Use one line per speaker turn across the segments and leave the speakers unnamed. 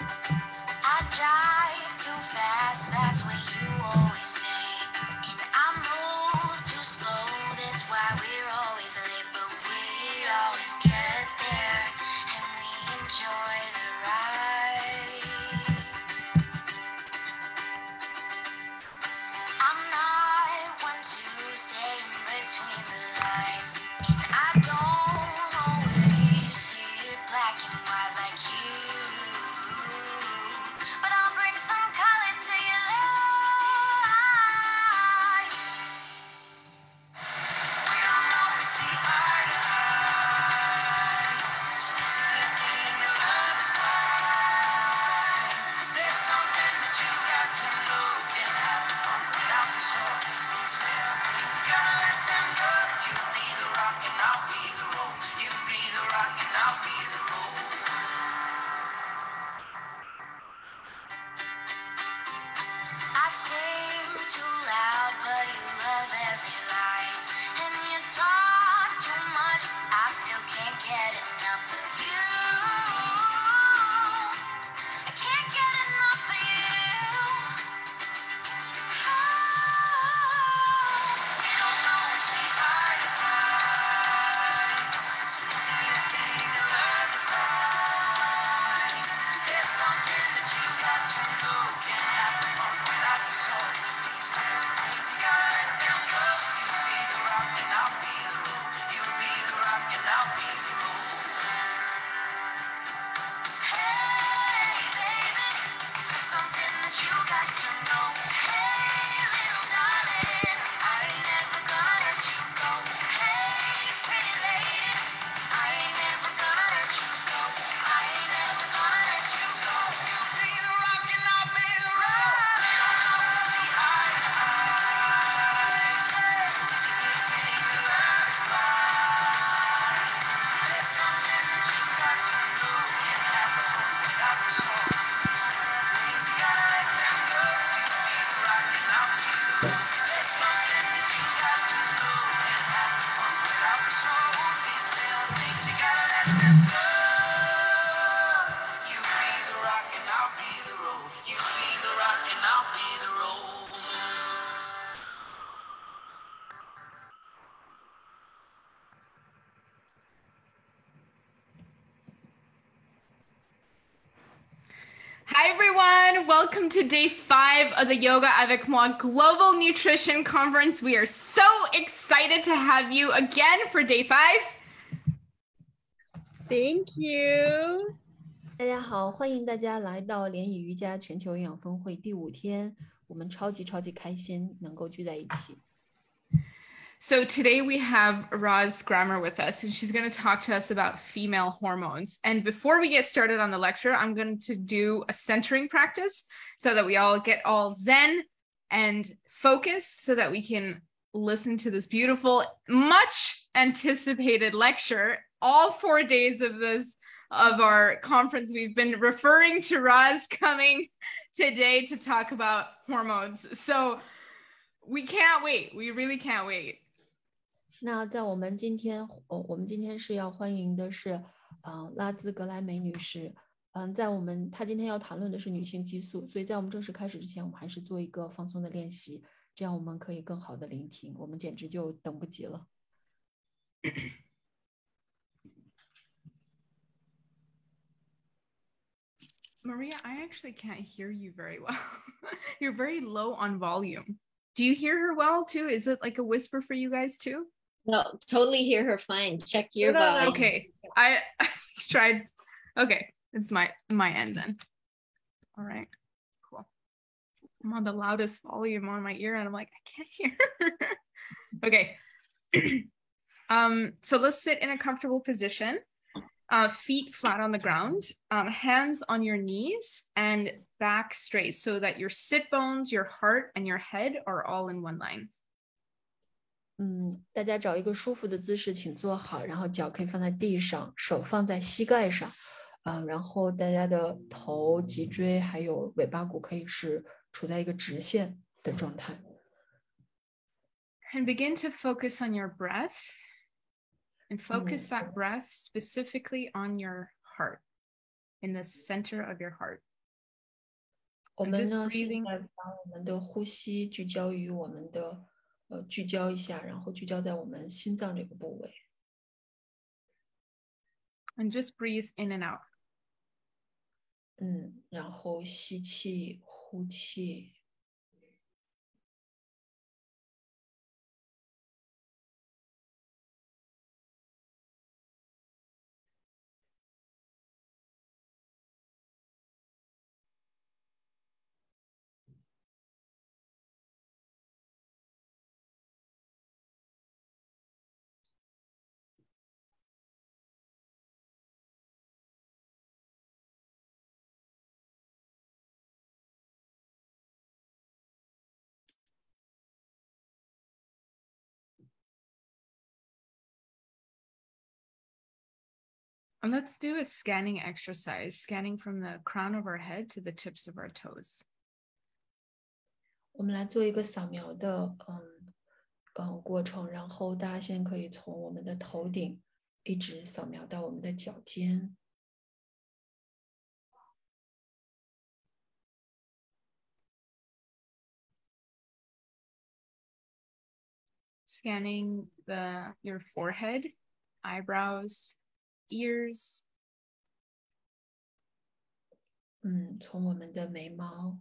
I drive too fast, that's what you always say. And I move too slow, that's why we're always late. But we always get there, and we enjoy the ride. I'm not one to stay in between the lines, and I don't always see it black and white like you. But I'll bring some color to your life. We don't always see eye to eye, so it's a good thing that love is blind. There's something that you got to know, can't have the fun without the show. These little things, you gotta let them go. You be the rock and I'll be the roll. You be the rock and I'll be the roll. I sing too loud, but you love every line. And you talk too much, I still can't get enough of you. I can't get enough of you. We don't always see eye to eye, so it's a good thing that love is blind. There's something that you got to know, can't have the fun without the soul. These little things, you gotta let them go. You be the rock and I'll be the roll. You be the rock and I'll be the roll. Hey, baby, there's something that you got to know. Hey, little darling, I ain't never gonna let you go. Hey, pretty lady, I ain't never gonna let you go. I ain't never gonna let you go. You be the rock and I'll be the roll. We don't always see eye to eye, so it's a good thing that love is blind. There's something that you got to know, can't have the fun without the soul. These little things, you gotta let them go. You be the rock and I'll be the roll. There's something that you got to know, can't have the fun without the soul. These little things, you gotta let them go. You be the rock and I'll be the roll. You be the rock and I'll be the roll.
Hi, everyone. Welcome to day 5 of the Yoga avec Moi Global Nutrition Conference. We are so excited to have you again for day 5.
Thank you.
大家好，欢迎大家来到联谊瑜伽全球营养峰会第5天，我们超级开心能够聚在一起。
So today we have Roz Grammer with us, and she's going to talk to us about female hormones. And before we get started on the lecture, I'm going to do a centering practice so that we all get all zen and focused so that we can listen to this beautiful, much anticipated lecture. All 4 days of our conference, we've been referring to Roz coming today to talk about hormones. So we can't wait. We really can't wait.
那在我们今天是要欢迎的是拉兹格莱美女士。她今天要谈论的是女性激素，所以在我们正式开始之前，我们还是做一个放松的练习，这样我们可以更好的聆听。我们简直就等不及了。
Maria, I actually can't hear you very well. You're very low on volume. Do you hear her well too? Is it like a whisper for you guys too?
No, totally hear her fine. Check your volume.
Okay, I tried. Okay, it's my end then. All right, cool. I'm on the loudest volume on my ear and I'm like, I can't hear her. Okay. So let's sit in a comfortable position. Feet flat on the ground, hands on your knees and back straight so that your sit bones, your heart, and your head are all in one line.
大家找一个舒服的姿势，请坐好，然后脚可以放在地上，手放在膝盖上，然后大家的头、脊椎还有尾巴骨可以是处在一个直线的状态。
And begin to focus on your breath. And focus that breath specifically on your heart. in the center of your heart.
我
And
们
just
呢，现
breathing.
在把我们的呼吸聚焦于我们的聚焦一下，然后聚焦在我们心脏这个部位。
And just breathe in and out.
然后吸气，呼气。
And let's do a scanning exercise, scanning from the crown of our head to the tips of our toes.
我们来做一个扫描的过程，然后大家先可以从我们的头顶一直扫描到我们的脚尖。
Scanning your forehead, eyebrows, ears.
从我们的眉毛，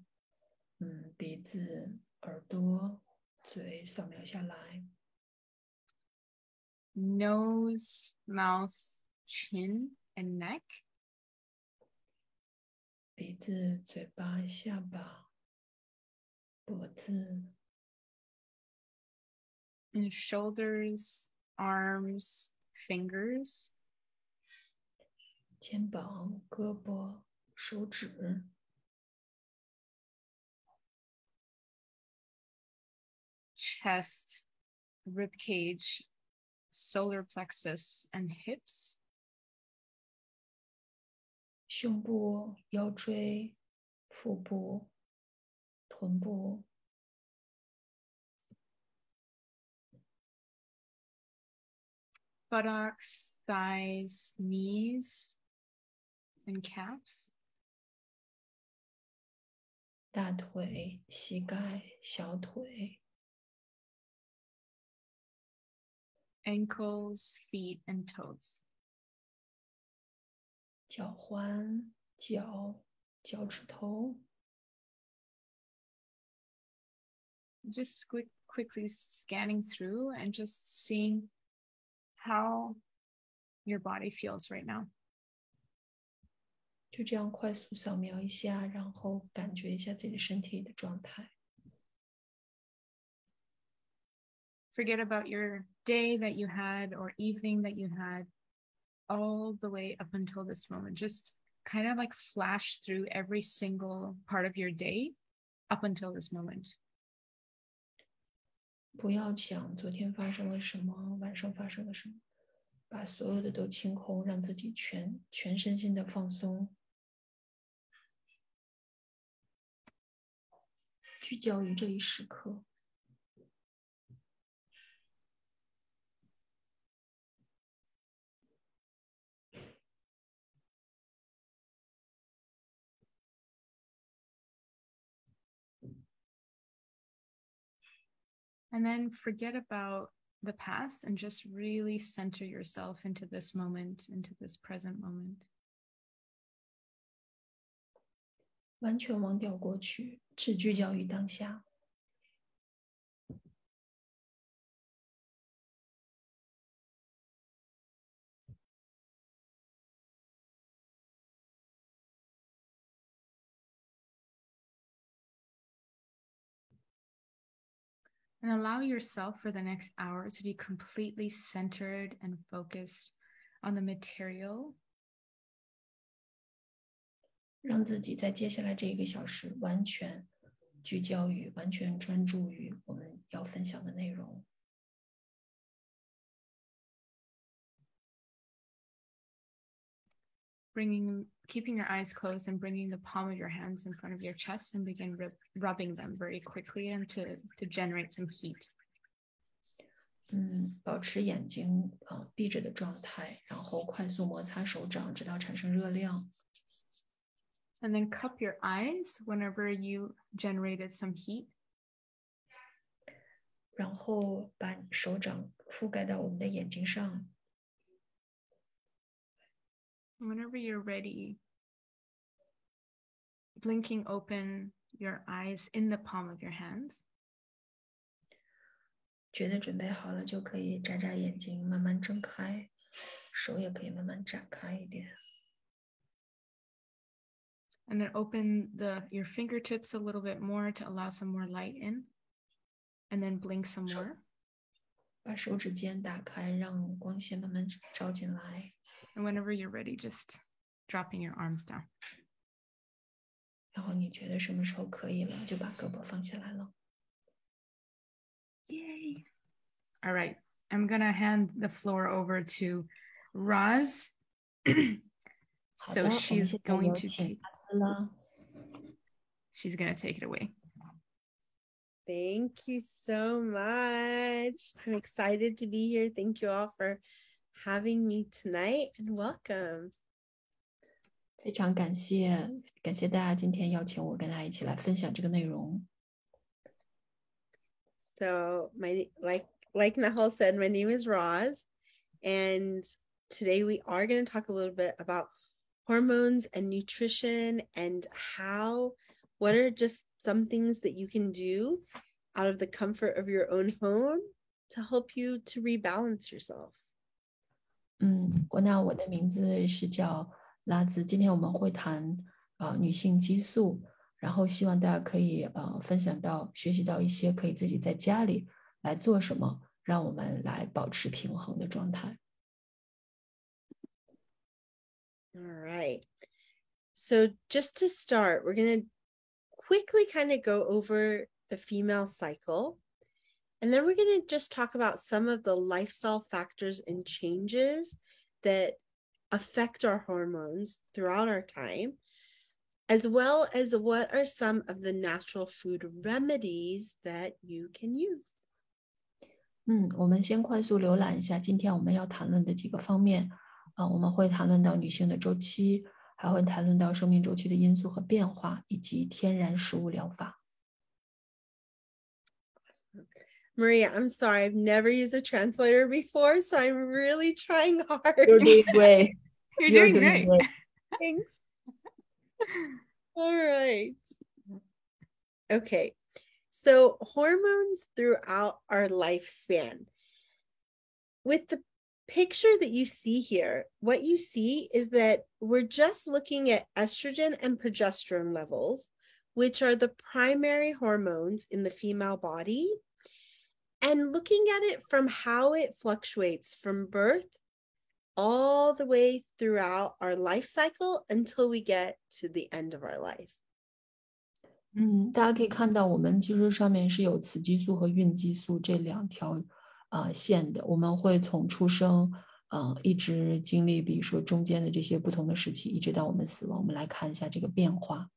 鼻子、耳朵、嘴扫描下来。
Nose, mouth, chin, and neck.
鼻子、嘴巴、下巴、脖子。
And shoulders, arms, fingers.
肩膀、胳膊、手指。
Chest, rib cage, solar plexus, and hips.
胸部、腰椎、腹部、臀部。
Buttocks, thighs, knees, and calves.
大腿、膝盖、小腿。
Ankles, feet, and toes.
脚踝、脚、脚趾头。
Just quickly scanning through and just seeing how your body feels right now.
就这样快速扫描一下，然后感觉一下自己的身体的状态。
Forget about your day that you had or evening that you had all the way up until this moment. Just kind of like flash through every single part of your day up until this moment.
不要想昨天发生了什么，晚上发生了什么，把所有的都清空，让自己全身心的放松，聚焦于这一时刻。
And then forget about the past and just really center yourself into this moment, into this present moment.
完全忘掉过去，只聚焦于当下。
And allow yourself for the next hour to be completely centered and focused on the material.
让自己在接下来这1个小时完全聚焦于、完全专注于我们要分享的内容。
Keeping your eyes closed and bringing the palm of your hands in front of your chest and begin rubbing them very quickly and to generate some heat.
保持眼睛闭着的状态，然后快速摩擦手掌，直到产生热量。
And then cup your eyes whenever you generated some heat.
然后把手掌覆盖到我们的眼睛上。
Whenever you're ready, blinking open your eyes in the palm of your hands.
觉得准备好了，就可以眨眨眼睛，慢慢睁开，手也可以慢慢展开一点。
And then open your fingertips a little bit more to allow some more light in. And then blink some more.
把手指尖打开，让光线慢慢照进来。
And whenever you're ready, just dropping your arms down.
然后你觉得什么时候可以了，就把胳膊放下来了。
Yay. All right. I'm going to hand the floor over to Roz.
好
So
的，我们
she's
现在
going
有
to
请
take
阿特拉。
she's going to take it away.
Thank you so much. I'm excited to be here. Thank you all for having me tonight and welcome.
非常感谢大家今天邀请我跟大家一起来分享这个内容。
So like Nahal said, my name is Roz, and today we are going to talk a little bit about hormones and nutrition and what are just some things that you can do out of the comfort of your own home to help you to rebalance yourself.
我的名字是叫拉兹，今天我们会谈女性激素，然后希望大家可以分享到学习到一些可以自己在家里来做什么，让我们来保持平衡的状态。
All right. So just to start, we're going to quickly kind of go over the female cycle. And then we're going to just talk about some of the lifestyle factors and changes that affect our hormones throughout our time, as well as what are some of the natural food remedies that you can use.
我们先快速浏览一下今天我们要谈论的几个方面。我们会谈论到女性的周期，还会谈论到生命周期的因素和变化，以及天然食物疗法。
Maria, I'm sorry, I've never used a translator before, so I'm really trying hard.
You're doing great.
You're doing great.
Thanks. All right. Okay. So hormones throughout our lifespan. With the picture that you see here, what you see is that we're just looking at estrogen and progesterone levels, which are the primary hormones in the female body, and looking at it from how it fluctuates from birth all the way throughout our life cycle until we get to the end of our life.
大家可以看到，我们其实上面是有雌激素和孕激素这两条线的。我们会从出生一直经历，比如说中间的这些不同的时期，一直到我们死亡。我们来看一下这个变化。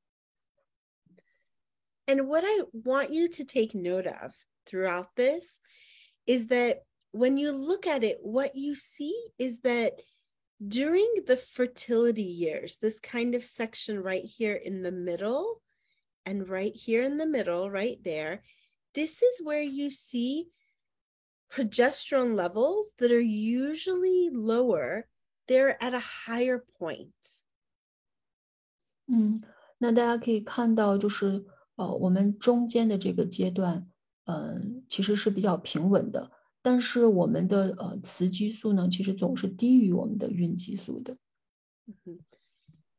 And what I want you to take note of throughout this is that when you look at it, what you see is that during the fertility years, this kind of section right here in the middle, and right here in the middle, right there, this is where you see progesterone levels that are usually lower. They're at a higher point.
那大家可以看到，就是我们中间的这个阶段，其实是比较平稳的，但是我们的雌激素呢，其实总是低于我们的孕激素的。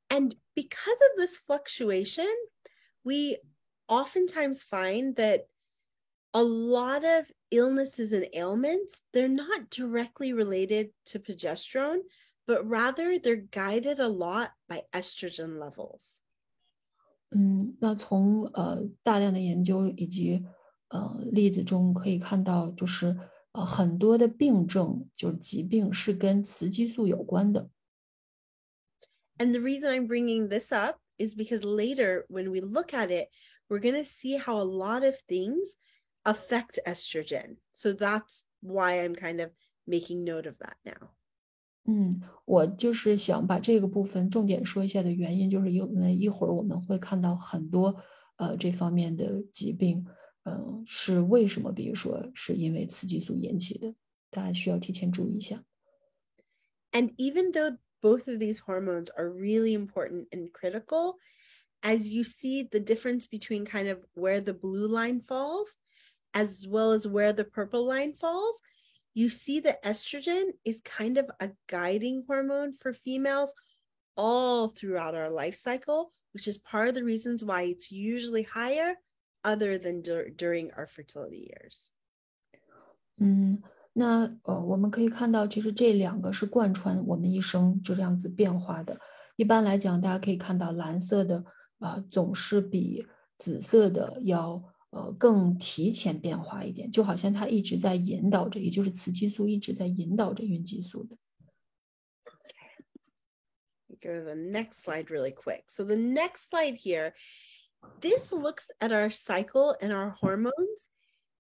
And because of this fluctuation, we oftentimes find that a lot of illnesses and ailments, they're not directly related to progesterone, but rather they're guided a lot by estrogen levels.
那从大量的研究以及例子中可以看到，就是很多的病症，就是疾病是跟雌激素有关的。
And the reason I'm bringing this up is because later when we look at it, we're going to see how a lot of things affect estrogen. So that's why I'm kind of making note of that now.
我就是想把这个部分重点说一下的原因，就是一会儿我们会看到很多这方面的疾病，是为什么？比如说是因为雌激素引起的，大家需要提前注意一下。
And even though both of these hormones are really important and critical, as you see the difference between kind of where the blue line falls, as well as where the purple line falls, you see that estrogen is kind of a guiding hormone for females all throughout our life cycle, which is part of the reasons why it's usually higher other than during our fertility years.
那我们可以看到，其实这两个是贯穿我们一生就这样子变化的。一般来讲，大家可以看到蓝色的总是比紫色的要更提前变化一点，就好像它一直在引导着，也就是雌激素一直在引导着孕激素的。
Go to the next slide really quick. So the next slide here, this looks at our cycle and our hormones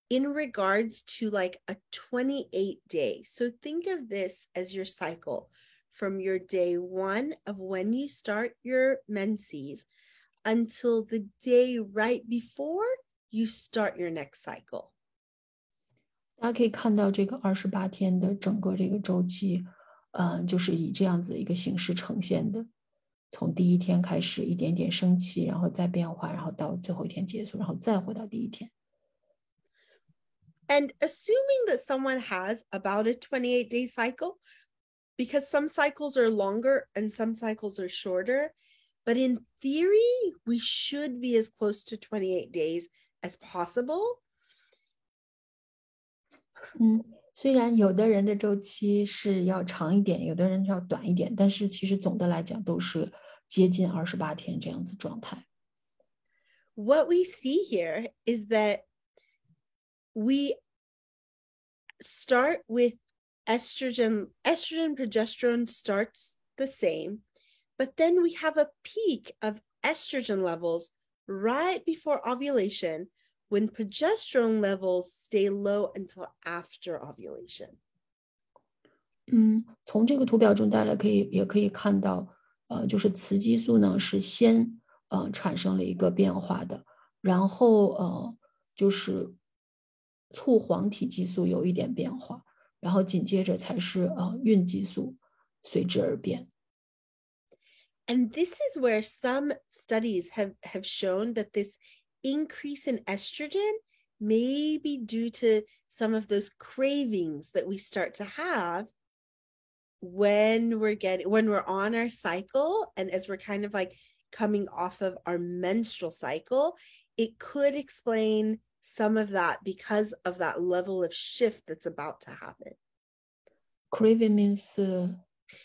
in regards to like a 28-day. So think of this as your cycle from your day 1 of when you start your menses until the day right before you start your next cycle.
大家可以看到这个28天的整个这个周期，就是以这样子一个形式呈现的，从第一天开始一点点升起，然后再变化，然后到最后一天结束，然后再回到第一天。
And assuming that someone has about a 28-day cycle, because some cycles are longer and some cycles are shorter, but in theory, we should be as close to 28 days as possible.
虽然有的人的周期是要长一点，有的人要短一点，但是其实总的来讲都是接近28天这样子状态。
What we see here is that we start with estrogen, progesterone starts the same, but then we have a peak of estrogen levels right before ovulation when progesterone levels stay low until after ovulation.
从这个图表中大家也可以看到，就是雌激素呢是先产生了一个变化的，然后就是促黄体激素有一点变化，然后紧接着才是孕激素随之而变。
And this is where some studies have shown that this increase in estrogen may be due to some of those cravings that we start to have when we're on our cycle, and as we're kind of like coming off of our menstrual cycle. It could explain some of that because of that level of shift that's about to happen.
Craving means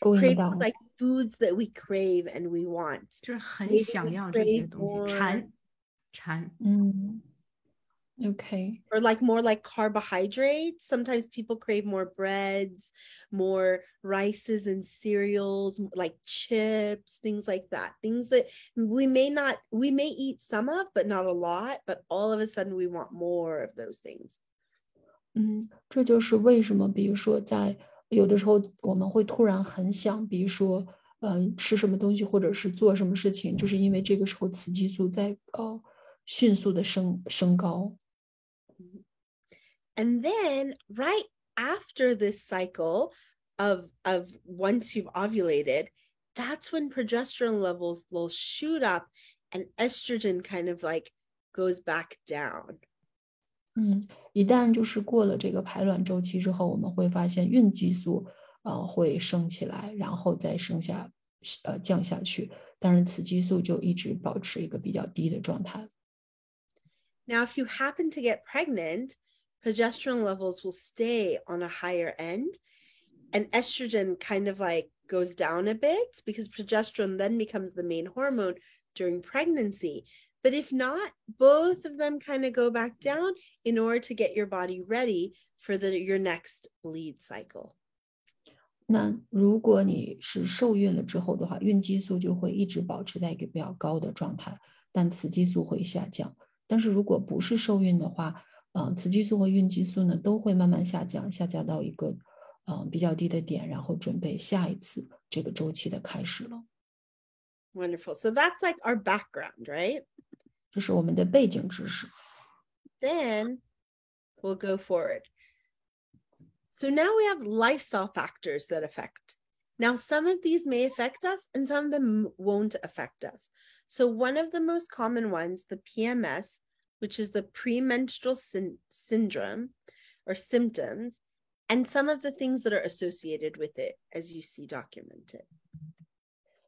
going
Crave
down.
like foods that we crave and we want.
就是很想要这些东西，馋。
Okay.
Or like more like carbohydrates. Sometimes people crave more breads, more rices and cereals, like chips, things like that. Things that we may eat some of, but not a lot, but all of a sudden we want more of those things.
这就是为什么，比如说在有的时候我们会突然很想，比如说吃什么东西或者是做什么事情，就是因为这个时候雌激素在迅速的升高。
And then right after this cycle of once you've ovulated, that's when progesterone levels will shoot up and estrogen kind of like goes back down.
一旦就是过了这个排卵周期之后，我们会发现孕激素会升起来，然后再降下去，但是雌激素就一直保持一个比较低的状态。
Now, if you happen to get pregnant, progesterone levels will stay on a higher end, and estrogen kind of like goes down a bit because progesterone then becomes the main hormone during pregnancy. But if not, both of them kind of go back down in order to get your body ready for your next bleed cycle.
那如果你是受孕了之后的话，孕激素就会一直保持在一个比较高的状态，但雌激素会下降。但是如果不是受孕的话，雌激素和孕激素呢都会慢慢下降到一个比较低的点，然后准备下一次这个周期的开始了。
Wonderful. So that's like our background, right?
这是我们的背景知识。
Then we'll go forward. So now we have lifestyle factors that affect. Now, some of these may affect us and some of them won't affect us. So one of the most common ones, the PMS, which is the premenstrual syndrome or symptoms, and some of the things that are associated with it, as you see documented.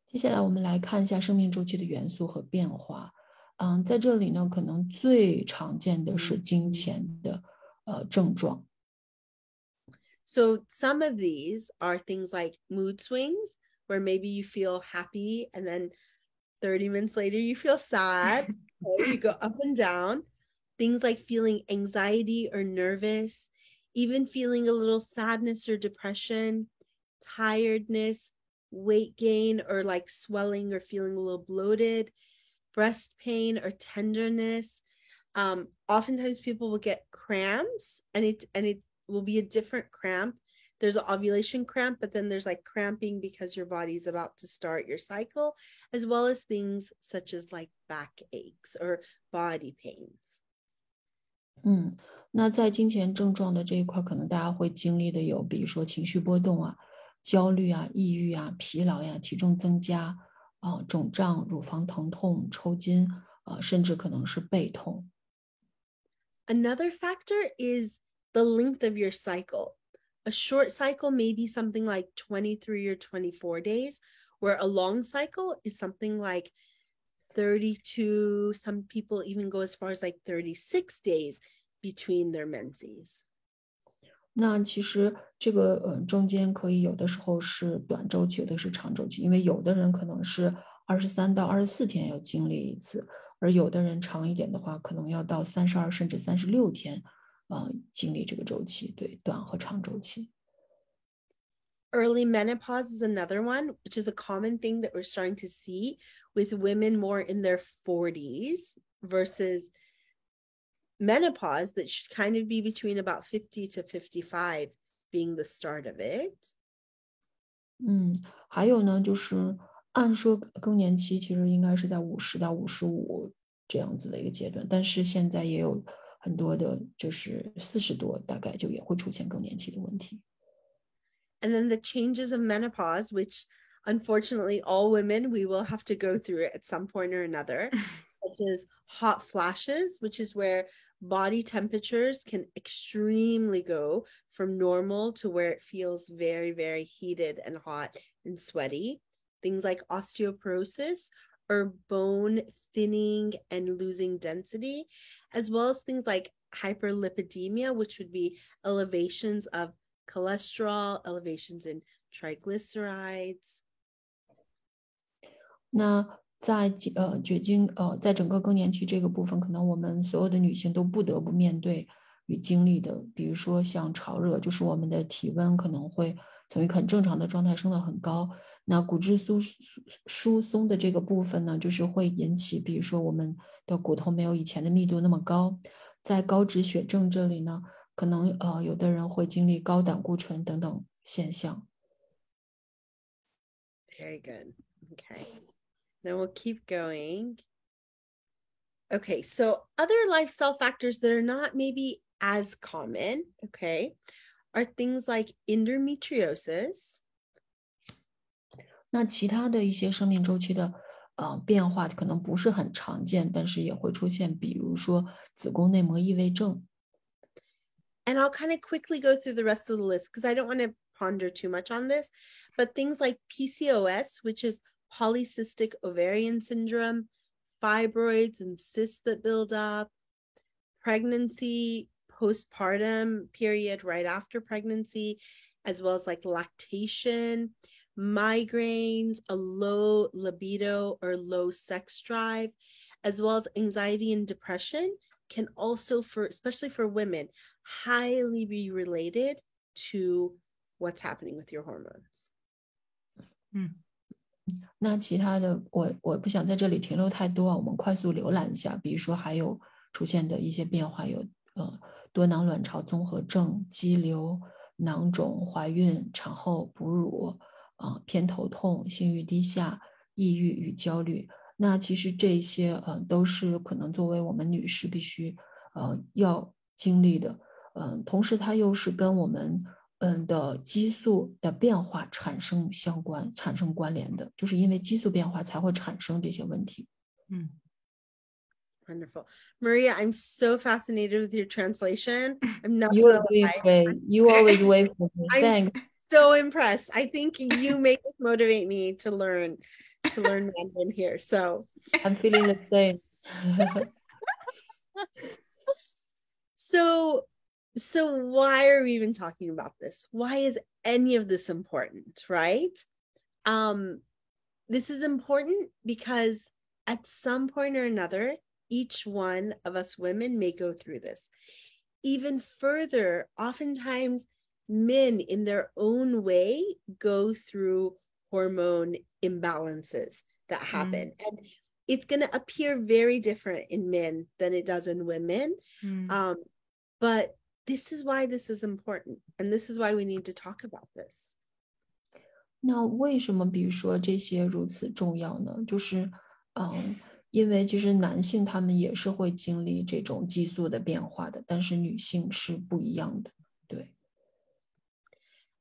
接下来我们来看一下生命周期的元素和变化。在这里呢，可能最常见的是经前的症状。
So some of these are things like mood swings, where maybe you feel happy and then 30 minutes later you feel sad. Okay, you go up and down. Things like feeling anxiety or nervous, even feeling a little sadness or depression, tiredness, weight gain or like swelling or feeling a little bloated, breast pain or tenderness. Oftentimes people will get cramps and it will be a different cramp. There's an ovulation cramp, but then there's like cramping because your body's about to start your cycle, as well as things such as like back aches or body pains.
那在经前症状的这一块，可能大家会经历的有，比如说情绪波动啊、焦虑啊、抑郁啊、疲劳呀、体重增加肿胀、乳房疼痛、抽筋甚至可能是背痛。
Another factor is the length of your cycle. A short cycle may be something like 23 or 24 days, where a long cycle is something like 32, some people even go as far as like 36 days between their menses.
那其实这个中间可以有的时候是短周期，有的是长周期，因为有的人可能是23到24天要经历一次，而有的人长一点的话，可能要到32甚至36天经历这个周期，对，短和长周期。
Early menopause is another one, which is a common thing that we're starting to see with women more in their 40s versus menopause that should kind of be between about 50 to 55 being the start of it.
还有呢，就是按说更年期其实应该是在50到55这样子的一个阶段，但是现在也有很多的就是40多大概就也会出现更年期的问题。
And then the changes of menopause, which unfortunately all women, we will have to go through it at some point or another, such as hot flashes, which is where body temperatures can extremely go from normal to where it feels very, very heated and hot and sweaty. Things like osteoporosis or bone thinning and losing density, as well as things like hyperlipidemia, which would be elevations of cholesterol, elevations in triglycerides.
那在在整个更年期这个部分，可能我们所有的女性都不得不面对与经历的，比如说像潮热，就是我们的体温可能会从一个很正常的状态升到很高。那骨质疏松的这个部分呢，就是会引起，比如说我们的骨头没有以前的密度那么高。在高脂血症这里呢，可能有的人会经历高胆固醇等等现象。
Very good. Okay. Then we'll keep going. Okay, so other lifestyle factors that are not maybe as common, okay, are things like endometriosis.
那其他的一些生命周期的变化可能不是很常见，但是也会出现，比如说子宫内膜异位症。
And I'll kind of quickly go through the rest of the list because I don't want to ponder too much on this, but things like PCOS, which is polycystic ovarian syndrome, fibroids and cysts that build up, pregnancy, postpartum period right after pregnancy, as well as like lactation, migraines, a low libido or low sex drive, as well as anxiety and depression can also, especially for women, highly be related to what's happening with your hormones.
那其他的我不想在这里停留太多，我们快速浏览一下。比如说还有出现的一些变化有多囊卵巢综合症、肌瘤、囊肿、怀孕、产后哺乳、偏头痛、性欲低下、抑郁与焦虑。那其实这些都是可能作为我们女士必须要经历的。同时它又是跟我们的激素的变化产生关联的，就是因为激素变化才会产生这些问题。
Wonderful. Maria, I'm so fascinated with your translation. I'm not
You
gonna
are doing
lie.
great. You always wait for me.
I'm
Thanks.
so impressed. I think you make it motivate me to learn Mandarin here. So
I'm feeling the same.
So why are we even talking about this? Why is any of this important, right? This is important because at some point or another, each one of us women may go through this. Even further, oftentimes men in their own way go through hormone imbalances that happen. And it's going to appear very different in men than it does in women. But this is why this is important. And this is why we need to talk about this.
那为什么比如说这些如此重要呢？就是因为其实男性他们也是会经历这种激素的变化的，但是女性是不一样的。对。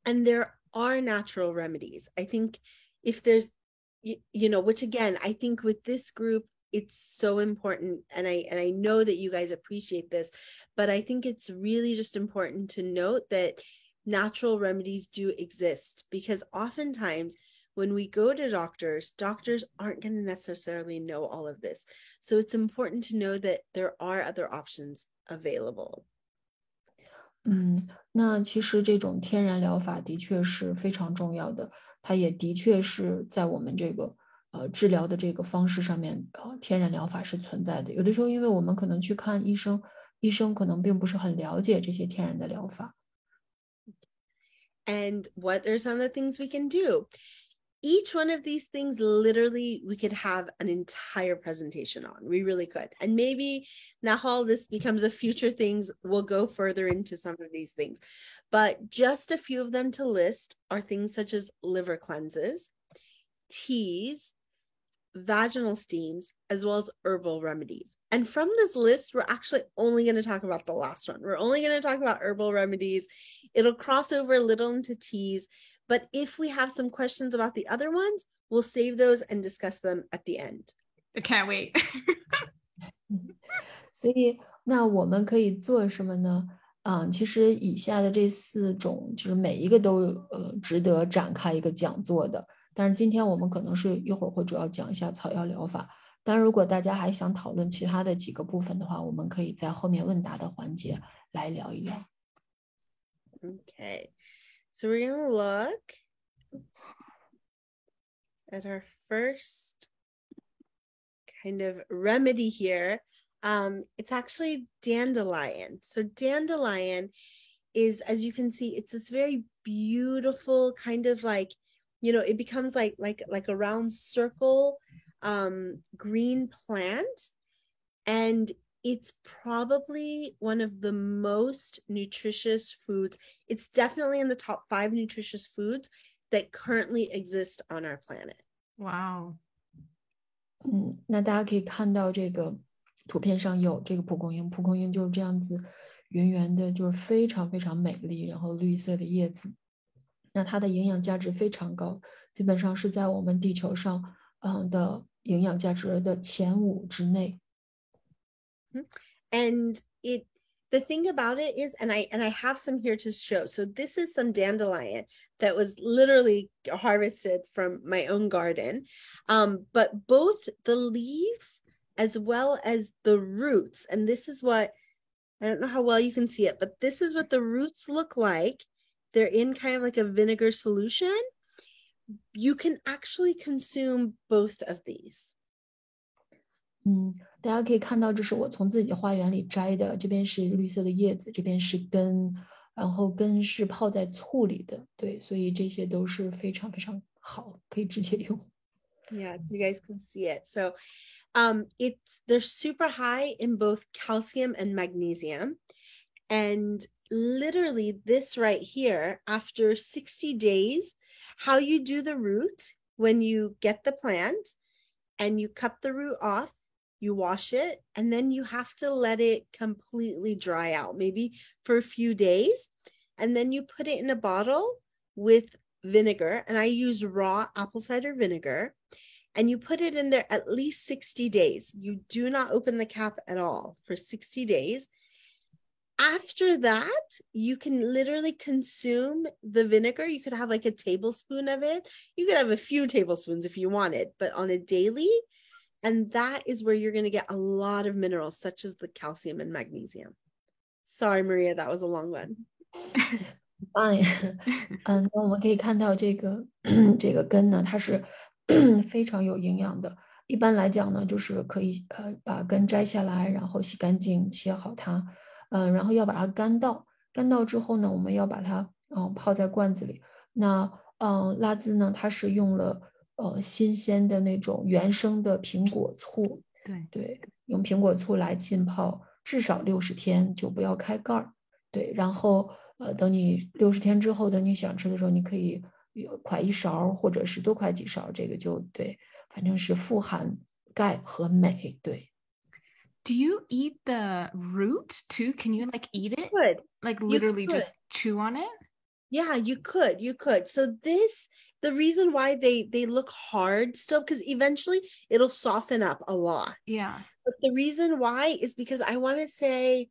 And there are natural remedies. I think if there's, which again, I think with this group, it's so important. And I know that you guys appreciate this, but I think it's really just important to note that natural remedies do exist, because oftentimes when we go to doctors aren't going to necessarily know all of this. So it's important to know that there are other options available.
那其实这种天然疗法的确是非常重要的，它也的确是在我们这个治疗的这个方式上面，天然疗法是存在的。有的时候因为我们可能去看医生，医生可能并不是很了解这些天然的疗法。
And what are some of the things we can do? Each one of these things, literally, we could have an entire presentation on. We really could. And maybe, Nahal, this becomes a future things. We'll go further into some of these things. But just a few of them to list are things such as liver cleanses, teas, vaginal steams, as well as herbal remedies. And from this list, we're actually only going to talk about the last one. We're only going to talk about herbal remedies. It'll cross over a little into teas. But if we have some questions about the other ones, we'll save those and discuss them at the end.
I can't wait.
所以那我们可以做什么呢？其实以下的这4种，就是每一个都值得展开一个讲座的。但是今天我们可能是一会儿会主要讲一下草药疗法。当然，如果大家还想讨论其他的几个部分的话，我们可以在后面问答的环节来聊一聊。
Okay. So we're going to look at our first kind of remedy here. It's actually dandelion. So dandelion is, as you can see, it's this very beautiful kind of like, it becomes like a round circle green plant. And it's probably one of the most nutritious foods. It's definitely in the top 5 nutritious foods that currently exist on our planet.
Wow.
那大家可以看到这个图片上有这个蒲公英，蒲公英就是这样子圆圆的，就是非常非常美丽，然后绿色的叶子。那它的营养价值非常高，基本上是在我们地球上的营养价值的前5之内。
And the thing about it is, and I have some here to show. So this is some dandelion that was literally harvested from my own garden. But both the leaves as well as the roots, and this is what, I don't know how well you can see it, but this is what the roots look like. They're in kind of like a vinegar solution. You can actually consume both of these.
大家可以看到，这是我从自己的花园里摘的，这边是绿色的叶子，这边是根，然后根是泡在醋里的，对，所以这些都是非常非常好，可以直接用。
Yeah, so you guys can see it. So they're super high in both calcium and magnesium. And literally this right here, after 60 days, how you do the root when you get the plant and you cut the root off, you wash it, and then you have to let it completely dry out, maybe for a few days. And then you put it in a bottle with vinegar, and I use raw apple cider vinegar, and you put it in there at least 60 days. You do not open the cap at all for 60 days. After that, you can literally consume the vinegar. You could have like a tablespoon of it. You could have a few tablespoons if you wanted, but on a daily. And that is where you're going to get a lot of minerals, such as the calcium and magnesium. Sorry, Maria, that was a long one.
Fine，那我们可以看到这个这个根呢，它是非常有营养的。一般来讲呢，就是可以把根摘下来，然后洗干净，切好它，然后要把它干燥。干燥之后呢，我们要把它泡在罐子里。那拉兹呢，它是用了新鲜的那种原生的苹果醋，对，用苹果醋来浸泡至少60天，就不要开盖儿。对，然后等你60天之后，等你想吃的时候，你可以㧟一勺，或者是多㧟几勺，这个就对，反正是富含钙和镁。对。
Do you eat the root too? Can you like eat it?
Good.
Like literally just chew on it?
Yeah, you could. So the reason why they look hard still, because eventually it'll soften up a lot.
Yeah.
But the reason why is because I want to say,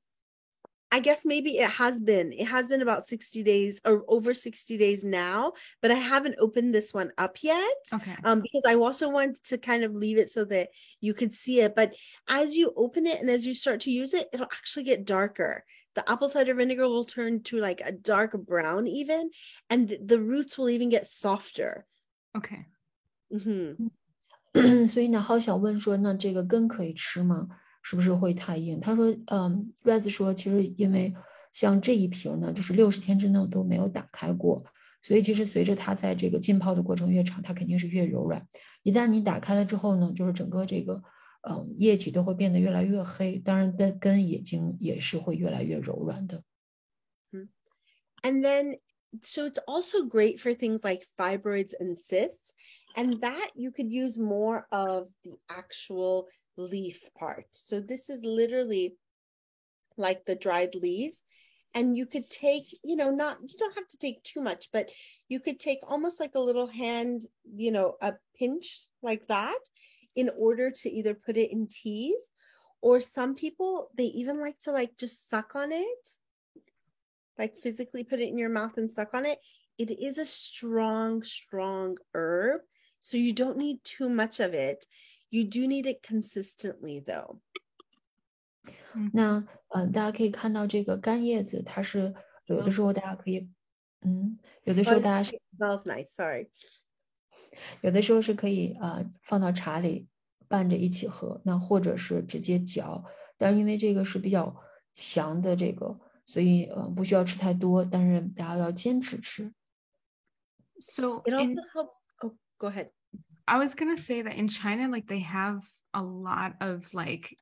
I guess maybe it has been about 60 days or over 60 days now, but I haven't opened this one up yet.
Okay.
Because I also wanted to kind of leave it so that you could see it. But as you open it and as you start to use it, it'll actually get darker. The apple cider vinegar will turn to like a dark brown even, and the roots will even get softer.
Okay.
所以呢，好想问说，那这个根可以吃吗？是不是会太硬？他说，Raz 说，其实因为像这一瓶呢，就是60天之内都没有打开过，所以其实随着它在这个浸泡的过程越长，它肯定是越柔软。一旦你打开了之后呢，就是整个这个液体都会变得越来越黑，当然的根也是会越来越柔软的。
And then, so it's also great for things like fibroids and cysts, and that you could use more of the actual leaf part. So this is literally like the dried leaves, and you could take, you don't have to take too much, but you could take almost like a little hand, a pinch like that, in order to either put it in teas, or some people, they even like to like just suck on it, like physically put it in your mouth and suck on it. It is a strong herb, so you don't need too much of it. You do need it consistently though.
那大家可以看到这个干叶子，它是有的时候大家可以，有的时候大家是
smells nice. Sorry.
有的时候是可以放到茶里拌着一起喝，那或者是直接嚼。但是因为这个是比较强的这个，所以不需要吃太多，但是大家要坚持吃。
So
it also helps. Oh, go ahead.
I was gonna say that in China, like they have a lot of like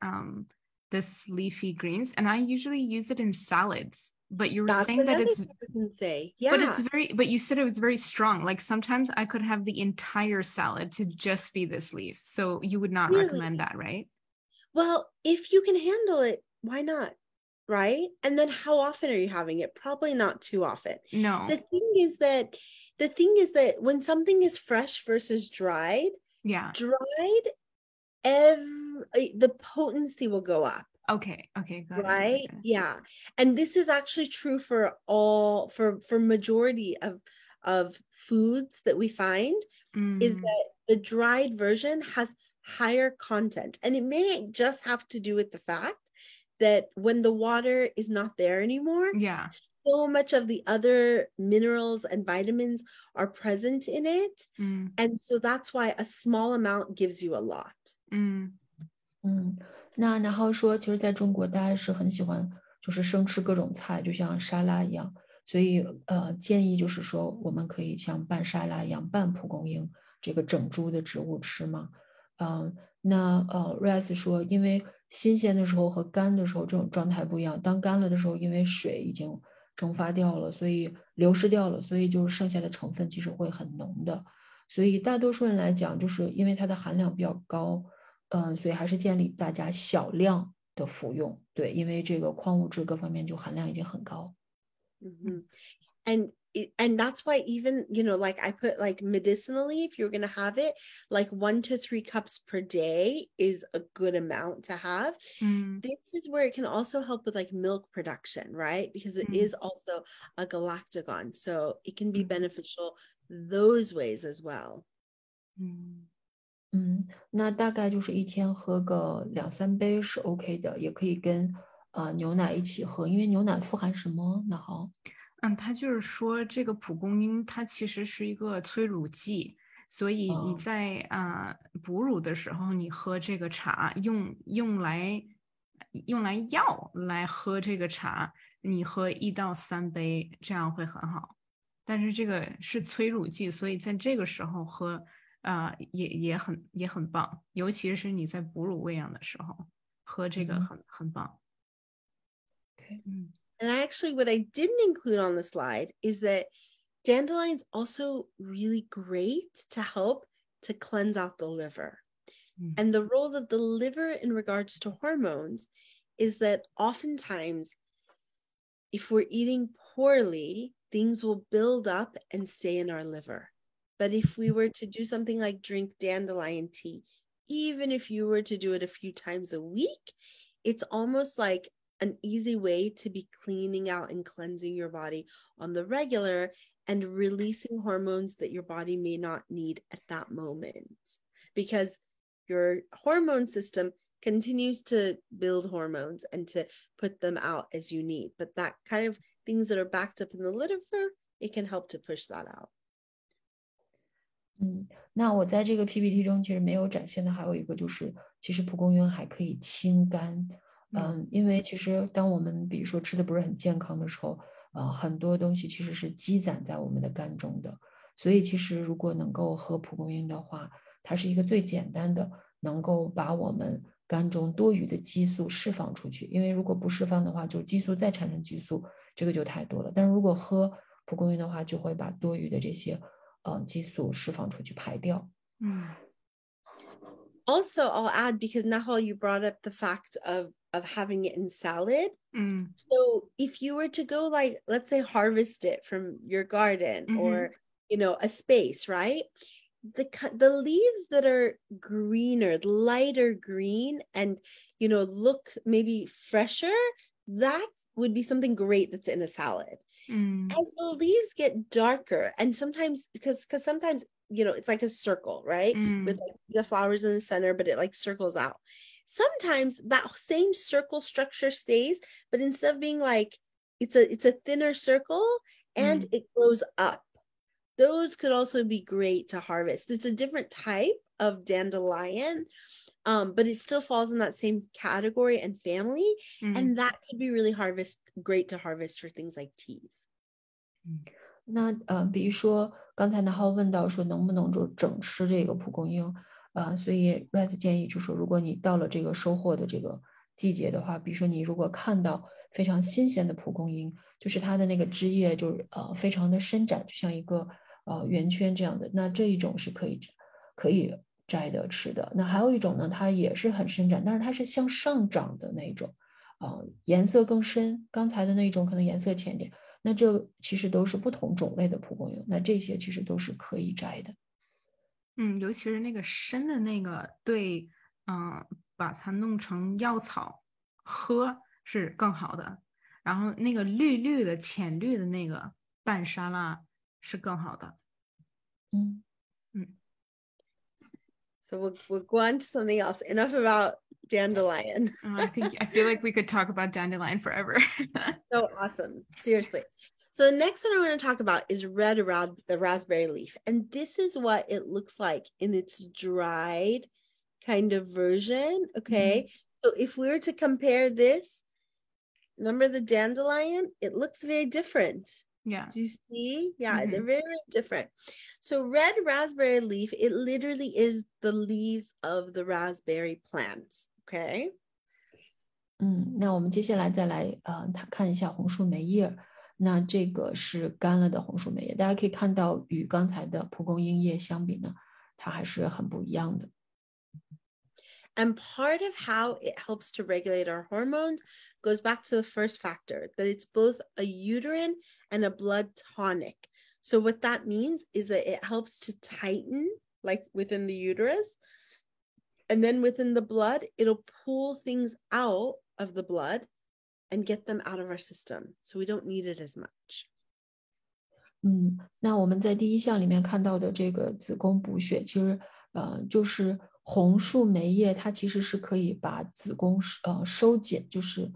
this leafy greens, and I usually use it in salads. But you were saying that it's but you said it was very strong. Like sometimes I could have the entire salad to just be this leaf. So you would not recommend that, right?
Well, if you can handle it, why not? Right? And then how often are you having it? Probably not too often.
No.
The thing is that when something is fresh versus dried, dried, the potency will go up.
Okay, got
right?
it.
Yeah. And this is actually true for majority of foods that we find, is that the dried version has higher content. And it may just have to do with the fact that when the water is not there anymore, so much of the other minerals and vitamins are present in it. And so that's why a small amount gives you a lot.
那然后说，其实在中国大家是很喜欢就是生吃各种菜，就像沙拉一样，所以建议就是说我们可以像拌沙拉一样拌蒲公英这个整株的植物吃嘛。那Raz 说，因为新鲜的时候和干的时候这种状态不一样，当干了的时候，因为水已经蒸发掉了，所以流失掉了，所以就是剩下的成分其实会很浓的。所以大多数人来讲，就是因为它的含量比较高，所以还是建议大家小量的服用。对，因为这个矿物质各方面就含量已经很高。
And that's why even, you know, like I put like medicinally, if you're going to have it, like 1 to 3 cups per day is a good amount to have. This is where it can also help with like milk production, right? Because it is also a galactagon. So it can be beneficial those ways as well.
那大概就是一天喝个2-3杯是 OK 的，也可以跟牛奶一起喝，因为牛奶富含什么？那好。
它就是说这个蒲公英它其实是一个催乳剂，所以你在哺乳的时候，你喝这个茶，用来药来喝这个茶，你喝1到3杯，这样会很好。但是这个是催乳剂，所以在这个时候喝，也很棒，尤其是你在哺乳喂养的时候喝这个很棒。
Okay.
And actually, what I didn't include on the slide is that dandelion's also really great to help to cleanse out the liver. And the role of the liver in regards to hormones is that oftentimes, if we're eating poorly, things will build up and stay in our liver. But if we were to do something like drink dandelion tea, even if you were to do it a few times a week, it's almost like an easy way to be cleaning out and cleansing your body on the regular and releasing hormones that your body may not need at that moment, because your hormone system continues to build hormones and to put them out as you need. But that kind of things that are backed up in the liver, it can help to push that out.
那我在这个 PPT 中其实没有展现的还有一个就是，其实蒲公英还可以清肝。因为其实当我们比如说吃的不是很健康的时候，很多东西其实是积攒在我们的肝中的。所以其实如果能够喝蒲公英的话，它是一个最简单的，能够把我们肝中多余的激素释放出去。因为如果不释放的话，就激素再产生激素，这个就太多了。但是如果喝蒲公英的话，就会把多余的这些激素释放出去排掉。
Also, I'll add, because Nahal, you brought up the fact of having it in salad. So if you were to go, like, let's say harvest it from your garden or, you know, a space, right? The leaves that are greener, lighter green, and, you know, look maybe fresher, that would be something great that's in a salad. As the leaves get darker, and sometimes because sometimes, you know, it's like a circle, right? With like the flowers in the center, but it like circles out. Sometimes that same circle structure stays, but instead of being like it's a thinner circle and it grows up. Those could also be great to harvest. It's a different type of dandelion, but it still falls in that same category and family, and that could be really great to harvest for things like teas.
那比如说刚才呢浩问到说能不能就整吃这个蒲公英，所以 Rice 建议就是说，如果你到了这个收获的这个季节的话，比如说你如果看到非常新鲜的蒲公英，就是它的那个枝叶就是非常的伸展，就像一个圆圈这样的，那这一种是可以摘的吃的。那还有一种呢，它也是很伸展，但是它是向上长的那种，颜色更深，刚才的那种可能颜色浅点。那这其实都是不同种类的蒲公英，那这些其实都是可以摘的。
尤其是那个深的那个，对，把它弄成药草喝是更好的。然后那个绿绿的、浅绿的那个拌沙拉是更好的。
So we'll go on to something else. Enough about dandelion.
I feel like we could talk about dandelion forever.
So awesome. Seriously. So the next one I want to talk about is the raspberry leaf. And this is what it looks like in its dried kind of version. Okay. So if we were to compare this, remember the dandelion? It looks very different.
Yeah.
Do you see? Yeah, they're very, very different. So red raspberry leaf, it literally is the leaves of the raspberry plant. Okay.
那我们接下来再来看一下红树莓叶。那这个是干了的红树莓叶，大家可以看到与刚才的蒲公英叶相比呢，它还是很不一样的。
And part of how it helps to regulate our hormones goes back to the first factor, that it's both a uterine and a blood tonic. So what that means is that it helps to tighten, like within the uterus, and then within the blood, it'll pull things out of the blood and get them out of our system. So we don't need it as much.
那我们在第一项里面看到的这个子宫补血，其实就是红树莓叶，它其实是可以把子宫收紧，就是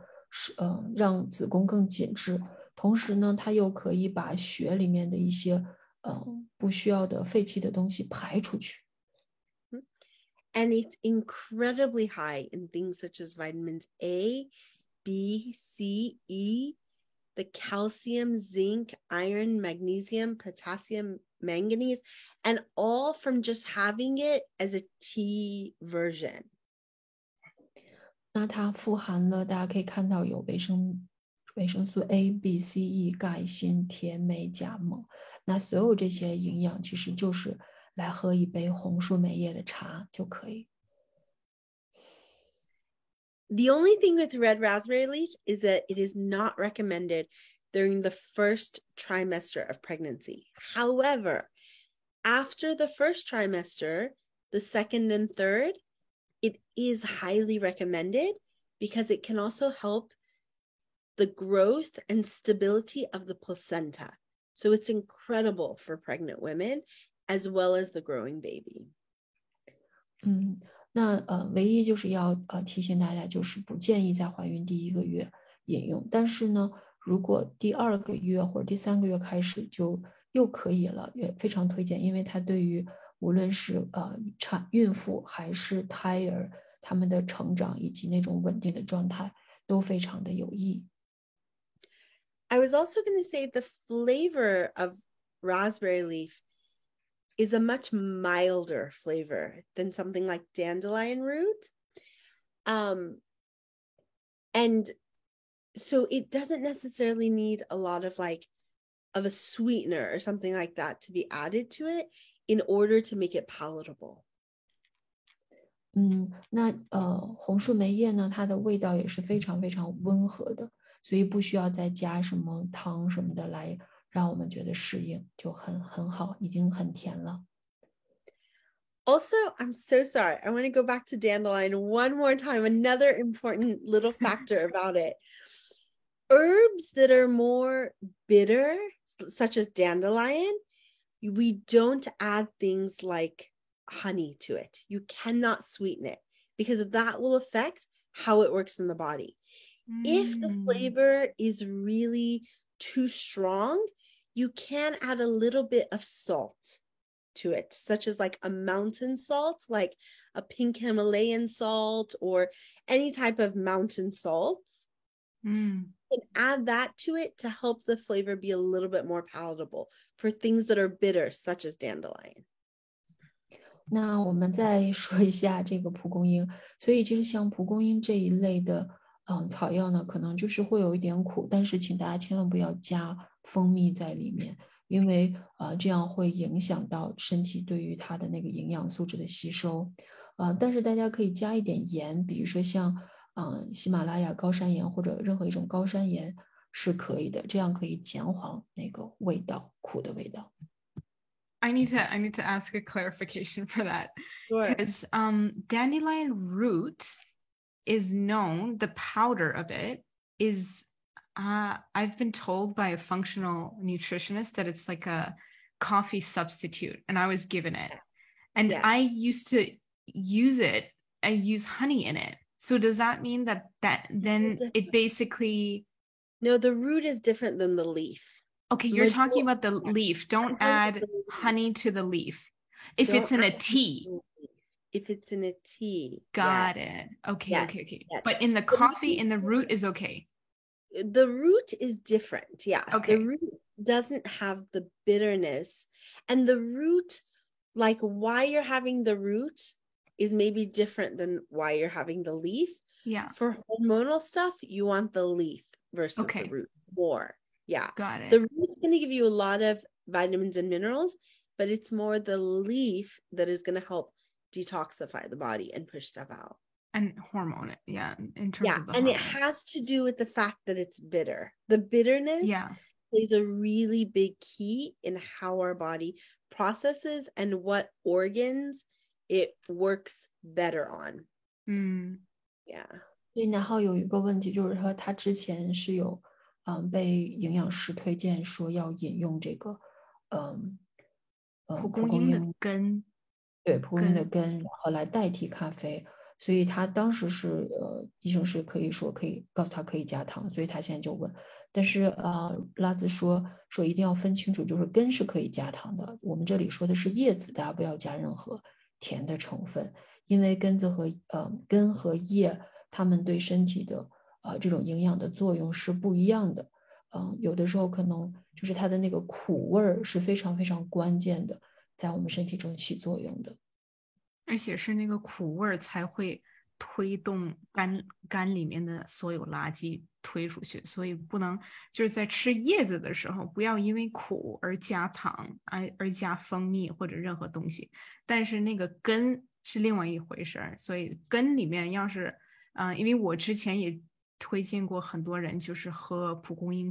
让子宫更紧致。同时呢，它又可以把血里面的一些不需要的废弃的东西排出去。
And it's incredibly high in things such as vitamins A, B, C, E, the calcium, zinc, iron, magnesium, potassium, manganese, and all from just having it as a tea version.
那它富含了，大家可以看到有维生素 A、B、C、E、钙、锌、铁、镁、钾、锰。那所有这些营养其实就是来喝一杯红树莓叶的茶就可以。
The only thing with red raspberry leaf is that it is not recommended during the first trimester of pregnancy. However, after the first trimester, the second and third, it is highly recommended because it can also help the growth and stability of the placenta. So it's incredible for pregnant women as well as the growing baby.
那唯一就是要提醒大家，就是不建议在怀孕第1个月饮用。但是呢，如果第2个月或者第3个月开始就又可以了，也非常推荐，因为它对于无论是孕妇还是胎儿，他们的成长以及那种稳定的状态都非常的有益。
I was also going to say the flavor of raspberry leaf is a much milder flavor than something like dandelion root. And so it doesn't necessarily need a lot of a sweetener or something like that to be added to it in order to make it palatable.
那红树莓叶呢，它的味道也是非常非常温和的，所以不需要再加什么糖什么的来让我们觉得适应，就很好，已经很甜了。
Also, I'm so sorry. I want to go back to dandelion one more time. Another important little factor about it. Herbs that are more bitter, such as dandelion, we don't add things like honey to it. You cannot sweeten it because that will affect how it works in the body. If the flavor is really too strong, you can add a little bit of salt to it, such as like a mountain salt, like a pink Himalayan salt or any type of mountain salts. You can add that to it to help the flavor be a little bit more palatable for things that are bitter, such as dandelion.
那我们再说一下这个蒲公英，所以其实像蒲公英这一类的草药呢，可能就是会有一点苦，但是请大家千万不要加蜂蜜在里面，因为这样会影响到身体对于它的那个营养素质的吸收。但是大家可以加一点盐，比如说像喜马拉雅高山盐或者任何一种高山盐是可以的，这样可以减缓那个味道，苦的味道。
I need to ask a clarification for that.
Sure.
Because dandelion root is known, the powder of it is I've been told by a functional nutritionist that it's like a coffee substitute, and I was given it. And
Yeah.
I used to use it. I use honey in it. So does that mean that then it basically...
No, the root is different than the leaf.
Okay, you're talking about the leaf. Don't add honey to the leaf. If it's in a tea.
If it's in a tea.
Got it. Okay,
Yeah.
okay.
Yeah.
But in the coffee, in the root is okay.
The root is different. Yeah.
Okay.
The root doesn't have the bitterness. And the root, like why you're having the root is maybe different than why you're having the leaf.
Yeah.
For hormonal stuff, you want the leaf versus
Okay.
the root more. Yeah.
Got it.
The root's going to give you a lot of vitamins and minerals, but it's more the leaf that is going to help detoxify the body and push stuff out.
And hormone, yeah, in terms
Yeah,
of the
and it
hormones.
has to do with the fact that it's bitter. The bitterness
Yeah.
plays a really big key in how our body processes and what organs it works better on. Yeah.
所以然后有一个问题就是说，他之前是有被营养师推荐说要饮用这个
蒲公英的根，
对，蒲公英的根，然后来代替咖啡。所以他当时是医生是可以告诉他可以加糖，所以他现在就问。但是拉兹说一定要分清楚，就是根是可以加糖的，我们这里说的是叶子，大家不要加任何甜的成分，因为根和叶它们对身体的这种营养的作用是不一样的。有的时候可能就是它的那个苦味儿是非常非常关键的，在我们身体中起作用的。
而且是那个苦味才会推动肝里面的所有垃圾推出去，所以不能就是在吃叶子的时候，不要因为苦而加糖，而加蜂蜜或者任何东西。但是那个根是另外一回事，所以根里面要是因为我之前也推荐过很多人就是喝蒲公英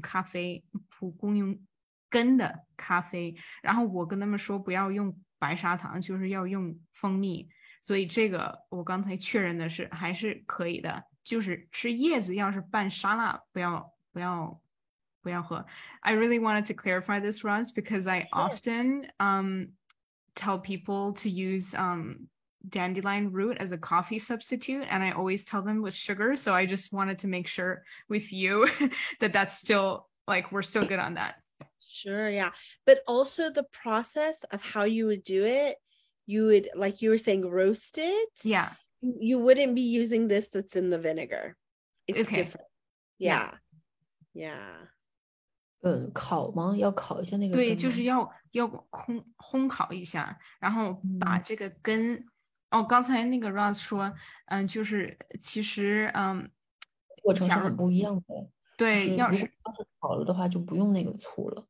根的咖啡，然后我跟他们说不要用白砂糖，就是要用蜂蜜，所以这个我刚才确认的是还是可以的，就是吃叶子要是拌沙拉不要喝。I really wanted to clarify this, Roz, because I often tell people to use dandelion root as a coffee substitute, and I always tell them with sugar, so I just wanted to make sure with you that that's still like we're still good on that.
Sure, yeah. But also the process of how you would do it, you would, like you were saying, roast it.
Yeah.
You wouldn't be using this that's in the vinegar. It's different. Yeah. Yeah.
烤吗？要烤一下那个根吗？
对，就是要烘烤一下，然后把这个根刚才那个 Ross 说就是其实
过程是很不一样的。
对，要是
烤了的话就不用那个醋了。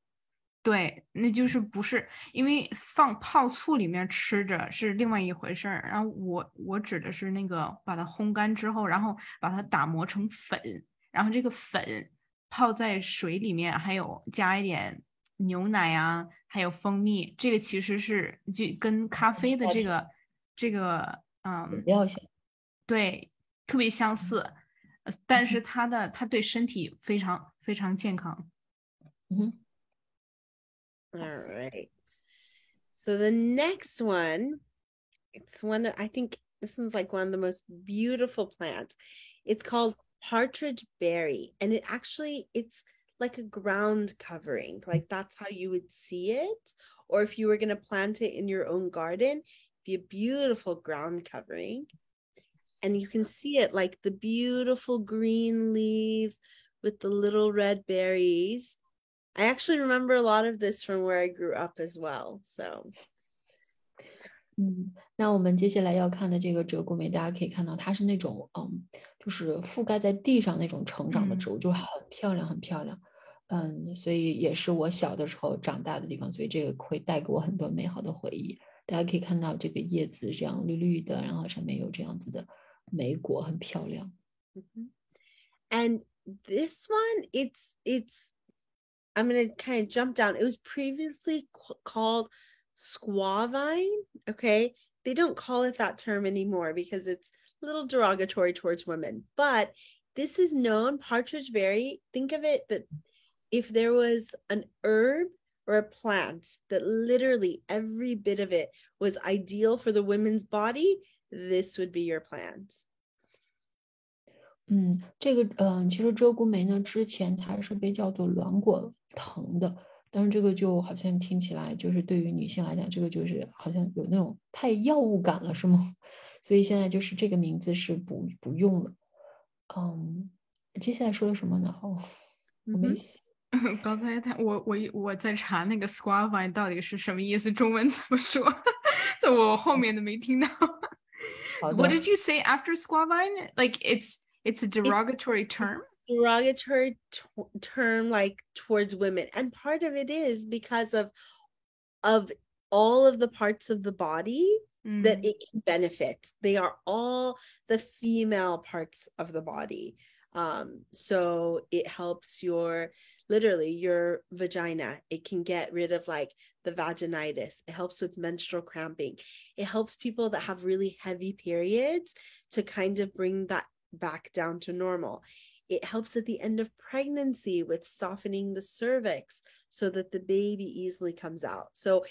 对，那就是不是因为放泡醋里面吃着是另外一回事儿，然后我指的是那个把它烘干之后，然后把它打磨成粉，然后这个粉泡在水里面，还有加一点牛奶啊，还有蜂蜜，这个其实是就跟咖啡的这个
料香，
对，特别相似，但是它对身体非常非常健康。
All right. So the next one, it's I think this one's like one of the most beautiful plants. It's called partridge berry, and it's like a ground covering. Like that's how you would see it. Or if you were going to plant it in your own garden, it'd be a beautiful ground covering. And you can see it like the beautiful green leaves with the little red berries. I actually remember a lot of this from where I grew up as well. So,
那我们接下来要看的这个鹧鸪莓，大家可以看到它是那种就是覆盖在地上那种成长的植物，就很漂亮，很漂亮。所以也是我小的时候长大的地方，所以这个会带给我很多美好的回忆。大家可以看到这个叶子这样绿绿的，然后上面有这样子的莓果，很漂亮。
And this one, it's I'm going to kind of jump down. It was previously called squavine. Okay. They don't call it that term anymore because it's a little derogatory towards women. But this is known, partridge berry. Think of it that if there was an herb or a plant that literally every bit of it was ideal for the women's body, this would be your plant.
这个其实鹧鸪莓呢，之前它是被叫做卵果藤的，但是这个就好像听起来就是对于女性来讲，这个就是好像有那种太药物感了，是吗？所以现在就是这个名字是不用了。接下来说的什么呢？我没写。
刚才我在查那个 squavine 到底是什么意思，中文怎么说？在我后面都没听到。What did you say after squavine? Like it's a derogatory term?
derogatory term like towards women, and part of it is because of all of the parts of the body that it can benefit. They are all the female parts of the body. So it helps literally your vagina. It can get rid of like the vaginitis. It helps with menstrual cramping. It helps people that have really heavy periods to kind of bring that back down to normal. It helps at the end of pregnancy with softening the cervix so that the baby easily comes out. So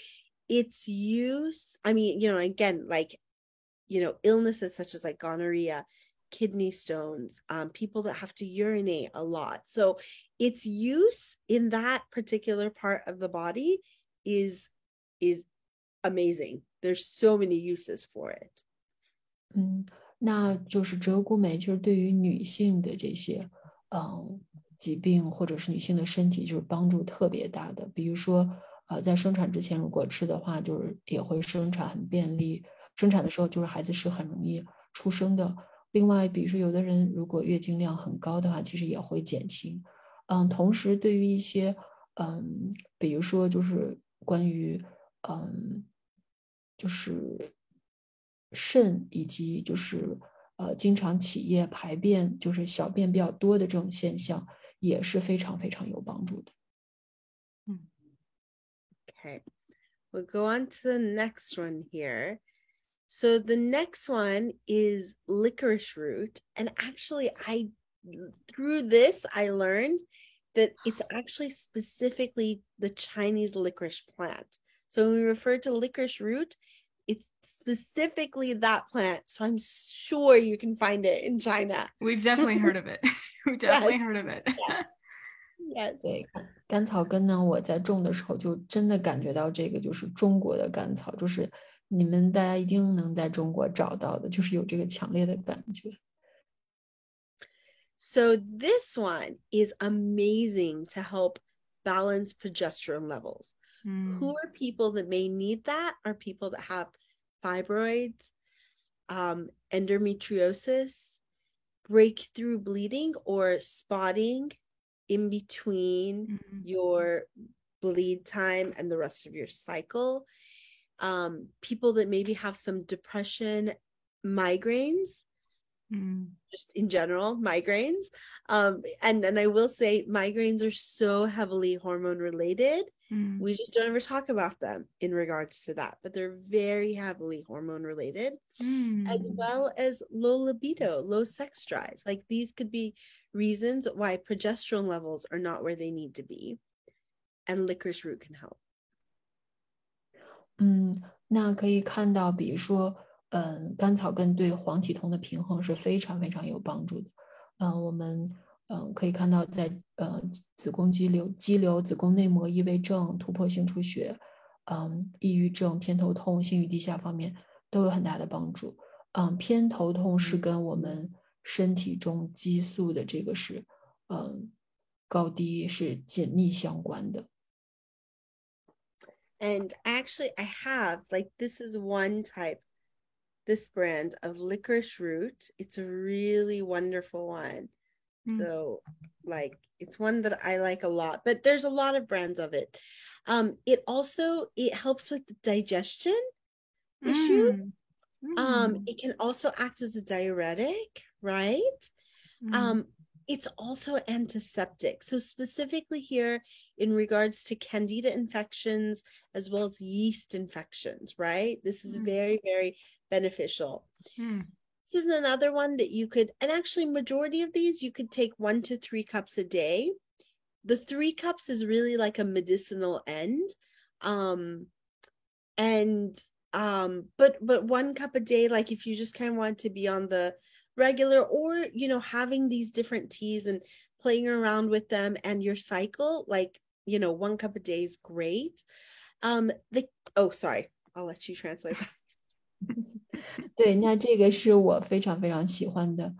its use, I mean, again, like, illnesses such as like gonorrhea, kidney stones, people that have to urinate a lot. So its use in that particular part of the body is amazing. There's so many uses for it.
那就是折骨镁，就是对于女性的这些疾病或者是女性的身体就是帮助特别大的。比如说在生产之前如果吃的话，就是也会生产很便利，生产的时候就是孩子是很容易出生的。另外比如说有的人如果月经量很高的话，其实也会减轻。同时对于一些比如说就是关于就是肾以及就是经常起夜排便就是小便比较多的这种现象也是非常非常有帮助的。
Okay, we'll go on to the next one here. So the next one is licorice root, and actually through this I learned that it's actually specifically the Chinese licorice plant. So when we refer to licorice root, it's specifically that plant. So I'm sure you can find it in China.
We've definitely heard of it. We've definitely heard of it.
Yes.
对，甘草根呢，我在种的时候就真的感觉到这个就是中国的甘草，就是你们大家一定能在中国找到的，就是有这个强烈的感觉。
So this one is amazing to help balance progesterone levels. Who are people that may need that are people that have fibroids, endometriosis, breakthrough bleeding or spotting in between your bleed time and the rest of your cycle. People that maybe have some depression, migraines, just in general, migraines. And I will say migraines are so heavily hormone related. We just don't ever talk about them in regards to that, but they're very heavily hormone related, as well as low libido, low sex drive. Like these could be reasons why progesterone levels are not where they need to be, and licorice root can help.
那可以看到，比如说，甘草根对黄体酮的平衡是非常非常有帮助的。我们可以看到在子宫肌瘤、子宫内膜异位症、突破性出血、抑郁症、偏头痛、性欲低下方面都有很大的帮助。偏头痛是跟我们身体中激素的这个是高低是紧密相关的。
And actually I have, like, this is one type, this brand of licorice root. It's a really wonderful one. So like it's one that I like a lot, but there's a lot of brands of it. It helps with the digestion issue. It can also act as a diuretic, right? It's also antiseptic. So specifically here in regards to candida infections as well as yeast infections, right? This is very, very beneficial. This is another one that you could, and actually majority of these you could take 1 to 3 cups a day. The 3 cups is really like a medicinal end. But 1 cup a day, like if you just kind of want to be on the regular, or having these different teas and playing around with them and your cycle, like 1 cup a day is great. Sorry, I'll let you translate that.
对，那这个是我非常非常喜欢的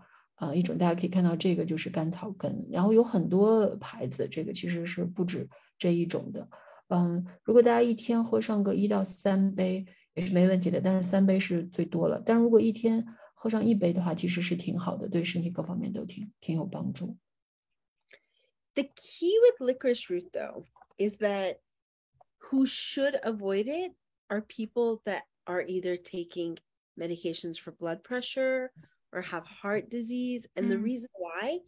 一种，大家可以看到这个就是甘草根，然后有很多牌子，这个其实是不止这一种的。如果大家一天喝上个1到3杯也是没问题的，但是3杯是最多了。但如果一天喝上1杯的话，其实是挺好的，对身体各方面都挺有帮助。
The key with licorice root, though, is that who should avoid it are people that are either taking medications for blood pressure or have heart disease. And the reason why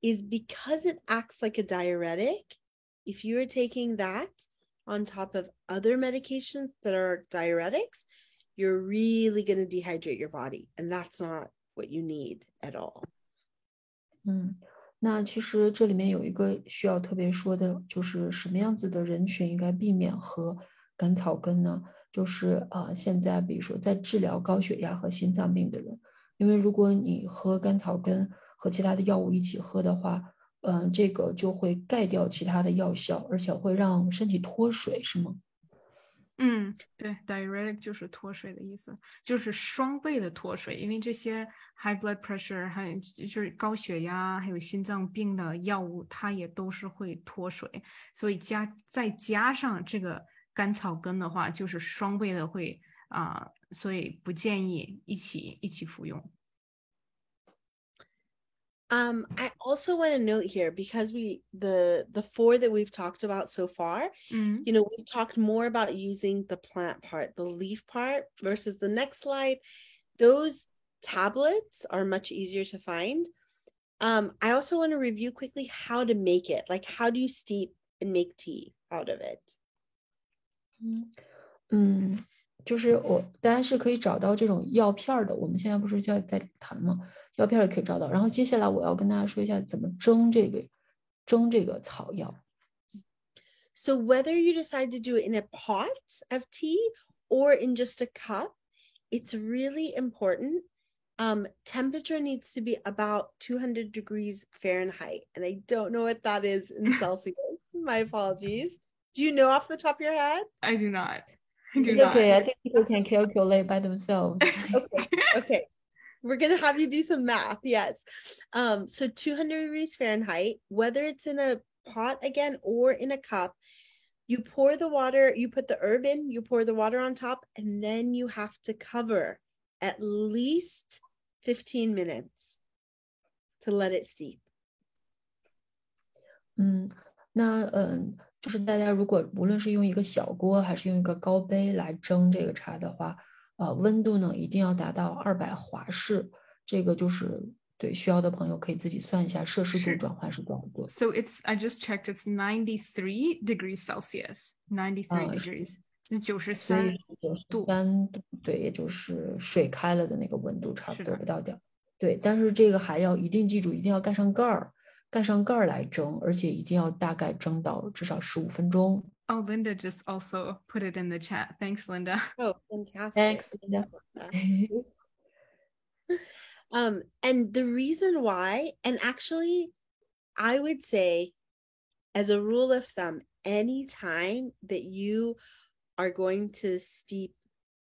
is because it acts like a diuretic. If you are taking that on top of other medications that are diuretics, you're really going to dehydrate your body. And that's not what you need at all.
那其实这里面有一个需要特别说的，就是什么样子的人群应该避免喝甘草根呢？就是现在比如说在治疗高血压和心脏病的人，因为如果你喝甘草根和其他的药物一起喝的话，这个就会盖掉其他的药效，而且会让身体脱水，是吗？
对 ，diuretic 就是脱水的意思，就是双倍的脱水，因为这些 high blood pressure 还有就是高血压还有心脏病的药物，它也都是会脱水，所以再加上这个甘草根的话，就是双倍的会所以不建议一起服用。
I also want to note here, because the 4 that we've talked about so far, you know, we've talked more about using the plant part, the leaf part, versus the next slide. Those tablets are much easier to find. I also want to review quickly how to make it. Like, how do you steep and make tea out of it?
就是大家是可以找到这种药片的，我们现在不是在谈吗？药片也可以找到。然后接下来我要跟大家说一下怎么蒸这个草药。
So whether you decide to do it in a pot of tea or in just a cup, it's really important. Temperature needs to be about 200 degrees Fahrenheit. And I don't know what that is in Celsius. My apologies. Do you know off the top of your head?
I do not.
It's okay. I think people can calculate by themselves.
Okay. We're going to have you do some math. Yes. So 200 degrees Fahrenheit, whether it's in a pot again or in a cup, you pour the water, you put the herb in, you pour the water on top, and then you have to cover at least 15 minutes to let it steep.
就是大家如果无论是用一个小锅还是用一个高杯来蒸这个茶的话，温度呢一定要达到200华氏，这个就是对需要的朋友可以自己算一下摄氏度转换是多少度。
So I just checked, it's 93 degrees Celsius, 93 degrees， 是93度。
93度，对，也就是水开了的那个温度，差不多不到点。对，但是这个还要一定记住，一定要盖上盖儿。盖上盖儿来蒸，而且一定要大概蒸到至少15分钟。
Oh, Linda just also put it in the chat. Thanks, Linda.
Oh, fantastic.
Thanks, Linda.
And the reason why, and actually, I would say, as a rule of thumb, anytime that you are going to steep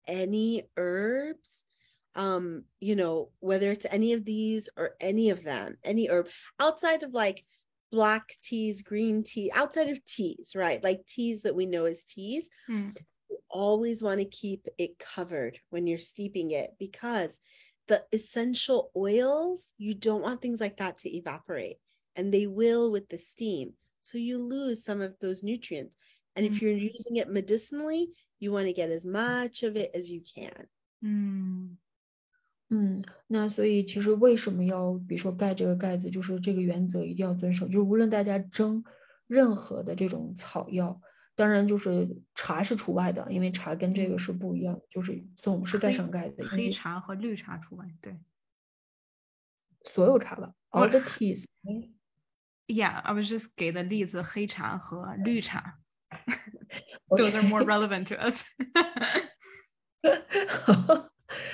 any herbs, you know, whether it's any of these or any of them, any herb outside of like black teas, green tea, outside of teas, right? Like teas that we know as teas, you always want to keep it covered when you're steeping it, because the essential oils, you don't want things like that to evaporate, and they will with the steam. So you lose some of those nutrients. And if you're using it medicinally, you want to get as much of it as you can.
那所以其实为什么要比如说盖这个盖子，就是这个原则一定要遵守，就是无论大家蒸任何的这种草药，当然就是茶是除外的，因为茶跟这个是不一样，就是总是盖上盖子。
黑茶和绿茶除外，对。
所有茶吧 ，all the teas.
Yeah, I was just 给的例子黑茶和绿茶。Those are more relevant to us.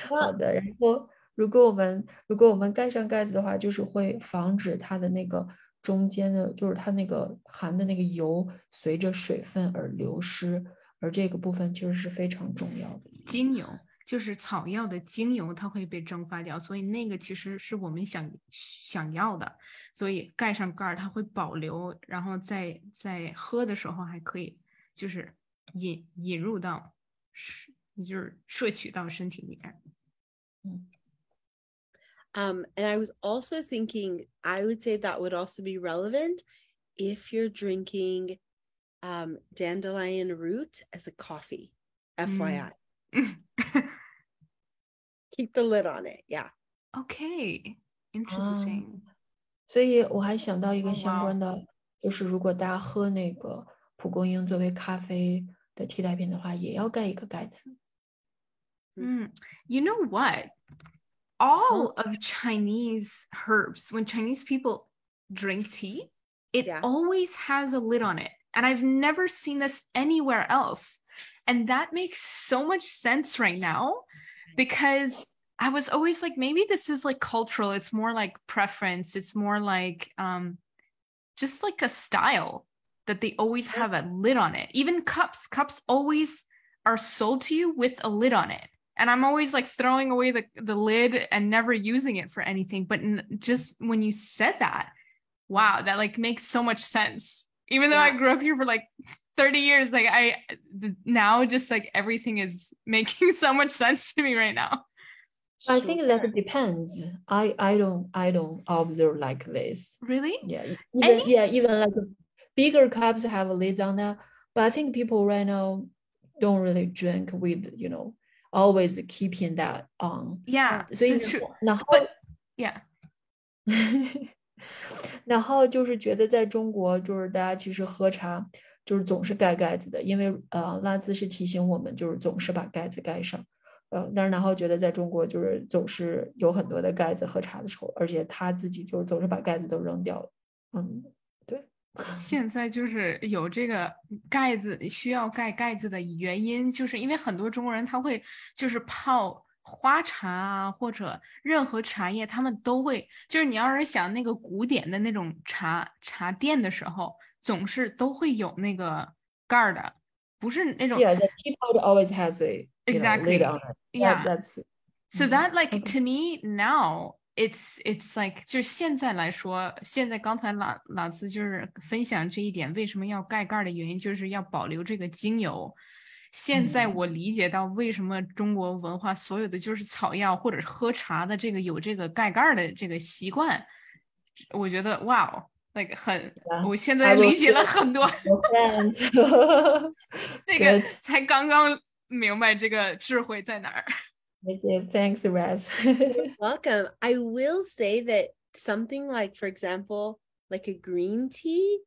好的，然后如果我们盖上盖子的话，就是会防止它的那个中间的，就是它那个含的那个油随着水分而流失，而这个部分其实是非常重要的。
精油就是草药的精油，它会被蒸发掉，所以那个其实是我们想要的，所以盖上盖它会保留，然后在喝的时候还可以就是引入到就是摄取到身体里面。
And I was also thinking, I would say that would also be relevant if you're drinking dandelion root as a coffee. FYI. Keep the lid on it. Yeah.
Okay, interesting.
所以我还想到一个
Oh,
相关
wow.
的，就是如果大家喝那个蒲公英作为咖啡的替代品的话，也要盖一个盖子。
You know what? All of Chinese herbs, when Chinese people drink tea, it
Yeah.
always has a lid on it. And I've never seen this anywhere else. And that makes so much sense right now because I was always like, maybe this is like cultural. It's more like preference. It's more like just like a style that they always have a lid on it. Even cups always are sold to you with a lid on it. And I'm always like throwing away the lid and never using it for anything. But just when you said that, wow, that like makes so much sense. Even though I grew up here for like 30 years, like now just like everything is making so much sense to me right now.
I think that depends. I don't observe like this.
Really?
Yeah. Even like bigger cups have lids on that. But I think people right now don't really drink with, always keeping that on.
Yeah.
所以
that's true.
然后
But yeah.
然后就是觉得在中国，就是大家其实喝茶就是总是盖盖子的，因为拉兹是提醒我们，就是总是把盖子盖上。但是然后觉得在中国就是总是有很多的盖子喝茶的时候，而且他自己就是总是把盖子都扔掉了。对。
现在就是有这个盖子需要盖盖子的原因，就是因为很多中国人他会就是泡花茶啊，或者任何茶叶，他们都会就是你要是想那个古典的那种茶店的时候，总是都会有那个盖儿的，不是那种。
Yeah, the teapot always has a
exactly
lid on it.
Yeah,
that's
so that like to me now it's like 就现在来说，现在刚才老师就是分享这一点，为什么要盖盖的原因，就是要保留这个精油。现在我理解到为什么中国文化所有的就是草药或者是喝茶的这个有这个盖盖的这个习惯，我觉得哇，like 我现在理解了很多，这个才刚刚明白这个智慧在哪儿。
Thanks, Raz.
You're welcome. I will say that something like, for example, like a green tea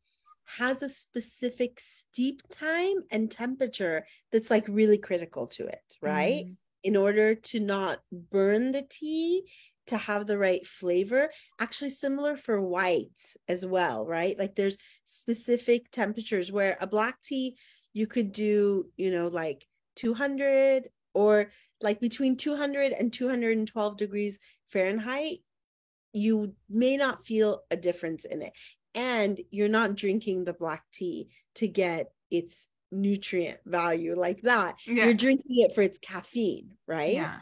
has a specific steep time and temperature that's like really critical to it, right? In order to not burn the tea, to have the right flavor. Actually similar for white as well, right? Like there's specific temperatures where a black tea you could do, like 200 or like between 200 and 212 degrees Fahrenheit. You may not feel a difference in it. And you're not drinking the black tea to get its nutrient value like that. Yeah. You're drinking it for its caffeine, right?
Yeah.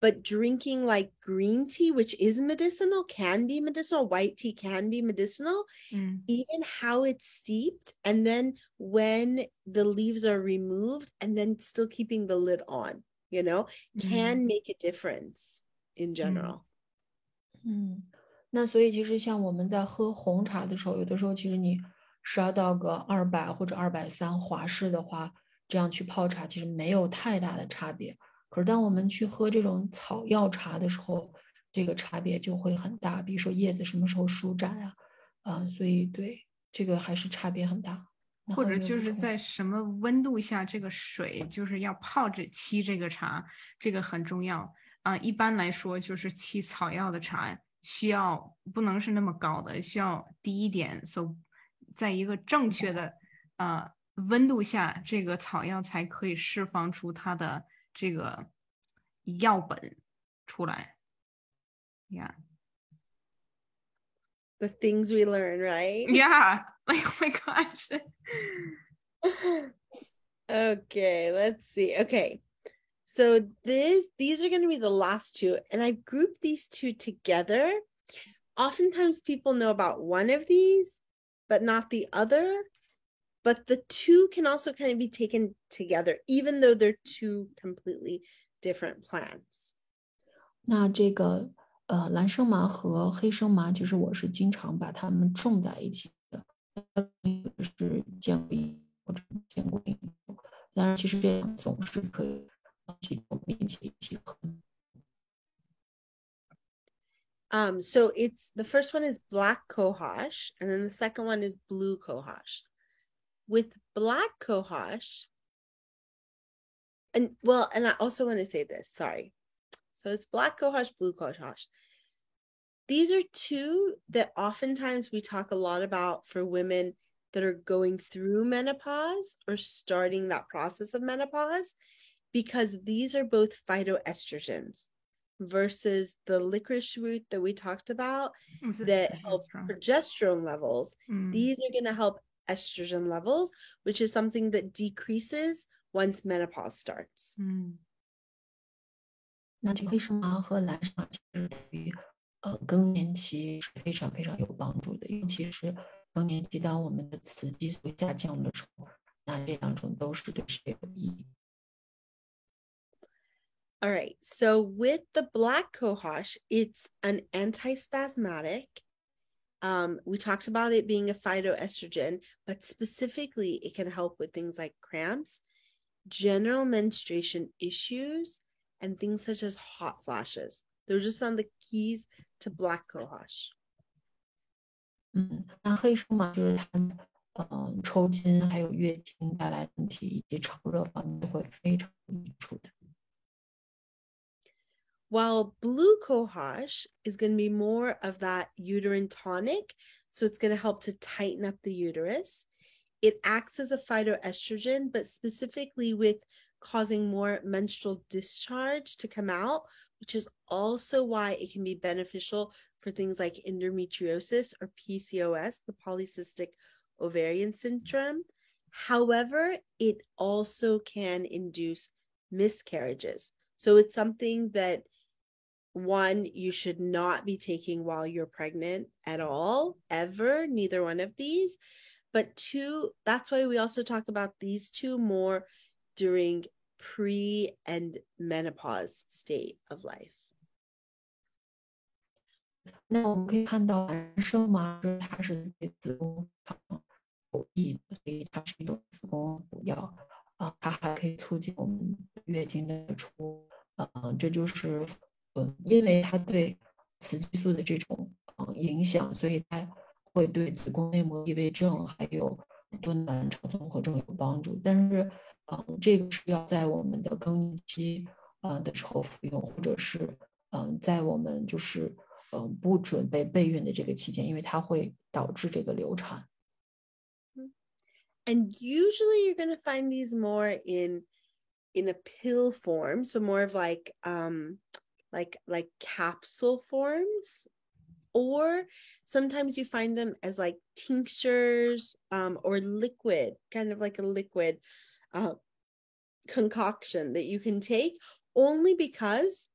But drinking like green tea, which is medicinal, can be medicinal. White tea can be medicinal. Even how it's steeped. And then when the leaves are removed and then still keeping the lid on, can make a difference in general.
那所以其实像我们在喝红茶的时候，有的时候其实你烧到个200或者230华氏的话，这样去泡茶其实没有太大的差别。可是当我们去喝这种草药茶的时候，这个差别就会很大。比如说叶子什么时候舒展啊，所以对这个还是差别很大。
或者就是在什么温度下，这个水就是要泡沏这个茶，这个很重要啊。一般来说，就是沏草药的茶需要不能是那么高的，需要低一点。So， 在一个正确的温度下，这个草药才可以释放出它的这个药本出来。Yeah.
The things we learn, right?
Yeah. Like, oh my gosh.
Okay, let's see. Okay. So these are going to be the last two, and I grouped these two together. Oftentimes people know about one of these, but not the other. But the two can also kind of be taken together, even though they're two completely different plants.
那这个蓝生麻和黑生麻，其实我是经常把它们种在一起有的是健胃或者健胃饮酒，当然其实这样总是可以提供并且一起喝。
So it's the first one is black cohosh, and then the second one is blue cohosh. With black cohosh, and I also want to say this, sorry. So it's black cohosh, blue cohosh. These are two that oftentimes we talk a lot about for women that are going through menopause or starting that process of menopause, because these are both phytoestrogens versus the licorice root that we talked about that help progesterone levels. These are going to help estrogen levels, which is something that decreases once menopause starts.
那这个黑生麻和蓝生麻其实对于更年期是非常非常有帮助的，尤其是更年期当我们的雌激素下降的时候，那这两种都是对谁有益。
All right, so with the black cohosh, it's an antispasmodic. We talked about it being a phytoestrogen, but specifically it can help with things like cramps, general menstruation issues, and things such as hot flashes. Those are some of the keys to black cohosh.
那黑生麻就是它抽筋还有月经带来的问题以及潮热方面都会非常有益处的。
While blue cohosh is going to be more of that uterine tonic, so it's going to help to tighten up the uterus. It acts as a phytoestrogen, but specifically with causing more menstrual discharge to come out, which is also why it can be beneficial for things like endometriosis or PCOS, the polycystic ovarian syndrome. However, it also can induce miscarriages. So it's something that, one, you should not be taking while you're pregnant at all, ever, neither one of these. But two, that's why we also talk about these two more during pre and menopause state of life.
那我们可以看到蓝生麻它是对子宫有益的，所以它是一种子宫补药它还可以促进我们月经的出这就是因为它对雌激素的这种影响，所以它会对子宫内膜异位症还有多囊巢综合症有帮助。但是这个是要在我们的更年期的时候服用，或者是在我们就是不准备备孕的这个期间，因为它会导致这个流产。
And usually you're going to find these more in a pill form, so more of like capsule forms, or sometimes you find them as like tinctures or liquid, kind of like a liquid concoction that you can take, only because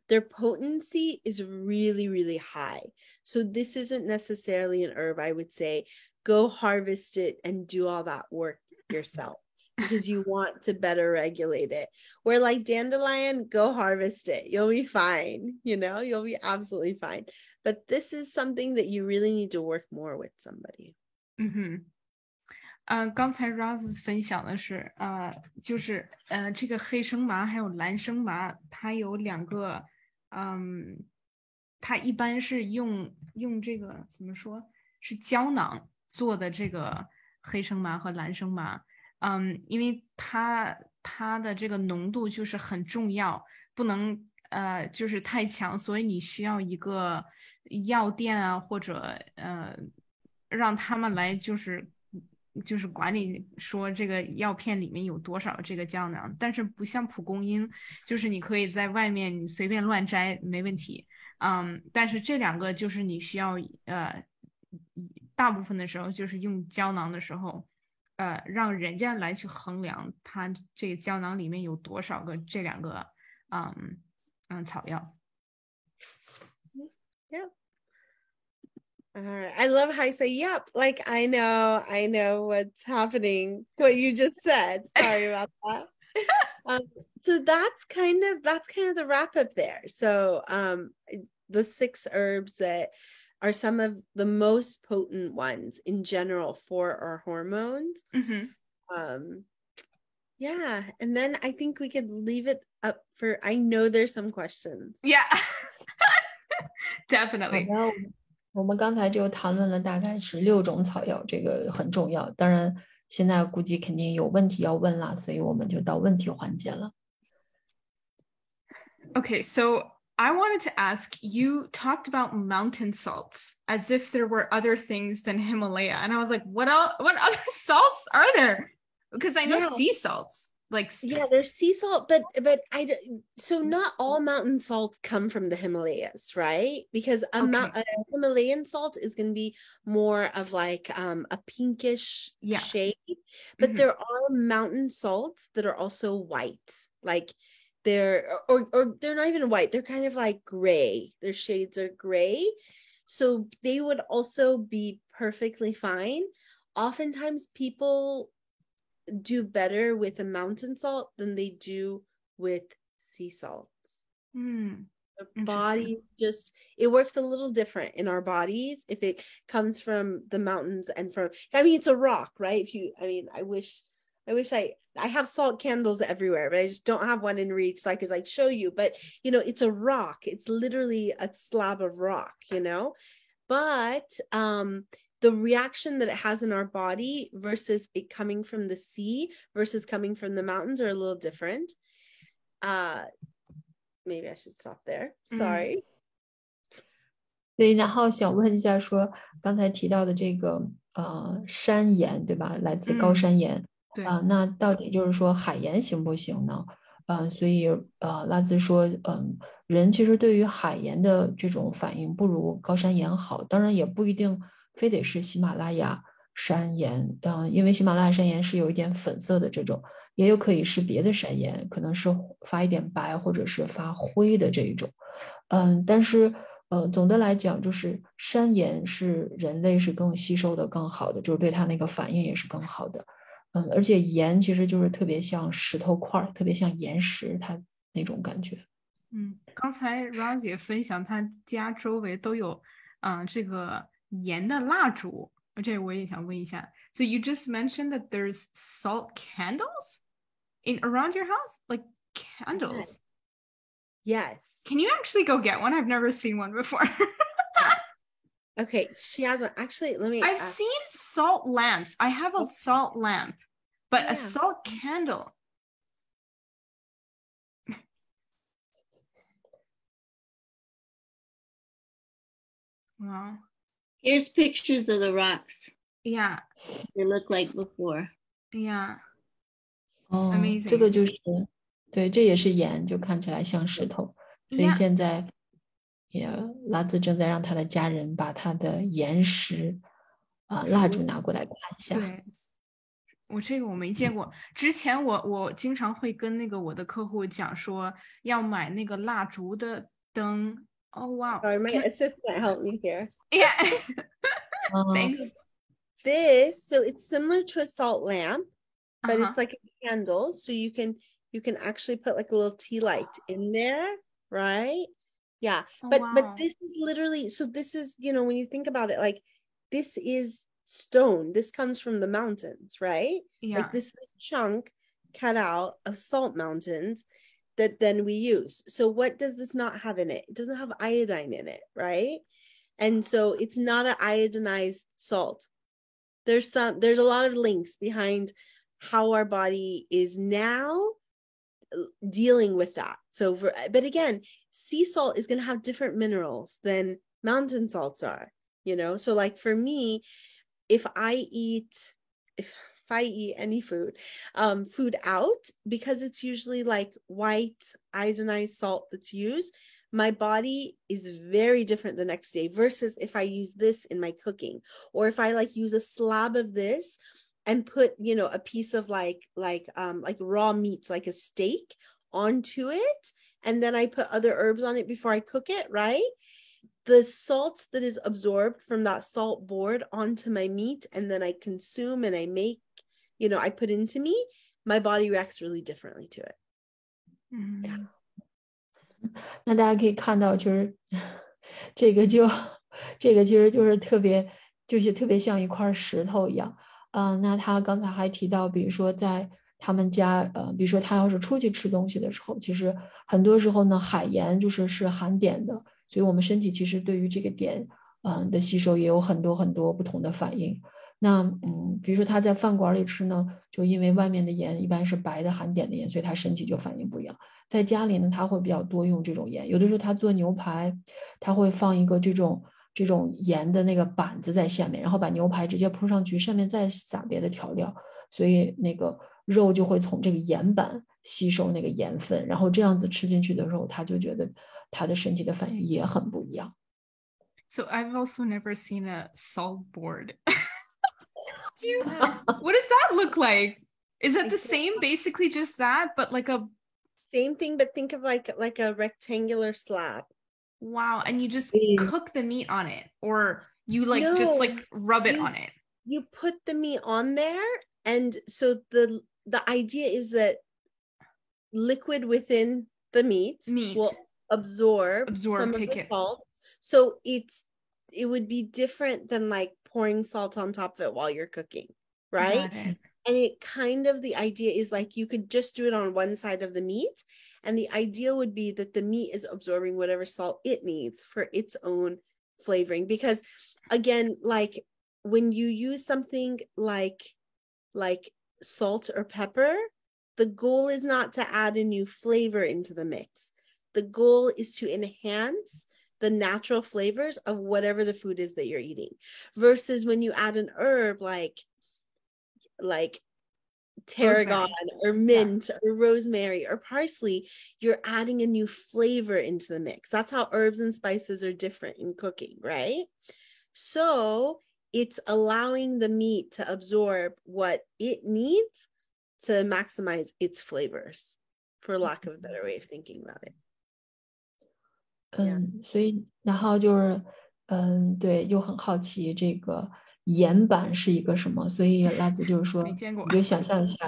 their potency is really, really high. So this isn't necessarily an herb I would say go harvest it and do all that work yourself, because you want to better regulate it. Where like dandelion, go harvest it. You'll be fine. You'll be absolutely fine. But this is something that you really need to work more with somebody.
刚才 Roz 分享的是就是这个黑生麻还有蓝生麻，它有两个它一般是用这个怎么说是胶囊做的这个黑生麻和蓝生麻，因为它的这个浓度就是很重要，不能就是太强，所以你需要一个药店啊，或者让他们来就是管理说这个药片里面有多少这个胶囊，但是不像蒲公英，就是你可以在外面你随便乱摘没问题，但是这两个就是你需要大部分的时候就是用胶囊的时候让人家来去衡量它这个胶囊里面有多少个这两个草药。
Yeah. I love how you say yep, like I know what's happening, what you just said. Sorry about that. So that's kind of the wrap up there. So the 6 herbs that are some of the most potent ones in general for our hormones. Yeah, and then I think we could leave it up for, I know there's some questions.
Yeah.
好
Definitely.
的，我们刚才就谈论了大概是6种草药，这个很重要。当然，现在估计肯定有问题要问啦，所以我们就到问题环节了。
Okay, so I wanted to ask, you talked about mountain salts as if there were other things than Himalaya. And I was like, what other salts are there? Because I know
Yeah.
sea salts. Like,
Yeah, there's sea salt, but so not all mountain salts come from the Himalayas, right? Because a Himalayan salt is going to be more of like a pinkish shade, but there are mountain salts that are also white, like they're or they're not even white, they're kind of like gray, their shades are gray, so they would also be perfectly fine. Oftentimes people do better with a mountain salt than they do with sea salts. The body just, it works a little different in our bodies if it comes from the mountains and from, I mean, it's a rock, right? If you, I mean, I wish I have salt candles everywhere, but I just don't have one in reach so I could like show you, but you know, it's a rock, it's literally a slab of rock, you know, but the reaction that it has in our body versus it coming from the sea versus coming from the mountains are a little different. Maybe I should stop there. Sorry.
对，然后想问一下说，刚才提到的这个山岩，对吧？来自高山岩。
对。
那到底就是说海盐行不行呢？所以拉兹说，人其实对于海盐的这种反应不如高山岩好，当然也不一定非得是喜马拉雅山岩，因为喜马拉雅山岩是有一点粉色的这种，也有可以是别的山岩，可能是发一点白或者是发灰的这一种，但是总的来讲，就是山岩是人类是更吸收的更好的，就是对它那个反应也是更好的，而且盐其实就是特别像石头块，特别像岩石，它那种感觉。
刚才 Roz 也分享，他家周围都有这个盐的蜡烛，这我也想问一下。So you just mentioned that there's salt candles around your house, like candles.
Yes.
Can you actually go get one? I've never seen one before.
Okay, she has one. Actually, let me.
I've seen salt lamps. I have a salt lamp, but a salt candle. Wow.
Here's pictures of the rocks.
Yeah.
They look like before.
Yeah.
哦
Amazing.
这个就是对，这也是盐，就看起来像石头。所以现在也拉兹正在让他的家人把他的岩石蜡烛拿过来看一下。
对，这个我没见过。之前我经常会跟那个我的客户讲说要买那个蜡烛的灯。Oh wow.
Sorry, my assistant helped me here.
Yeah. Thanks.
This, so it's similar to a salt lamp, but
Uh-huh.
it's like a candle. So you can actually put like a little tea light in there, right? Yeah.
Oh,
but
wow.
this is literally, so this is, you know, when you think about it, like this is stone. This comes from the mountains, right?
Yeah.
Like this is a chunk cut out of salt mountains that then we use. So what does this not have in it? It doesn't have iodine in it, right? And so it's not an iodinized salt. There's a lot of links behind how our body is now dealing with that. So but again, sea salt is going to have different minerals than mountain salts are, you know? So like for me, if I eat any food out, because it's usually like white iodinized salt that's used, my body is very different the next day versus if I use this in my cooking, or if I like use a slab of this and put, you know, a piece of like raw meats, like a steak onto it, and then I put other herbs on it before I cook it, right? The salt that is absorbed from that salt board onto my meat, and then I consume and I make, you know, I put into me, my body reacts really differently to it.
Mm-hmm.
那大家可以看到，就是这个就这个其实就是特别像一块石头一样。那他刚才还提到，比如说在他们家，比如说他要是出去吃东西的时候，其实很多时候呢，海盐是含碘的，所以我们身体其实对于这个碘，的吸收也有很多很多不同的反应。那比如说他在饭馆里吃呢，就因为外面的盐一般是白的含碘的盐，所以他身体就反应不一样。在家里呢，他会比较多用这种盐，有的时候他做牛排，他会放一个这种盐的那个板子在下面，然后把牛排直接铺上去，上面再撒别的调料，所以那个肉就会从这个盐板吸收那个盐分，然后这样子吃进去的时候，他就觉得他的身体的反应也很不一样。
So I've also never seen a salt board. What does that look like? Is that the same, basically just that, but like a
Same thing, but think of like a rectangular slab.
wow, and you just
Yeah.
cook the meat on it, or you like
No,
just like rub it
you-
on it.
You put the meat on there, and so the idea is that liquid within the meat will absorb some of
take
the
it.
salt. So it would be different than like pouring salt on top of it while you're cooking, right?
Got it.
And it kind of, the idea is like you could just do it on one side of the meat, and the idea would be that the meat is absorbing whatever salt it needs for its own flavoring. Because again, like when you use something like salt or pepper, the goal is not to add a new flavor into the mix. The goal is to enhance the natural flavors of whatever the food is that you're eating. Versus when you add an herb like tarragon or mint or rosemary or parsley, you're adding a new flavor into the mix. That's how herbs and spices are different in cooking, right? So it's allowing the meat to absorb what it needs to maximize its flavors, for lack of a better way of thinking about it.
所以然后就是对，又很好奇这个盐板是一个什么，所以拉子就是说，
没见过。
你就想象一下，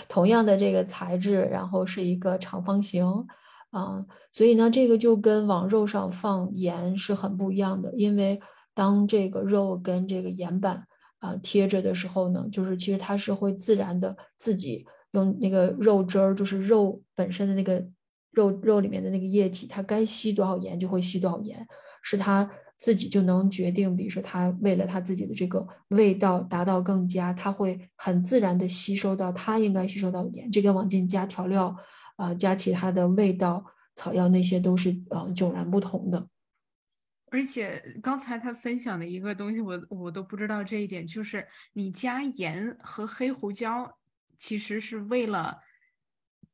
同样的这个材质，然后是一个长方形，所以呢，这个就跟往肉上放盐是很不一样的，因为当这个肉跟这个盐板贴着的时候呢，就是其实它是会自然的自己用那个肉汁儿，就是肉本身的那个肉里面的那个液体，它该吸多少盐就会吸多少盐，是它自己就能决定。比如说，它为了它自己的这个味道达到更佳，它会很自然的吸收到它应该吸收到的盐。这个往进加调料，加其他的味道、草药那些都是迥然不同的。
而且刚才他分享的一个东西我都不知道这一点，就是你加盐和黑胡椒其实是为了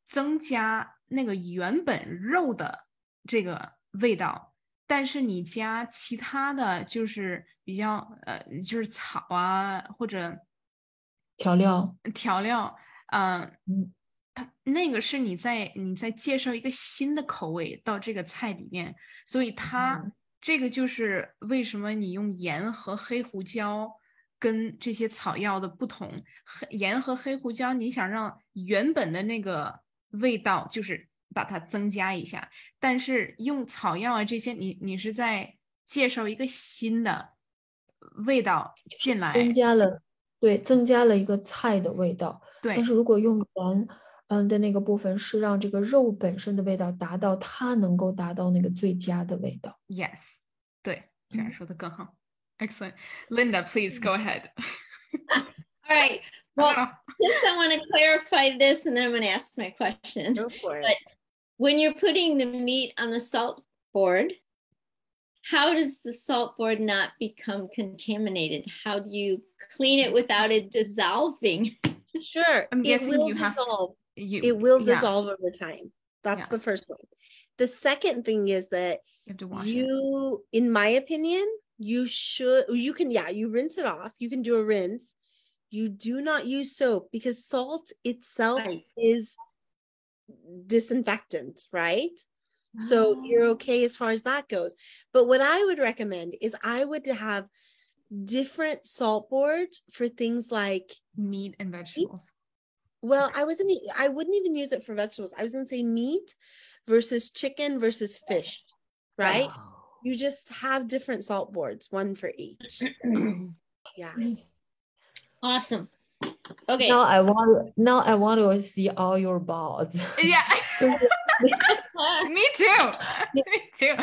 增加那个原本肉的这个味道，但是你加其他的就是比较就是草啊或者
调料，
它那个是你在介绍一个新的口味到这个菜里面，所以它这个就是为什么你用盐和黑胡椒跟这些草药的不同。盐和黑胡椒你想让原本的那个味道就是把它增加一下，但是用草药啊这些你是在介绍一个新的味道进来，
增加了一个菜的味道。
对，
但是如果用盐的那个部分是让这个肉本身的味道达到它能够达到那个最佳的味道。
Yes， 对，这样说的更好。Excellent. Linda, please go ahead.
All right. Well, just I want to clarify this, and then I'm going to ask my question.
Go for it.
But when you're putting the meat on the salt board, how does the salt board not become contaminated? How do you clean it without it dissolving?
Sure.
I'm guessing you have
dissolve.
to,
It will dissolve over time. That's the first one. The second thing is that
you have to wash it.
in my opinion, you rinse it off. You can do a rinse. You do not use soap because salt itself is disinfectant, right? So you're okay as far as that goes. But what I would recommend is I would have different salt boards for things like
meat and vegetables.
Well, I wouldn't even use it for vegetables. I was going to say meat versus chicken versus fish, right? You just have different salt boards, one for each. Yeah.
Awesome. Okay.
Now I want to see all your balls.
Yeah. Me too. Me too.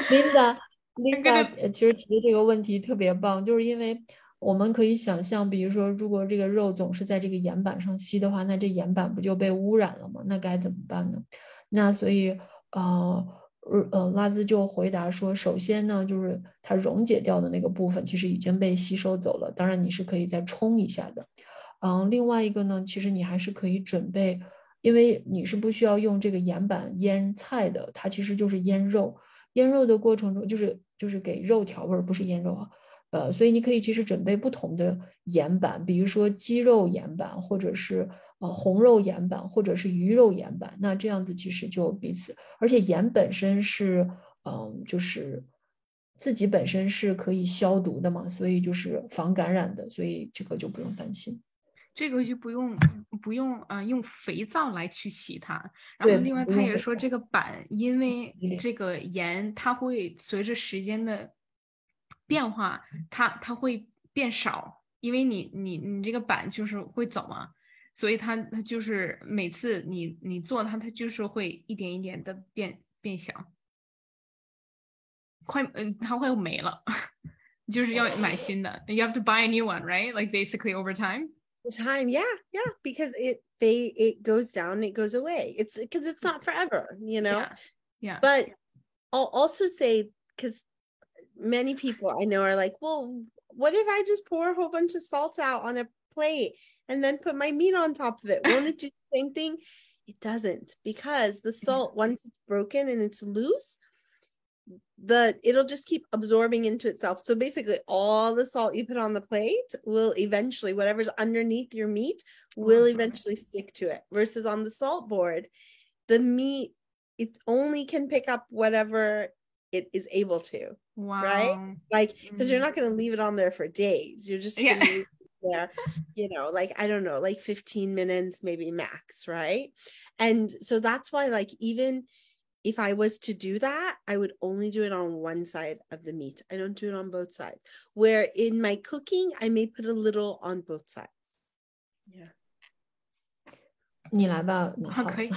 Linda 其实提的这个问题特别棒，就是因为我们可以想象，比如说如果这个肉总是在这个岩板上吸的话，那这岩板不就被污染了吗？那该怎么办呢？那所以拉兹就回答说，首先呢，就是它溶解掉的那个部分其实已经被吸收走了，当然你是可以再冲一下的。另外一个呢，其实你还是可以准备，因为你是不需要用这个岩板腌菜的，它其实就是腌肉。腌肉的过程中，就是给肉调味儿，不是腌肉啊。所以你可以其实准备不同的岩板，比如说鸡肉岩板，或者是红肉岩板，或者是鱼肉岩板。那这样子其实就彼此，而且盐本身是就是自己本身是可以消毒的嘛，所以就是防感染的，所以这个就不用担心。
这个就不用用肥皂来去洗它。然后另外他也说这个板因为这个盐它会随着时间的变化它会变少，因为你这个板就是会走嘛，所以它就是每次你做它就是会一点一点的变小，它会没了。就是要买新的。You have to buy a new one, right? Like basically over time.
Time, yeah, because it goes down, it goes away. It's because it's not forever, you know.
Yeah.
But I'll also say, because many people I know are like, well, what if I just pour a whole bunch of salt out on a plate and then put my meat on top of it? Won't it do the same thing? It doesn't, because the salt, once it's broken and it's loose, it'll just keep absorbing into itself. So basically all the salt you put on the plate will eventually, whatever's underneath your meat will eventually stick to it, versus on the salt board, the meat, it only can pick up whatever it is able to.
Wow.
Right? Like, because you're not going to leave it on there for days. You're just going to leave it there, you know, like, I don't know, like 15 minutes, maybe max, right? And so that's why, like, even if I was to do that, I would only do it on one side of the meat. I don't do it on both sides. Where in my cooking, I may put a little on both sides. Yeah.
你来吧，
可以。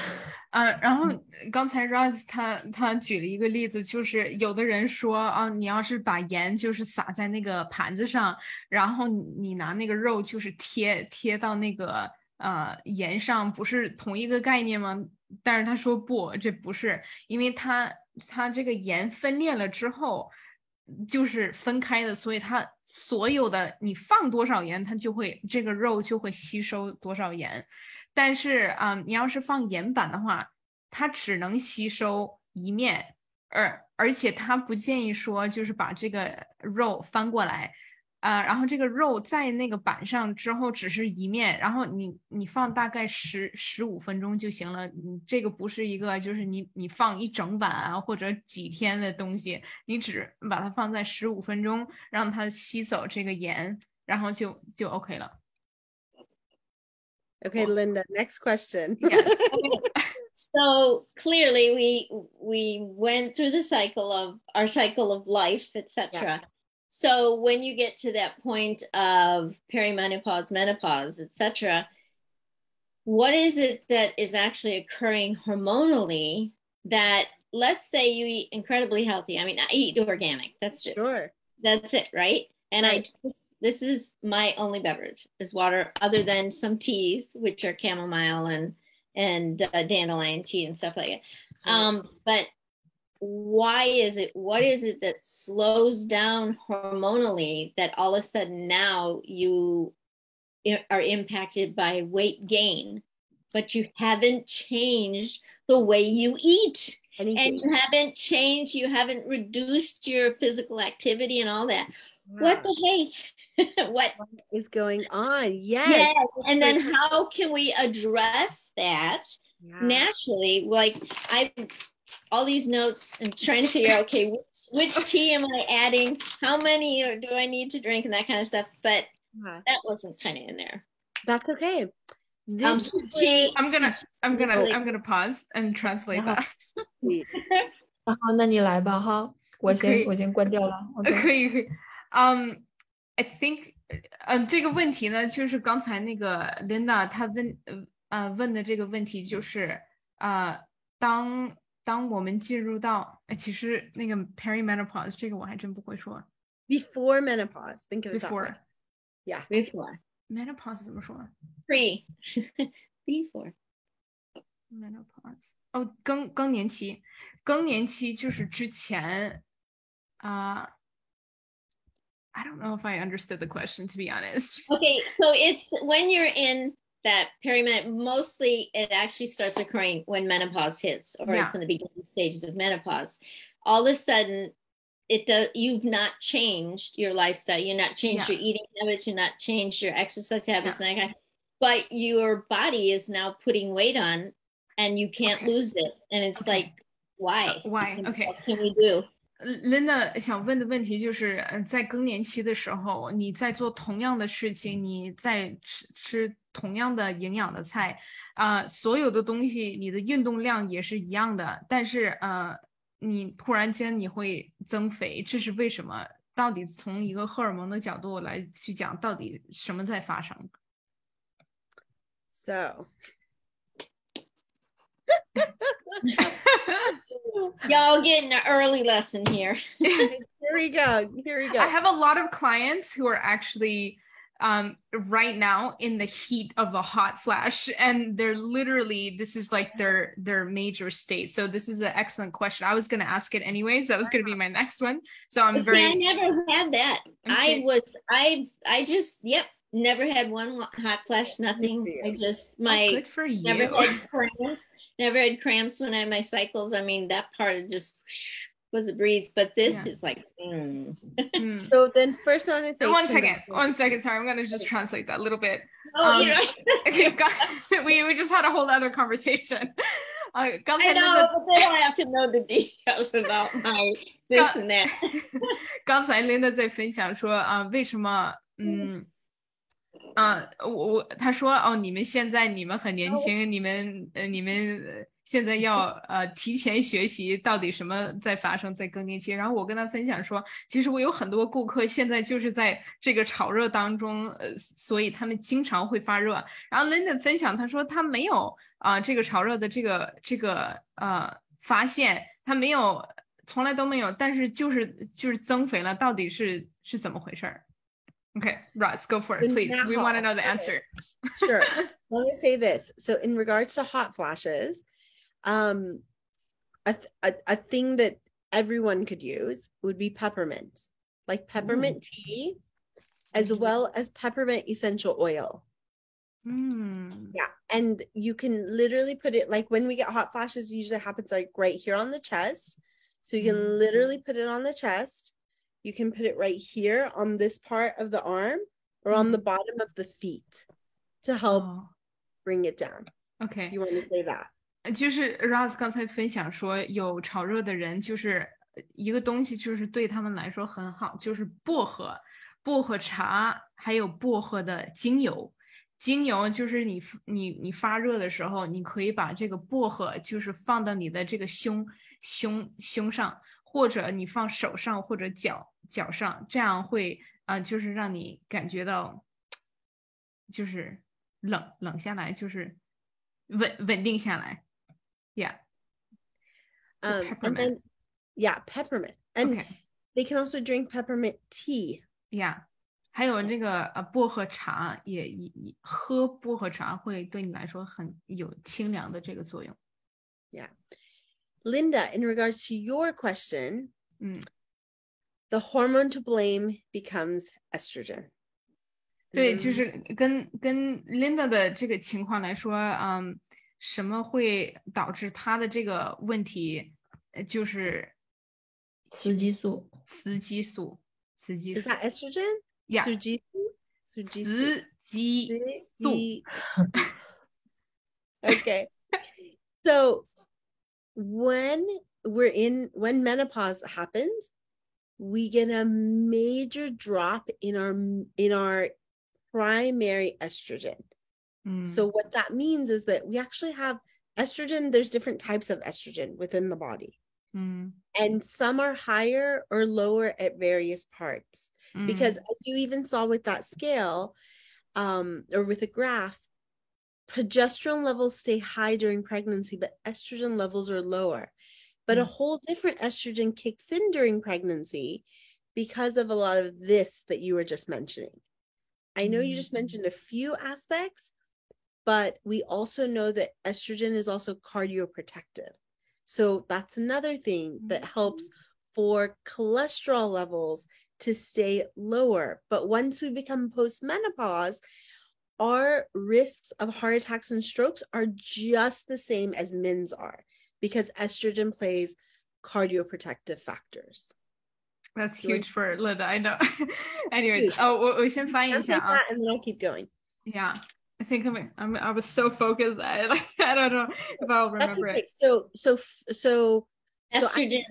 然后刚才 Roz 他举了一个例子，就是有的人说啊，你要是把盐就是撒在那个盘子上，然后你拿那个肉就是贴到那个盐上，不是同一个概念吗？但是他说不，这不是，因为它这个盐分裂了之后就是分开的，所以它所有的你放多少盐，它就会这个肉就会吸收多少盐。但是你要是放盐板的话，它只能吸收一面，而且它不建议说就是把这个肉翻过来。然后这个肉在那个板上之后只是一面，然后你放大概15分钟就行了。这个不是一个就是你放一整晚啊或者几天的东西，你只把它放在15分钟，让它吸走这个盐，然后就 OK 了。
Okay, Linda, next question.
Yes.
So clearly we went through the cycle of life, etc. Yeah. So when you get to that point of perimenopause, menopause, etc., what is it that is actually occurring hormonally that, let's say you eat incredibly healthy. I mean, I eat organic. That's it. Sure. That's it, right? And right. This is my only beverage is water, other than some teas, which are chamomile and dandelion tea and stuff like that. But what is it that slows down hormonally that all of a sudden now you are impacted by weight gain, but you haven't changed the way you eat? And you haven't reduced your physical activity and all that. Wow. What the hey? What
is going on? Yes.
And then how can we address that naturally? Like all these notes and trying to figure out, okay, which tea am I adding? How many do I need to drink and that kind of stuff? But that wasn't kind of in there.
That's okay.
I'm gonna pause and translate that.
好，那你来吧哈。我
可以
先关掉了。
可以可以。I think，这个问题呢，就是刚才那个 Linda 她问的这个问题，就是当我们进入到，其实那个 perimenopause 这个我还真不会说。
Before menopause, think of it that way.
Before
Yeah.
Before.
menopause 怎么说
Pre. Before.？menopause
哦，更年期，更年期就是之前I don't know if I understood the question, to be honest.
Okay, so it's when you're in that perimenopause, mostly it actually starts occurring when menopause hits, or
Yeah.
it's in the beginning stages of menopause. All of a sudden, you've not changed your lifestyle, you're not changed
Yeah.
your eating habits, you're not changed your exercise habits, and that kind of, but your body is now putting weight on, and you can't
Okay.
lose it, and it's
Okay.
like, why?
Why? Okay.
What can we do?
Linda 想问的问题就是，在更年期的时候，你在做同样的事情，你在吃同样的营养的菜，所有的东西，你的运动量也是一样的，但是你突然间你会增肥，这是为什么？到底从一个荷尔蒙的角度来去讲，到底什么在发生？
So
Y'all getting an early lesson here.
here we go.
I have a lot of clients who are actually right now in the heat of a hot flash, and they're literally, this is like their major state. So this is an excellent question. I was going to ask it anyways. That was going to be my next one. So I'm very.
See, I never had that. I just never had one hot flash, nothing. I just
good for you.
Never had cramps when I had my cycles. I mean, that part just was a breeze, but this is like
So then first I want to say
one second, sorry, I'm going to just translate that a little bit.
Okay,
we just had a whole other conversation.
I know, but then I have to know the details about my this and that.
刚才 Linda 在分享说为什么他说你们现在你们很年轻，你们现在要提前学习到底什么在发生在更年期。然后我跟他分享说，其实我有很多顾客现在就是在这个炒热当中，所以他们经常会发热。然后 Linda 分享，他说他没有这个炒热的这个发现，他没有，从来都没有，但是就是增肥了，到底是怎么回事儿？ Okay, Roz, go for it, please. We want to know the answer.
Sure. Let me say this. So in regards to hot flashes, a thing that everyone could use would be peppermint, like peppermint tea, as well as peppermint essential oil. Yeah. And you can literally put it, like when we get hot flashes, it usually happens like right here on the chest. So you can literally put it on the chest. You can put it right here on this part of the arm or on the bottom of the feet to help bring it down.
Okay.
You want to say that?
就是 Roz 刚才分享说，有炒热的人就是一个东西，就是对他们来说很好，就是薄荷茶，还有薄荷的精油。精油就是你发热的时候，你可以把这个薄荷就是放到你的这个胸上。或者你放手上或者脚上，这样会就是让你感觉到就是冷下来，就是稳定下来。Yeah. So peppermint.
Peppermint. And they can also drink peppermint tea.
Yeah. 还有那个薄荷茶，也喝薄荷茶会对你来说很有清凉的这个作用。
Yeah. Linda, in regards to your question, the hormone to blame becomes estrogen.
对，就是跟 Linda 的这个情况来说，什么会导致她的这个问题，就是
雌激素。
Is
that estrogen?
Yeah.
雌激素. Okay. So when menopause happens, we get a major drop in our primary estrogen. So what that means is that we actually have estrogen. There's different types of estrogen within the body. And some are higher or lower at various parts. Because as you even saw with that scale, or with a graph, progesterone levels stay high during pregnancy, but estrogen levels are lower. But a whole different estrogen kicks in during pregnancy because of a lot of this that you were just mentioning. I know you just mentioned a few aspects, but we also know that estrogen is also cardioprotective. So that's another thing that helps for cholesterol levels to stay lower. But once we become postmenopause, our risks of heart attacks and strokes are just the same as men's are, because estrogen plays cardioprotective factors.
That's huge for Linda, I know. Anyways, we先翻译一下啊。
that and then I'll keep going.
Yeah, I think I was so focused. I don't know if I'll remember.
That's okay.
it.
So
Estrogen,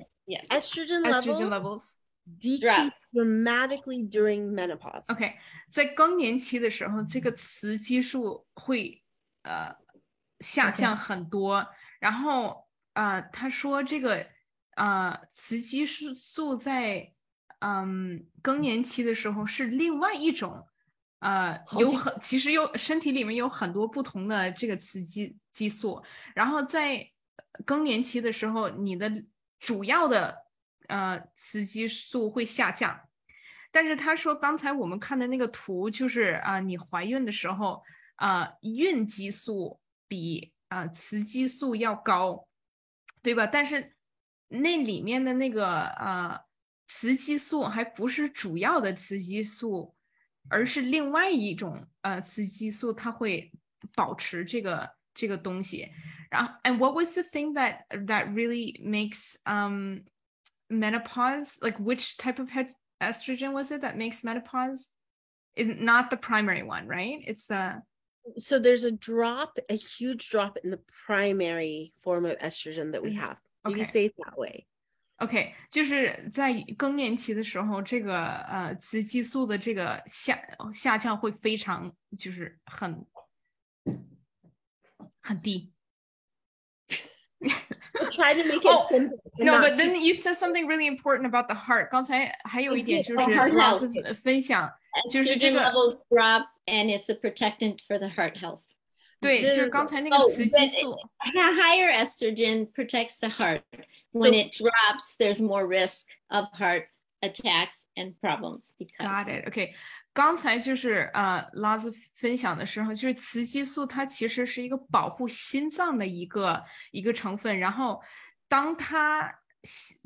estrogen
levels
decrease dramatically during menopause.
OK， 在更年期的时候，这个雌激素会下降很多。然后他说这个雌激素在更年期的时候是另外一种其实身体里面有很多不同的这个雌激素，然后在更年期的时候，你的主要的雌激素会下降。但是他说刚才我们看的那个图就是你怀孕的时候孕激素比雌激素要高，对吧？但是那里面的那个雌激素还不是主要的雌激素，而是另外一种雌激素，它会保持这个东西。然后 and what was the thing that really makes menopause, like which type of estrogen was it that makes menopause? Is not the primary one, right? It's the
so there's a huge drop in the primary form of estrogen that we have. Maybe say it that way.
OK， 就是在更年期的时候，这个雌激素的这个下降会非常就是很低。
Try to make it simple.
No, but then you said something really important about the heart. 刚才还有一点就是老师分享，就是这个
levels drop and it's a protectant for the heart health.
对，就是刚才那个雌激素。
Higher estrogen protects the heart. When it drops, there's more risk of heart attacks and problems.
Got it. OK， 刚才就是拉子分享的时候，就是雌激素它其实是一个保护心脏的一个成分。然后当它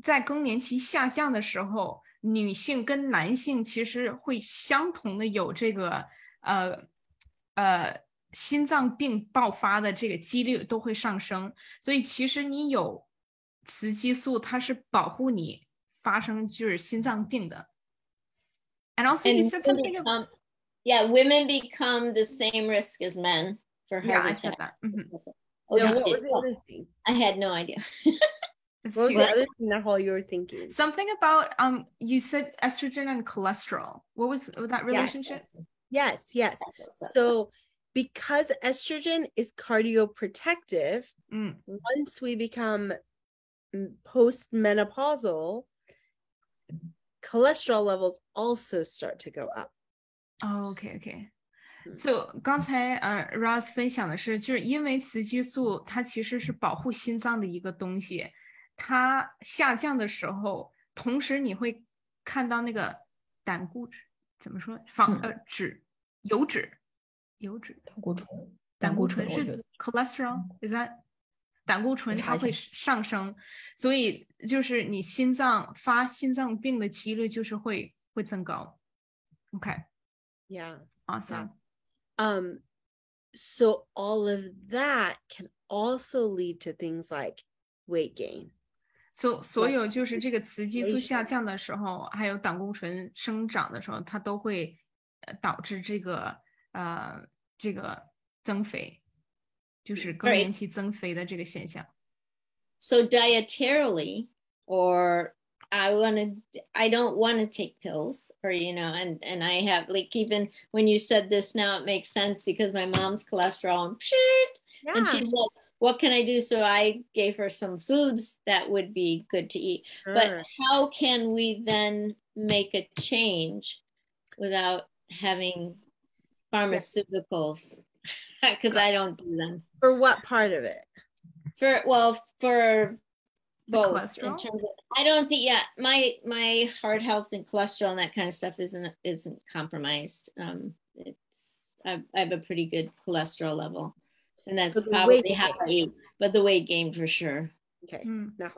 在更年期下降的时候，女性跟男性其实会相同的有这个心脏病爆发的这个几率都会上升。所以其实你有雌激素，它是保护你发生就是心脏病的。And also you said something about
women become the same risk as men for heart
attack. I said that.
What was the other thing?
I had no idea.
What was the other thing that you were thinking?
Something about you said estrogen and cholesterol. What was that relationship?
Yes. So because estrogen is cardioprotective, once we become postmenopausal, cholesterol levels also start to go up.
OK. So 刚才Ross 分享的是，就是因为雌激素它其实是保护心脏的一个东西，它下降的时候，同时你会看到那个胆固醇怎么说？油脂，胆固醇是 cholesterol， is that？胆固醇它会上升，所以就是你发心脏病的几率就是会增高。OK.
Yeah.
Awesome.
So all of that can also lead to things like weight gain.
所有就是这个雌激素下降的时候，还有胆固醇生长的时候，它都会导致这个增肥。就是更年期增肥的这个现象。
So dietarily, or I don't want to take pills, or and I have, like, even when you said this now, it makes sense because my mom's cholesterol and she's like, what can I do? So I gave her some foods that would be good to eat. But
Sure.
how can we then make a change without having pharmaceuticals? Because I don't do them.
For what part of it?
For
The
both in
cholesterol?
terms of, I don't think, yeah, my heart health and cholesterol and that kind of stuff isn't compromised. I have a pretty good cholesterol level, and that's
So the
probably
weight
how I eat, but the weight gain for sure.
Okay.
嗯，
那好。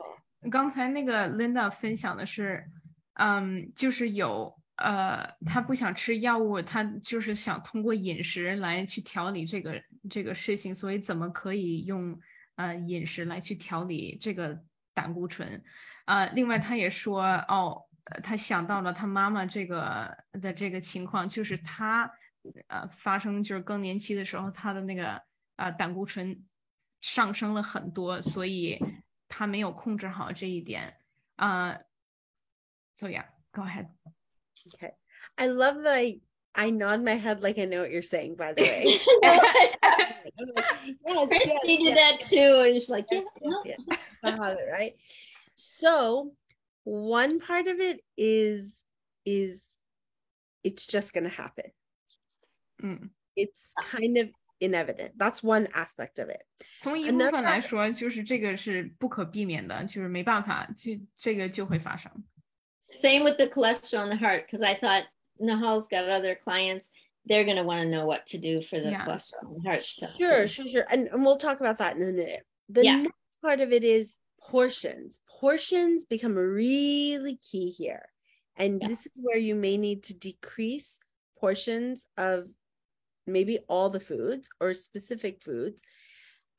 刚才那个 Linda 分享的是，就是有她不想吃药物，她就是想通过饮食来去调理这个事情，所以怎么可以用饮食来去调理这个胆固醇？另外她也说，她想到了她妈妈这个情况，就是她发生就是更年期的时候，她的那个胆固醇上升了很多，所以她没有控制好这一点。So yeah, go ahead.
Okay. I love that I nod my head like I know what you're saying, by the way.
Christy did that too, and she's like,
yes. I have it, right? So one part of it is it's just going to happen. It's kind of inevitable. That's one aspect of it.
从一部分来说，就是这个是不可避免的，就是没办法，这个就会发生。
Same with the cholesterol in the heart, because I thought Nahal's got other clients. They're going to want to know what to do for the cholesterol and heart stuff.
Sure. And we'll talk about that in a minute. The next part of it is portions. Portions become really key here. And this is where you may need to decrease portions of maybe all the foods or specific foods.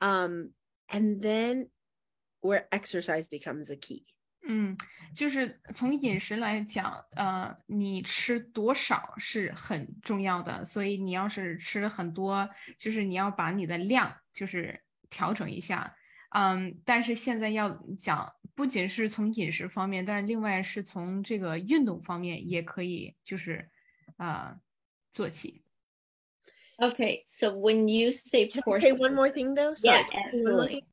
And then where exercise becomes a key.
就是从饮食来讲，你吃多少是很重要的，所以你要是吃了很多，就是你要把你的量就是调整一下。但是现在要讲，不仅是从饮食方面，但是另外是从这个运动方面也可以，就是做起。
Okay, so when you say
Can I say one more thing though? Sorry.
Yeah, absolutely.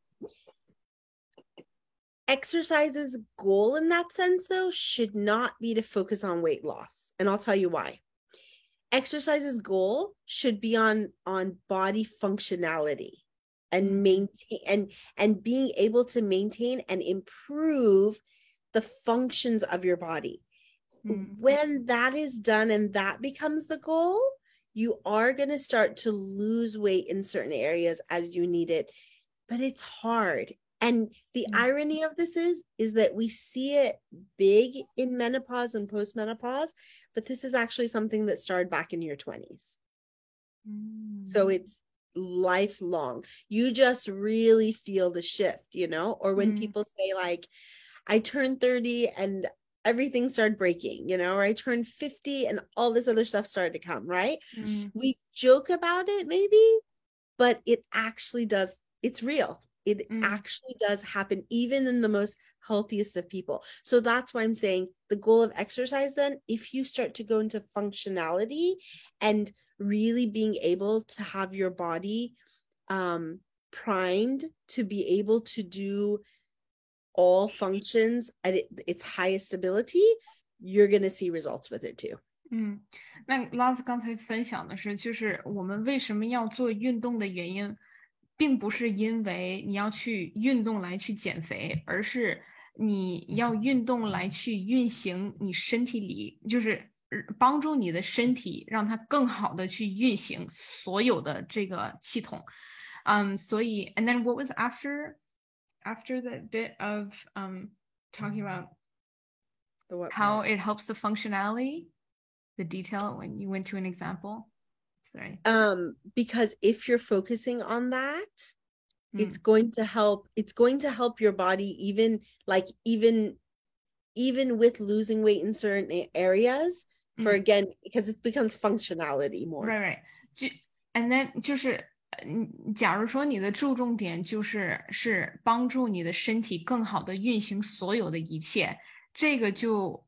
Exercise's goal in that sense, though, should not be to focus on weight loss. And I'll tell you why. Exercise's goal should be on body functionality and maintain and being able to maintain and improve the functions of your body. When that is done and that becomes the goal, you are going to start to lose weight in certain areas as you need it. But it's hard. And the irony of this is that we see it big in menopause and postmenopause, but this is actually something that started back in your 20s. So it's lifelong. You just really feel the shift, you know? Or when people say like, I turned 30 and everything started breaking, you know, or I turned 50 and all this other stuff started to come, right? We joke about it maybe, but it actually does. It's real. It actually does happen even in the most healthiest of people. So that's why I'm saying the goal of exercise then, if you start to go into functionality and really being able to have your body primed to be able to do all functions at its highest ability, you're going to see results with it too.
那拉子刚才分享的是，就是我们为什么要做运动的原因，并不是因为你要去运动来去减肥，而是你要运动来去运行你身体里，就是帮助你的身体让它更好的去运行所有的这个系统。所以 and then what was after the bit of talking about how it helps the functionality, the detail when you went to an example? Sorry.
Because if you're focusing on that, it's going to help your body even with losing weight in certain areas for again, because it becomes functionality more.
Right. And then 就是假如说你的注重点是帮助你的身体更好的运行所有的一切，这个就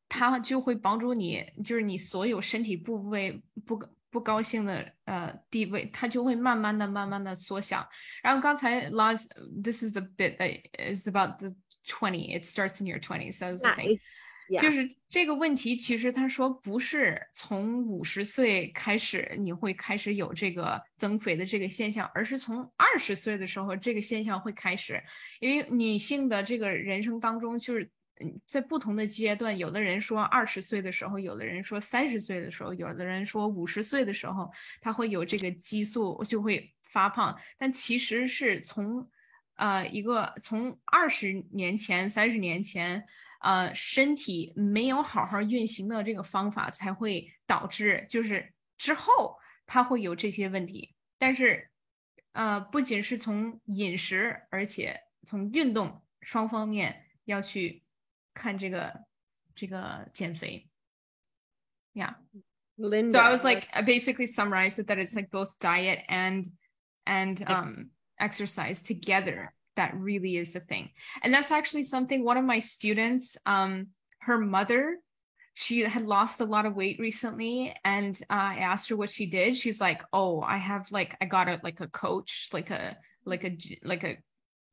它就会帮助你，就是你所有身体部位不高兴的地位，它就会慢慢的缩小。然后刚才 Laz, this is the bit that is about the 20. It starts in your 20s. That was the thing. 就是这个问题，其实他说不是从50岁开始你会开始有这个增肥的这个现象，而是从20岁的时候这个现象会开始。因为女性的这个人生当中，就是在不同的阶段，有的人说20岁的时候，有的人说30岁的时候，有的人说50岁的时候，他会有这个激素就会发胖，但其实是从从20年前、30年前。身体没有好好运行的这个方法，才会导致就是之后它会有这些问题。但是不仅是从饮食，而且从运动双方面要去看这个减肥。Yeah.
Linda.
So I was like, I basically summarized it that it's like both diet and exercise together. That really is the thing. And that's actually something one of my students, her mother, she had lost a lot of weight recently, and I asked her what she did. She's like, oh, I got a coach, like a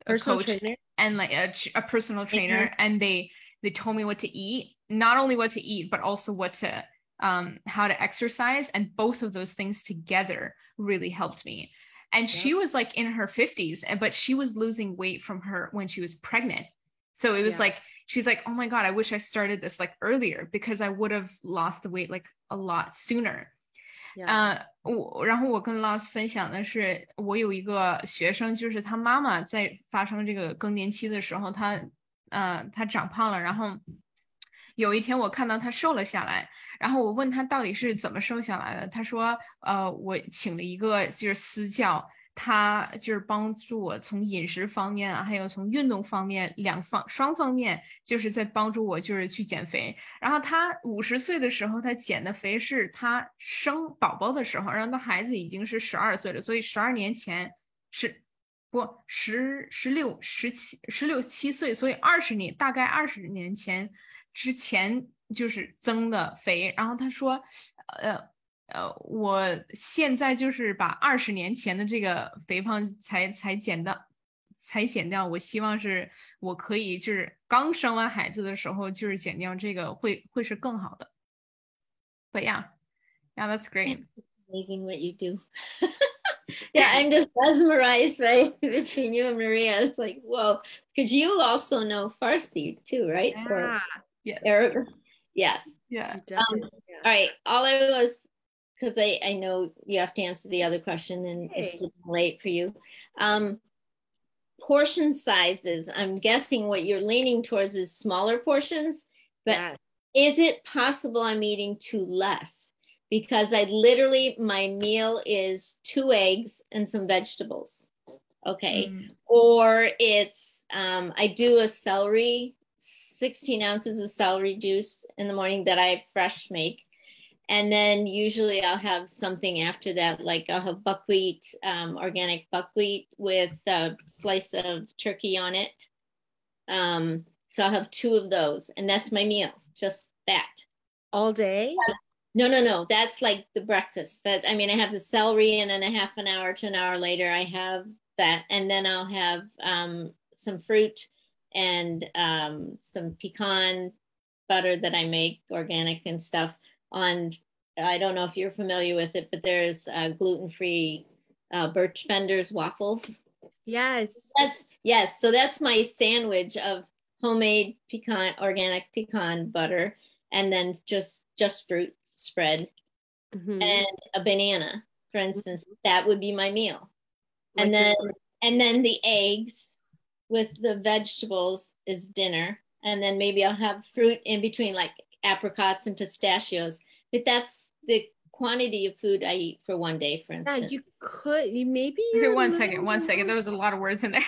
personal
coach
trainer,
and like a personal trainer, and they told me what to eat, not only what to eat, but also what to how to exercise, and both of those things together really helped me. And she was like in her 50s, but she was losing weight from her when she was pregnant. So it was like, she's like, oh my God, I wish I started this like earlier, because I would have lost the weight like a lot sooner. 然后我跟 Laz 分享的是，我有一个学生，就是他妈妈在发生这个更年期的时候，他长胖了，然后有一天我看到他瘦了下来，然后我问他到底是怎么瘦下来的，他说我请了一个就是私教，他就是帮助我从饮食方面啊，还有从运动方面双方面，就是在帮助我就是去减肥。然后他50岁的时候，他减的肥是他生宝宝的时候，然后他孩子已经是12岁了，所以12年前16、17岁，所以大概20年前之前就是增的肥。然后他说我现在就是把20年前的这个肥胖才减掉，我希望是我可以就是刚生完孩子的时候就是减掉这个会是更好的。But yeah, that's great.
Amazing what you do. Yeah, I'm just mesmerized by between you and Maria. It's like, whoa, because you also know Farsi too, right?
Yeah.
Arabic. Yes.
Yeah.
All right. All I was, because I know you have to answer the other question, and it's getting late for you. Portion sizes. I'm guessing what you're leaning towards is smaller portions, but is it possible I'm eating too less? Because my meal is 2 eggs and some vegetables. Okay. Or it's, I do a 16 ounces of celery juice in the morning that I fresh make. And then usually I'll have something after that, like I'll have buckwheat, organic buckwheat with a slice of turkey on it. So I'll have 2 of those, and that's my meal, just that.
All day?
No. That's like the breakfast. I have the celery, and then a half an hour to an hour later, I have that. And then I'll have some fruit and some pecan butter that I make, organic and stuff. I don't know if you're familiar with it, but there's gluten-free Birch Benders waffles.
Yes.
So that's my sandwich of homemade organic pecan butter, and then just fruit spread, and a banana, for instance. That would be my meal. And then the eggs with the vegetables is dinner. And then maybe I'll have fruit in between, like apricots and pistachios. But that's the quantity of food I eat for one day, for instance.
Yeah, maybe.
Okay, one second. There was a lot of words in there.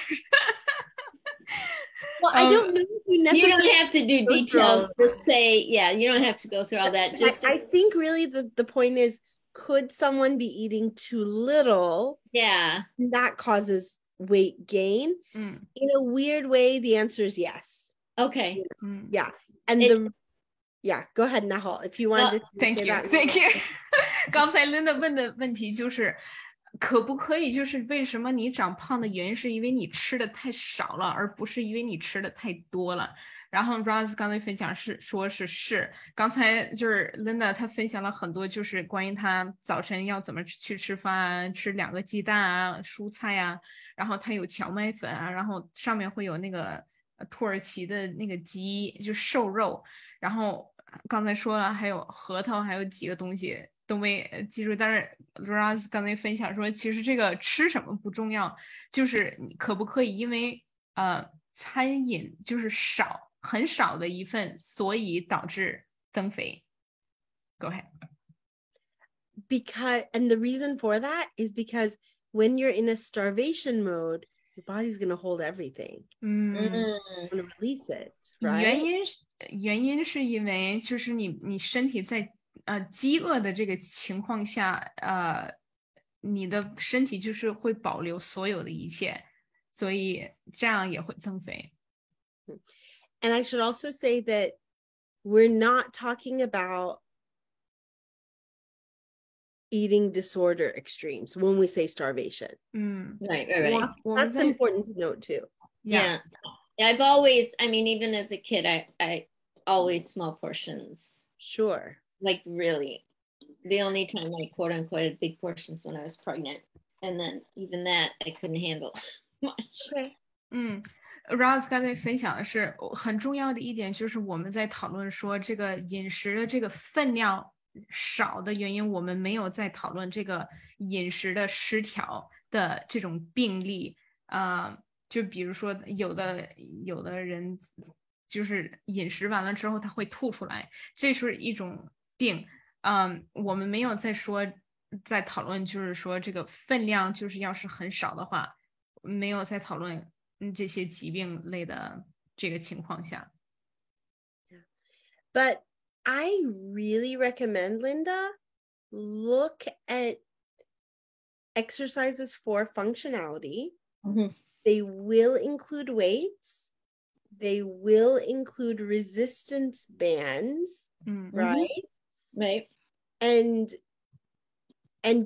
Well, I don't know if you necessarily
don't have to do details. Just say, you don't have to go through all that.
I think really the point is, could someone be eating too little?
Yeah.
That causes weight gain. In a weird way, the answer is yes.
Okay.
Yeah. And Yeah, go ahead, Nahal. If you wanted to
Thank
say
you,
that.
thank you. 刚才 Linda 问的问题就是，可不可以就是为什么你长胖的原因是因为你吃的太少了，而不是因为你吃的太多了。然后 Roz 刚才分享是，刚才就是 Linda 她分享了很多，就是关于她早晨要怎么去吃饭，吃2个鸡蛋啊，蔬菜啊，然后她有荞麦粉啊，然后上面会有那个土耳其的那个鸡，就瘦肉，然后刚才说了还有核桃，还有几个东西都没记住，但是 Roz 刚才分享说，其实这个吃什么不重要，就是你可不可以因为餐饮就是很少的一份，所以导致增肥。Go ahead.
And the reason for that is because when you're in a starvation mode, your body's going to hold everything. It's going to release it, right?
原因是因为就是你身体在饥饿的这个情况下，你的身体就是会保留所有的一切，所以这样也会增肥。
And I should also say that we're not talking about eating disorder extremes when we say starvation.
Right.
That's important to note too.
Yeah. I've always, I mean, even as a kid, I always small portions.
Sure.
Like really. The only time I quote unquote had big portions when I was pregnant. And then even that I couldn't handle much.
Okay.
Roz 刚才分享的是很重要的一点，就是我们在讨论说这个饮食的这个分量少的原因，我们没有在讨论这个饮食的失调的这种病例。就比如说有的人就是饮食完了之后他会吐出来，这是一种病。我们没有在讨论就是说这个分量就是要是很少的话，没有在讨论这些疾病类的这个情况下。
But I really recommend, Linda, look at exercises for functionality. They will include weights. They will include resistance bands, right?
Right.
And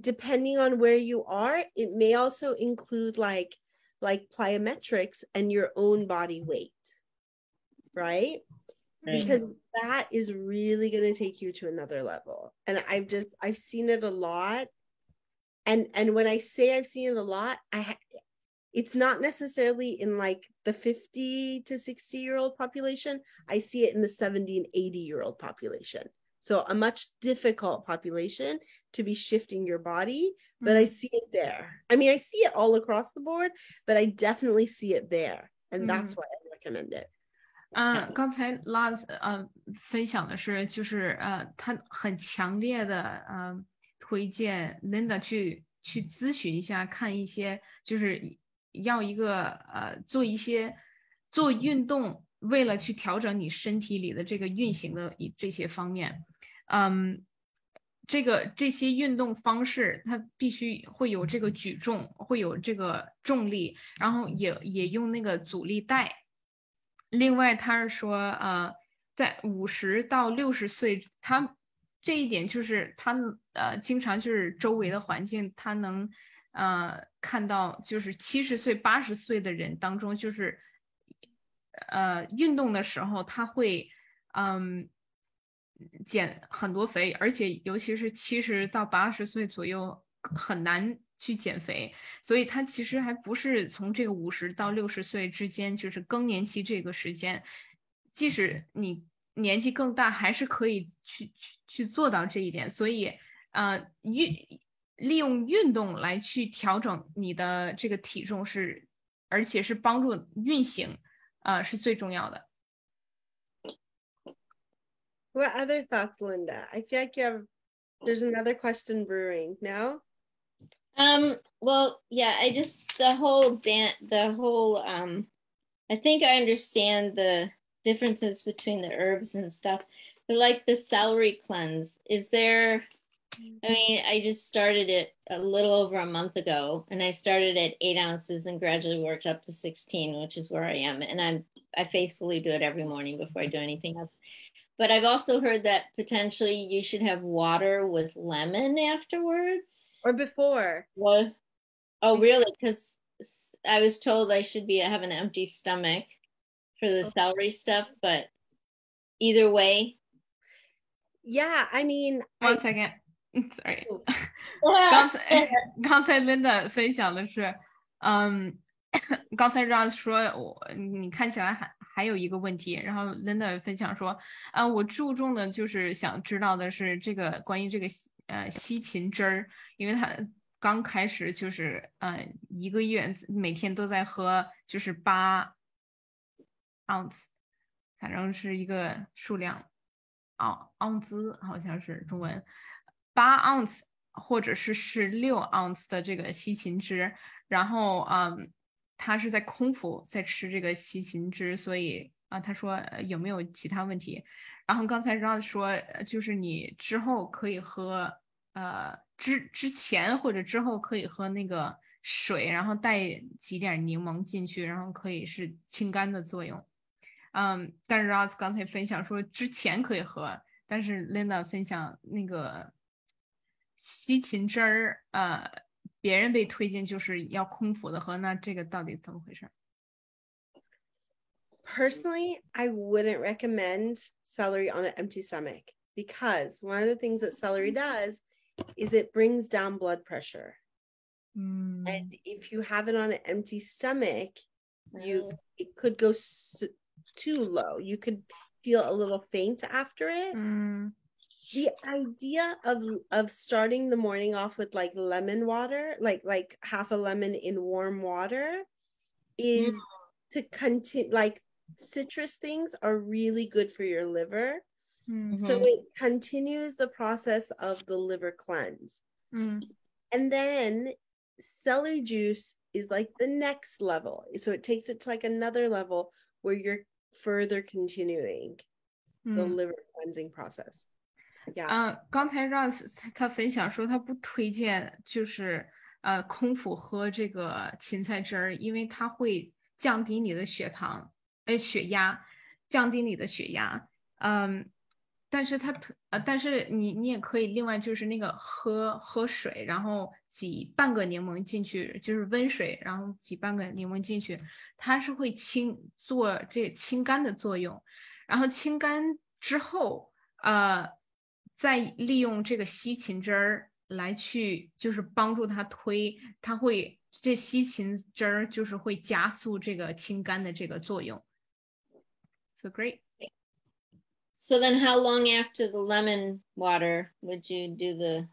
depending on where you are, it may also include like plyometrics and your own body weight, right? Because that is really going to take you to another level. And I've seen it a lot. And when I say I've seen it a lot, it's not necessarily in like the 50 to 60-year-old population. I see it in the 70 and 80-year-old population. So a much difficult population to be shifting your body, but I see it there. I mean, I see it all across the board, but I definitely see it there. And that's why I recommend it.
刚才 Laz 分享的是，就是他很强烈的推荐 Linda 去咨询一下，看一些就是要一个做运动，为了去调整你身体里的这个运行的这些方面。这些运动方式，它必须会有这个举重，会有这个重力，然后也用那个阻力带。另外，他是说，在50到60岁，他这一点就是他经常就是周围的环境，他能看到就是70岁、80岁的人当中，就是运动的时候，他会减很多肥，而且尤其是70到80岁左右很难去减肥，所以他其实还不是从这个50到60岁之间，就是更年期这个时间，即使你年纪更大，还是可以去做到这一点。所以利用运动来去调整你的这个体重而且是帮助运行是最重要的。
What other thoughts, Linda? I feel like there's another question brewing. No?
Well, yeah, I just the whole I think I understand the differences between the herbs and stuff, but like the celery cleanse, is there, I mean, I just started it a little over a month ago, and I started at 8 ounces and gradually worked up to 16, which is where I am. And I faithfully do it every morning before I do anything else. but I've also heard that potentially you should have water with lemon afterwards.
Or before.
What? Oh, really? Because I was told I should have an empty stomach for the celery stuff, but either way.
Yeah, I mean,
One second. Sorry.
刚
刚才 Linda 分享的是，刚才 Ross 说你看起来还有一个问题，然后 Linda 分享说，我注重的就是想知道的是关于这个西芹汁儿，因为他刚开始就是1个月每天都在喝，就是8 ounce， 反正是一个数量，盎司好像是中文，8 ounce 或者是16 ounce 的这个西芹汁，然后他是在空腹在吃这个西芹汁，所以他说有没有其他问题？然后刚才 Ross 说，就是你之后可以喝之前或者之后可以喝那个水，然后带几点柠檬进去，然后可以是清肝的作用。但是 Ross 刚才分享说之前可以喝，但是 Linda 分享那个西芹汁儿，别人被推荐就是要空腹的喝，那这个到底怎么回事？
Personally, I wouldn't recommend celery on an empty stomach because one of the things that celery does is it brings down blood pressure. And if you have it on an empty stomach, it could go too low. You could feel a little faint after it. The idea of starting the morning off with like lemon water, like half a lemon in warm water, is to continue. Like citrus things are really good for your liver, so it continues the process of the liver cleanse. And then celery juice is like the next level, so it takes it to like another level where you're further continuing the liver cleansing process. Yeah.
刚才 Ross 他分享说他不推荐就是空腹喝这个芹菜汁儿，因为它会降低你的血压，降低你的血压。但是你也可以另外就是那个喝水，然后挤半个柠檬进去，就是温水，然后挤半个柠檬进去，它是会做这个清肝的作用。然后清肝之后，再利用这个西芹汁儿来去就是帮助它这西芹汁儿就是会加速这个清肝的这个作用。So great.
So then how long after the lemon water would you do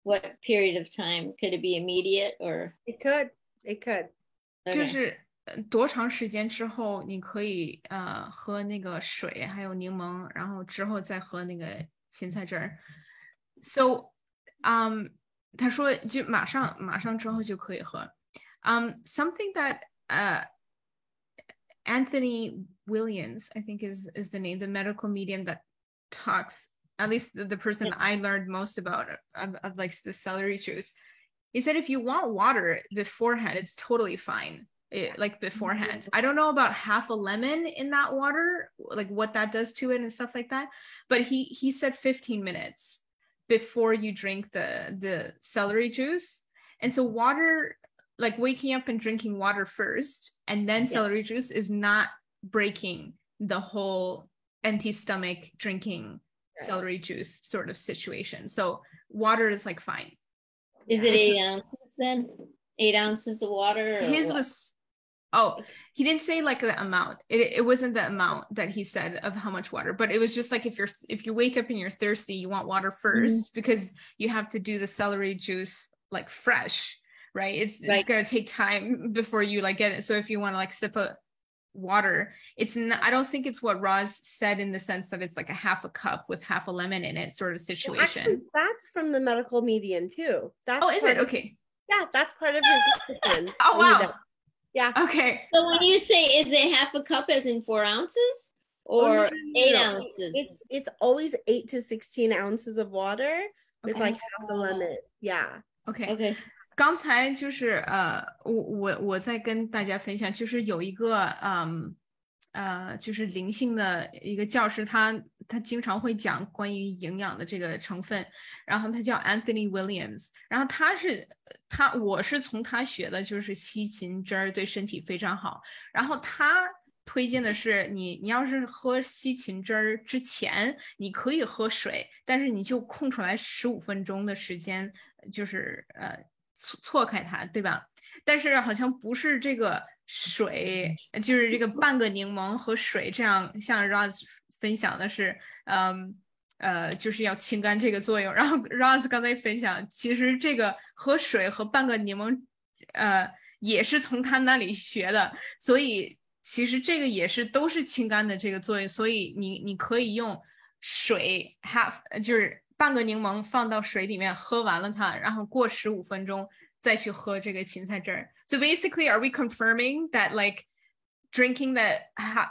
what period of time? Could it be immediate or?
It could.
Okay.
就是多长时间之后你可以喝那个水还有柠檬，然后之后再喝那个芹菜汁儿。So 他说就马上之后就可以喝。Something that Anthony Williams, I think is the name, the medical medium that talks, at least the person I learned most about of like the celery juice. He said if you want water beforehand, it's totally fine. Like beforehand. I don't know about half a lemon in that water, like what that does to it and stuff like that. But he said 15 minutes before you drink the celery juice. And so water, like waking up and drinking water first and then celery juice is not breaking the whole empty stomach drinking celery juice sort of situation. So water is like fine.
Is it 8 ounces then? 8 ounces of water?
His was, he didn't say like the amount. It wasn't the amount that he said of how much water, but it was just like if you wake up and you're thirsty, you want water first because you have to do the celery juice like fresh, right? It's gonna take time before you like get it. So if you want to like sip a water, it's not, I don't think it's what Roz said in the sense that it's like a half a cup with half a lemon in it sort of situation.
Well, actually, that's from the medical median too. That's
is it? Okay.
Yeah, that's part of his description.
Oh wow.
Yeah.
Okay.
So when you say is it half a cup as in 4 ounces or 8 ounces?
It's always 8 to 16 ounces of water with like half a lemon. Yeah.
Okay. 刚才就是我在跟大家分享，就是有一个就是灵性的一个教师，他经常会讲关于营养的这个成分，然后他叫 Anthony Williams， 然后我是从他学的，就是西芹汁儿对身体非常好，然后他推荐的是你要是喝西芹汁儿之前，你可以喝水，但是你就空出来15分钟的时间，就是错开它，对吧？但是好像不是这个水，就是这个半个柠檬和水这样，像 Roz 分享的是，就是要清肝这个作用。然后 Roz 刚才分享，其实这个喝水和半个柠檬，也是从他那里学的，所以其实这个也是都是清肝的这个作用。所以你可以用水就是半个柠檬放到水里面，喝完了它，然后过15分钟。再去喝这个芹菜汁儿。So basically, are we confirming that like drinking that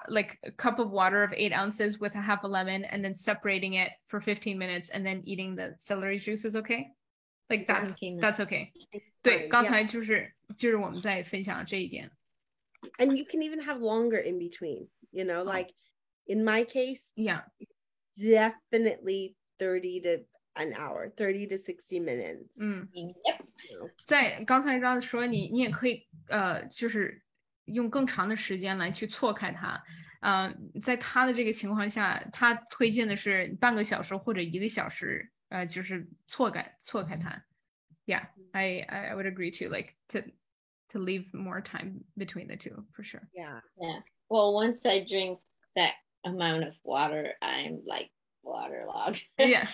like a cup of water of 8 ounces with a half a lemon and then separating it for 15 minutes and then eating the celery juice is okay? Like that's okay. 对，刚才就是我们在分享这一点。
And you can even have longer in between, you know, like in my case,
yeah,
definitely 30 to an hour, 30 to 60 minutes.
Yep.
在刚才让说你也可以就是用更长的时间来去错开它。在他的这个情况下，他推荐的是半个小时或者1个小时，就是错开它。Yeah, I would agree too. Like to leave more time between the two for sure.
Yeah.
Yeah. Well, once I drink that amount of water, I'm like waterlogged.
Yeah.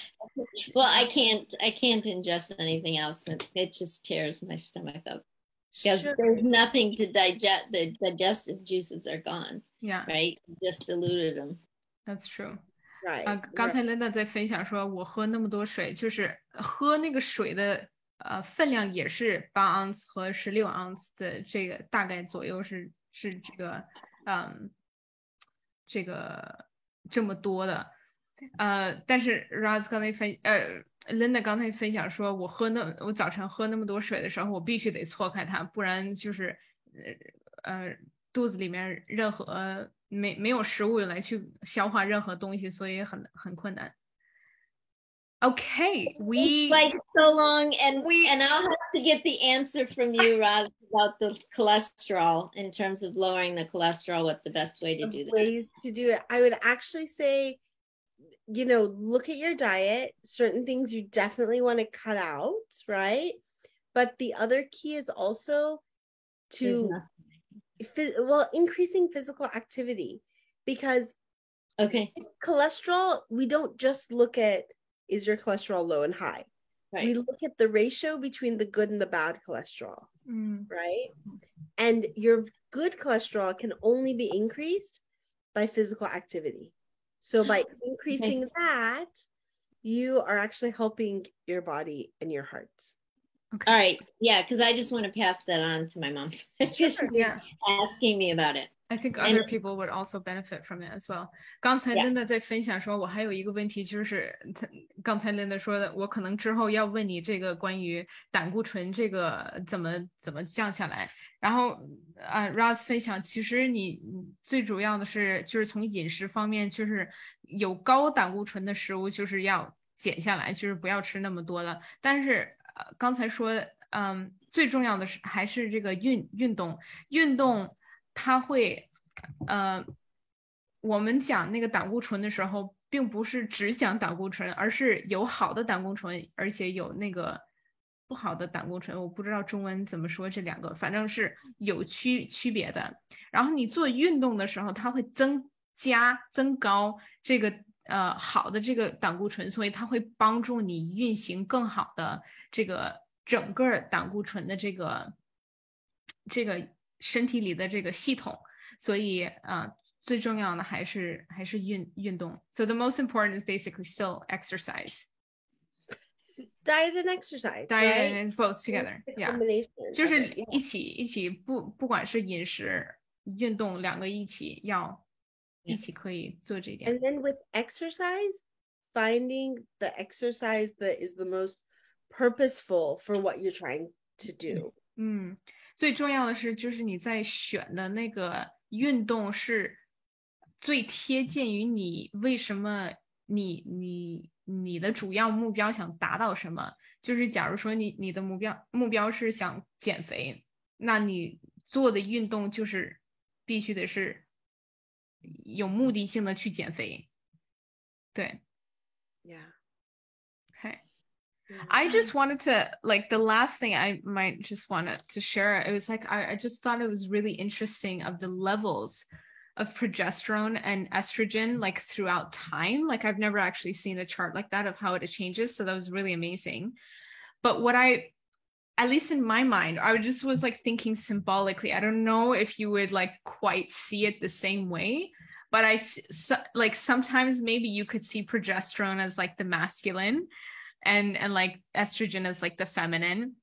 Well, I can't ingest anything else. It just tears my stomach up because there's nothing to digest. The digestive juices are gone.
Yeah.
Right. You just diluted them.
That's true.
Right.
刚才 Linda 在分享说，我喝那么多水，就是喝那个水的分量也是8盎司和16盎司的这个大概左右是这个这个这么多的。但是 Roz 刚才Linda 刚才分享说，我早晨喝那么多水的时候，我必须得错开它，不然就是肚子里面任何没有食物来去消化任何东西，所以很困难。Okay,
it's like so long, and I'll have to get the answer from you, Roz, about the cholesterol in terms of lowering the cholesterol. What the best way to do that?
Ways to do it. I would actually say, you know, look at your diet. Certain things you definitely want to cut out, right? But the other key is also to increasing physical activity, because cholesterol, we don't just look at is your cholesterol low and high. Right. We look at the ratio between the good and the bad cholesterol, right? And your good cholesterol can only be increased by physical activity. So by increasing that, you are actually helping your body and your heart.
Okay. All right. Yeah, because I just want to pass that on to my mom. She's asking me about it.
I think other people would also benefit from it as well. 刚才 Linda 在分享说，我还有一个问题，就是刚才 Linda 说的，我可能之后要问你这个关于胆固醇这个怎么降下来。然后Roz 分享，其实你最主要的是就是从饮食方面，就是有高胆固醇的食物就是要减下来，就是不要吃那么多了。但是刚才说，最重要的是还是这个运动。它会我们讲那个胆固醇的时候，并不是只讲胆固醇，而是有好的胆固醇，而且有那个不好的胆固醇。我不知道中文怎么说这两个，反正是有区别的。然后你做运动的时候，它会增高这个好的这个胆固醇，所以它会帮助你运行更好的这个整个胆固醇的这个身体里的这个系统，所以最重要的还是运动。So the most important is basically still exercise.
Diet and exercise.
Diet
right?
and both together. Yeah. 就是一起不管是饮食、运动两个一起可以做这点。
And then with exercise, finding the exercise that is the most purposeful for what you're trying to do.
最重要的是，就是你在选的那个运动是最贴近于你为什么你的主要目标想达到什么。就是假如说你的目标是想减肥，那你做的运动就是必须得是有目的性的去减肥。对
Yeah.
Okay. I just wanted to, like, the last thing I might just wanted to share, it was like, I just thought it was really interesting of the levels of progesterone and estrogen, like, throughout time. Like, I've never actually seen a chart like that of how it changes. So that was really amazing. But what at least in my mind, I just was like thinking symbolically. I don't know if you would like quite see it the same way, but like sometimes maybe you could see progesterone as like the masculine and like estrogen as like the feminine.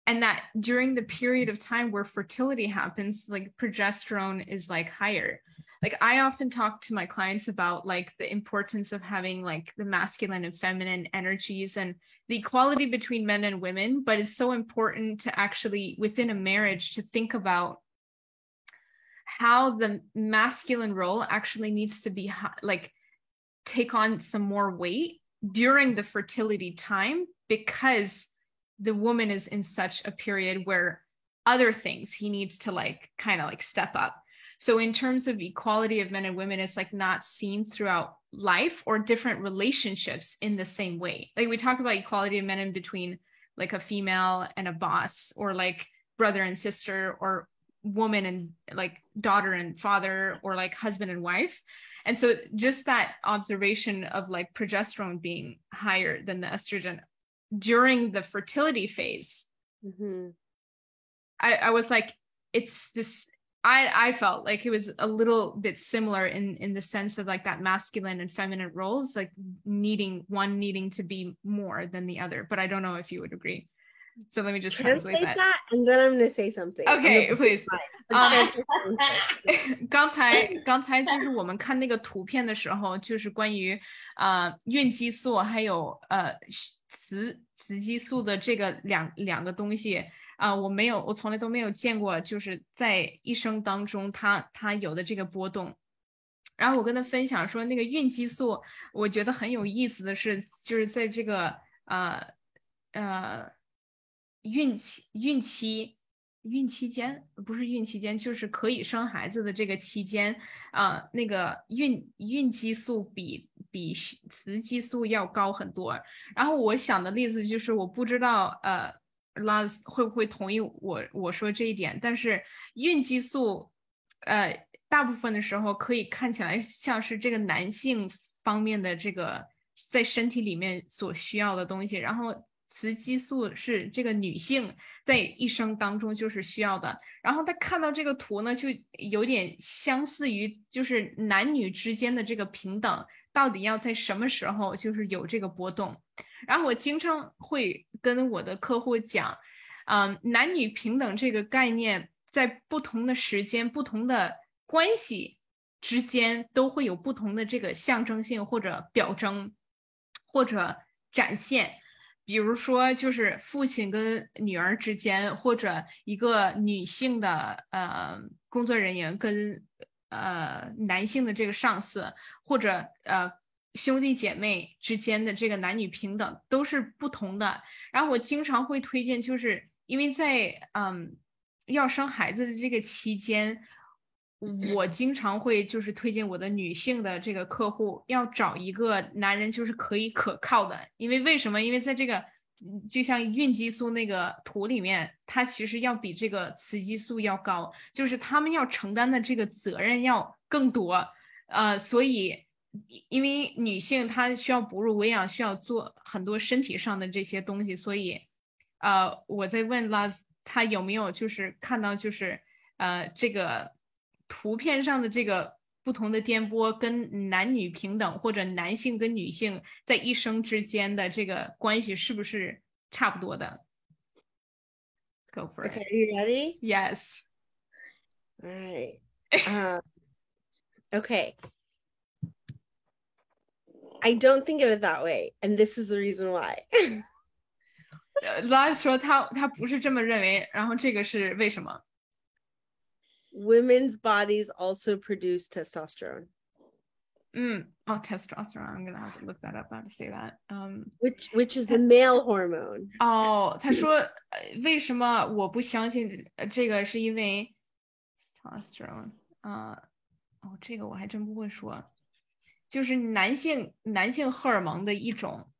And that during the period of time where fertility happens, like progesterone is like higher. Like I often talk to my clients about like the importance of having like the masculine and feminine energies and the equality between men and women, but it's so important to actually within a marriage to think about how the masculine role actually needs to be like take on some more weight during the fertility time, because the woman is in such a period where other things he needs to like kind of like step up. So in terms of equality of men and women, it's like not seen throughout life or different relationships in the same way. Like we talk about equality of men in between like a female and a boss, or like brother and sister, or woman and like daughter and father, or like husband and wife. And so just that observation of like progesterone being higher than the estrogen during the fertility phase, I was like, it's this, I felt like it was a little bit similar in the sense of like that masculine and feminine roles, like needing to be more than the other. But I don't know if you would agree. So let me just translate that.
And then I'm going to say something.
Okay, please. 刚才就是我们看那个图片的时候，就是关于孕激素还有雌激素的这个两个东西。我从来都没有见过，就是在一生当中它有的这个波动。然后我跟他分享说，那个孕激素，我觉得很有意思的是，就是在这个孕期间，不是孕期间，就是可以生孩子的这个期间，那个孕激素比雌激素要高很多。然后我想的例子就是，我不知道Laz 会不会同意我说这一点，但是孕激素大部分的时候可以看起来像是这个男性方面的这个在身体里面所需要的东西，然后雌激素是这个女性在一生当中就是需要的。然后他看到这个图呢，就有点相似于就是男女之间的这个平等到底要在什么时候就是有这个波动。然后我经常会跟我的客户讲，男女平等这个概念在不同的时间不同的关系之间都会有不同的这个象征性或者表征或者展现。比如说就是父亲跟女儿之间，或者一个女性的工作人员跟男性的这个上司，或者兄弟姐妹之间的这个男女平等都是不同的。然后我经常会推荐，就是因为在要生孩子的这个期间，我经常会就是推荐我的女性的这个客户要找一个男人就是可以可靠的。因为为什么？因为在这个就像孕激素那个图里面，它其实要比这个雌激素要高，就是他们要承担的这个责任要更多。所以因为女性她需要哺乳喂养，需要做很多身体上的这些东西，所以我在问 Laz 他有没有就是看到就是这个图片上的这个不同的颠簸跟男女平等或者男性跟女性在一生之间的这个关系是不是差不多的。 Go for it.
Okay, are you ready?
Yes.
All right. Okay. I don't think of it that way, and this is the reason why.
Laz 说他不是这么认为，然后这个是为什么？
Women's bodies also produce testosterone.
testosterone. I'm gonna have to look that up how to say that.
Which is the male hormone.
他说为什么我不相信这个是因为 testosterone 这个我还真不会说，就是男性荷尔蒙的一种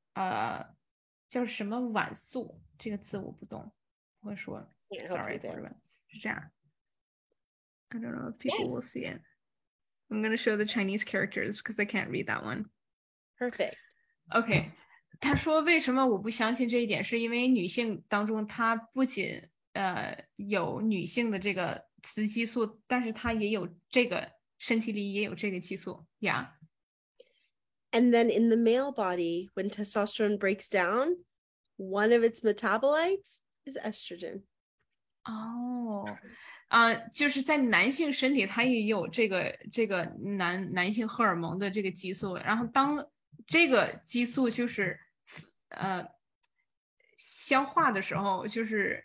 叫什么烷素，这个字我不懂，不会说 ，sorry， 同志们，是这样。I don't know if people will see it. I'm gonna show the Chinese characters because I can't read that one.
Perfect.
Okay. 他说为什么我不相信这一点，是因为女性当中她不仅有女性的这个雌激素，但是她也有这个身体里也有这个激素 Yeah.
And then in the male body, when testosterone breaks down, one of its metabolites is estrogen.
就是在男性身体它也有这个男性荷尔蒙的这个激素，然后当这个激素就是消化的时候，就是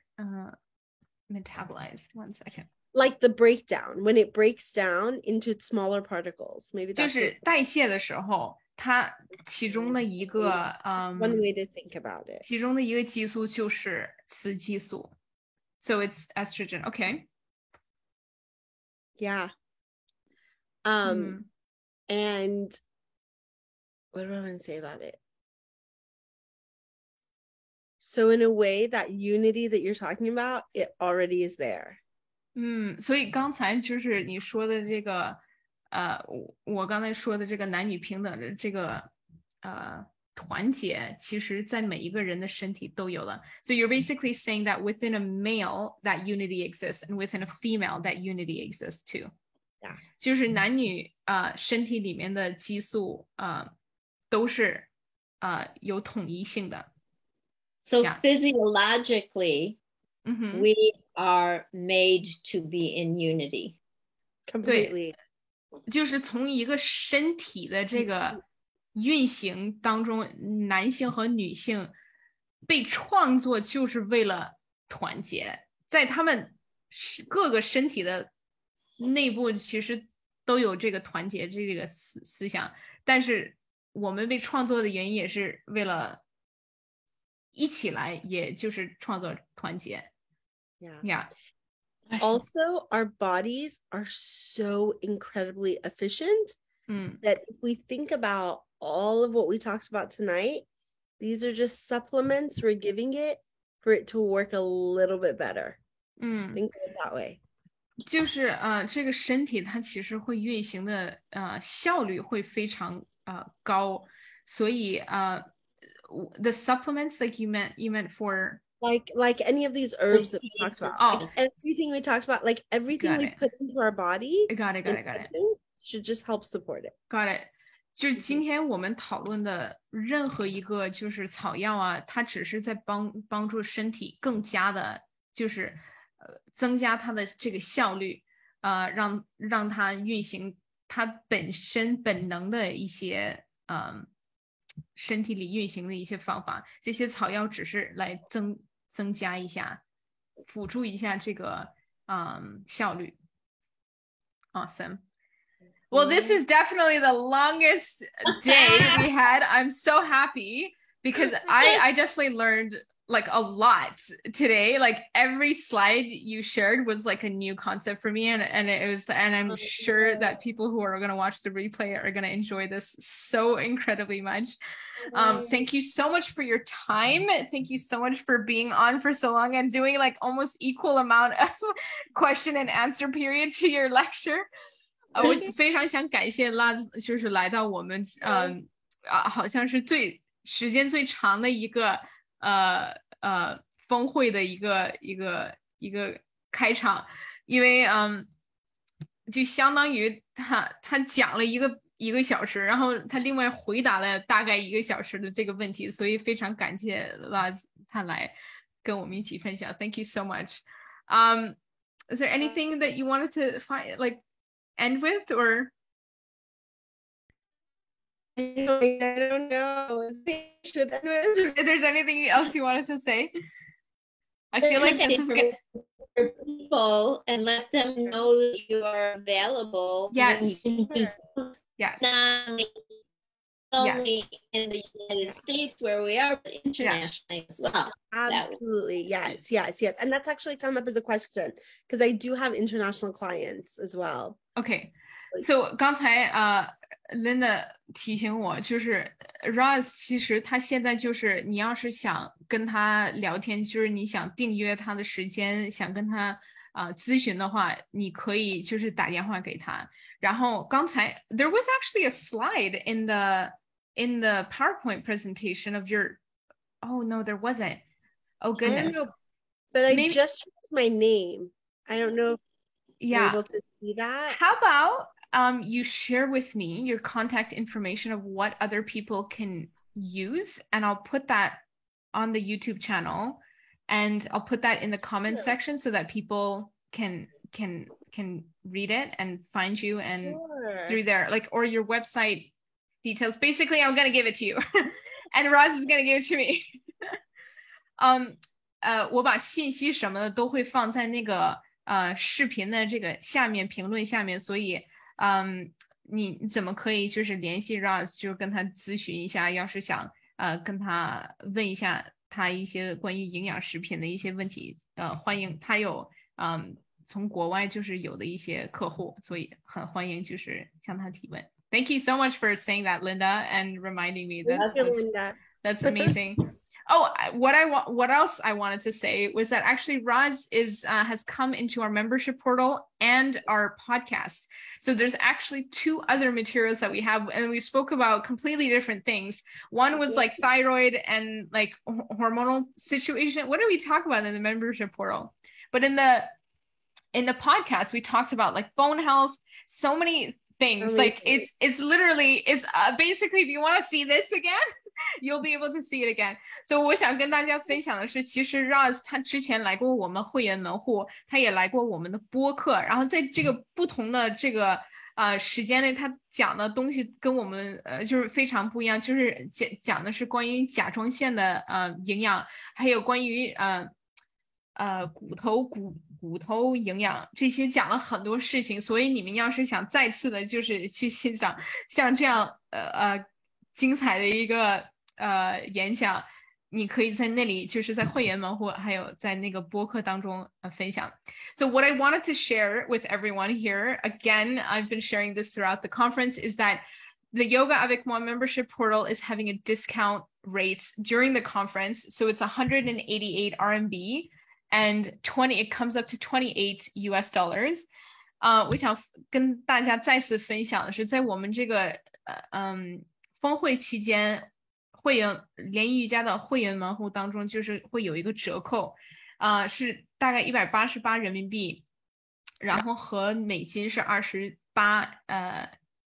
metabolize. One second.
Like the breakdown, when it breaks down into smaller particles. Maybe
就
that's
是代谢的时候，它其中的一个
one way to think about it.
其中的一个激素就是雌激素。So it's estrogen. Okay.
Yeah. And what do I want to say about it? So in a way, that unity that you're talking about, it already is there.
所以刚才就是你说的这个我刚才说的这个男女平等的这个团结，其实在每一个人的身体都有了。So you're basically saying that within a male that unity exists, and within a female that unity exists too.
Yeah.
就是男女身体里面的激素都是有统一性的。
So
Yeah.
physiologically, we are made to be in unity.
Completely.
就是从一个身体的这个运行当中，男性和女性被创作就是为了团结，在他们各个身体的内部其实都有这个团结这个思想，但是我们被创作的原因也是为了一起来，也就是创作团结。Yeah.
Also, our bodies are so incredibly efficient that if we think about all of what we talked about tonight, these are just supplements we're giving it for it to work a little bit better. Think of it that way.
就是这个身体它其实会运行的效率会非常高，所以the supplements like you meant for
like any of these herbs that we talked about. Like everything we talked about, like everything we put into our body.
Got it.
Should just help support it.
Got it. 就是今天我们讨论的任何一个就是草药啊，它只是在帮助身体更加的，就是增加它的这个效率，让它运行它本身本能的一些身体里运行的一些方法。这些草药只是来增加一下，辅助一下这个效率。Awesome. Well, this is definitely the longest day we had. I'm so happy because I definitely learned like a lot today. Like every slide you shared was like a new concept for me, and I'm sure that people who are going to watch the replay are going to enjoy this so incredibly much. Thank you so much for your time. Thank you so much for being on for so long and doing like almost equal amount of question and answer period to your lecture. 我非常想感谢辣子，就是来到我们好像是时间最长的一个峰会的一个开场，因为就相当于他讲了一个小时，然后他另外回答了大概1个小时的这个问题，所以非常感谢辣子他来跟我们一起分享。Thank you so much. Is there anything that you wanted to end with, or
I don't know. Should end with?
If there's anything else you wanted to say? I feel like this is good
for people and let them know that you are available.
Yes. Yes.
not only in the United States where we are, but internationally as well.
Absolutely. Yes. And that's actually come up as a question because I do have international clients as well.
Okay. So 刚才Linda 提醒我，就是 Roz 其实他现在就是你要是想跟他聊天，就是你想订约他的时间，想跟他咨询的话，你可以就是打电话给他。然后刚才 there was actually a slide in the PowerPoint presentation of your oh no there wasn't. Oh goodness.
I don't know, but I
Maybe,
just changed my name. I don't know if you're
yeah.
able to see that.
How about you share with me your contact information of what other people can use, and I'll put that on the YouTube channel, and I'll put that in the comment section so that people can read it and find you and through there, like, or your website details. Basically, I'm gonna give it to you, and Roz is gonna give it to me. 我把信息什么的都会放在那个视频的这个下面评论下面，所以你怎么可以就是联系 Roz， 就是跟他咨询一下，要是想跟他问一下他一些关于营养食品的一些问题，欢迎他有从国外就是有的一些客户，所以很欢迎就是向他提问。Thank you so much for saying that, Linda, and reminding me. That's amazing. Oh, what else I wanted to say was that actually Roz has come into our membership portal and our podcast. So there's actually 2 other materials that we have, and we spoke about completely different things. One was like thyroid and like hormonal situation. What did we talk about in the membership portal? But in the podcast, we talked about like bone health, so many things. Like it's literally basically, if you want to see this again, you'll be able to see it again. So 我想跟大家分享的是，其实 Roz 他之前来过我们会员门户，他也来过我们的播客，然后在这个不同的这个时间内，他讲的东西跟我们就是非常不一样，就是讲的是关于甲状腺的营养，还有关于骨头营养，这些讲了很多事情，所以你们要是想再次的就是去欣赏像这样精彩的一个演讲，你可以在那里就是在会员门户还有在那个播客当中分享。So what I wanted to share with everyone here, again, I've been sharing this throughout the conference, is that the Yoga Avec Moi membership portal is having a discount rate during the conference. So it's 188 RMB and it comes up to $28 US. 我想跟大家再次分享的是，在我们这个峰会期间，会员联谊瑜伽的会员门户当中，就是会有一个折扣，是大概188人民币，然后和美金是28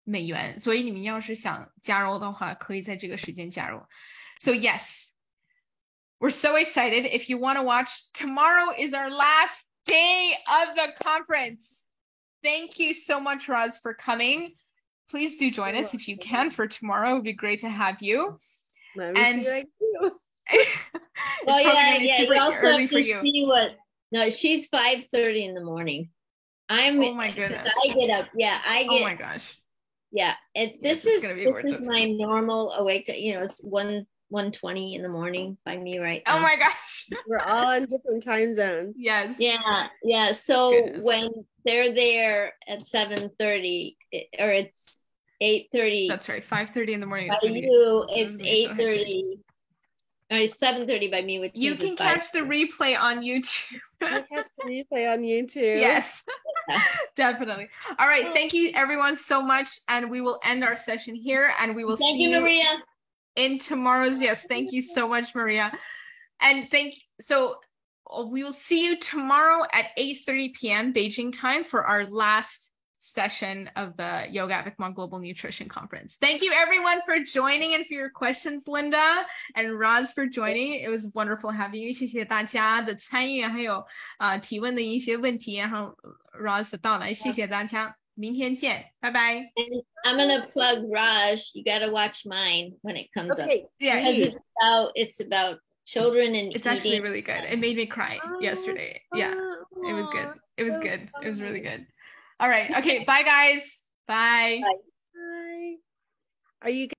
美元，所以你们要是想加入的话，可以在这个时间加入。So yes, we're so excited. If you want to watch, tomorrow is our last day of the conference. Thank you so much, Roz, for coming. Please do join us if you can for tomorrow. It would be great to have you.
And
well, yeah. You also
early
have
for
to
you.
see no, she's 5:30 in the morning.
Oh my goodness.
I get up. Yeah,
oh my gosh.
Yeah, this is my normal awake. It's 1:20 in the morning by me right now.
Oh my gosh.
We're all in different time zones.
Yes.
Yeah. So when they're there at 7:30, or it's 8:30.
That's right. 5:30 in the morning.
By you, it's 8:30. Or it's 7:30 by me, which
you can catch the replay on YouTube.
Catch the replay on YouTube.
Yes. Definitely. All right. Thank you everyone so much. And we will end our session here, and we will see you,
Maria,
in tomorrow's. Yes. Thank you so much, Maria. And so we will see you tomorrow at 8:30 p.m. Beijing time for our last session of the Yoga Avec Moi Global Nutrition Conference. Thank you everyone for joining and for your questions, Linda and Roz for joining. It was wonderful having you. 谢谢大家的参与，还有提问的一些问题，然后 Roz 的到来，谢谢大家，明天见，拜拜。
I'm gonna plug Raj. You gotta watch mine when it comes up.
Yeah,
because it's about children and
it's actually really good. It made me cry yesterday. Yeah, it was good. It was good. It was really good. All right. Okay. Bye, guys. Bye.
Bye. Are you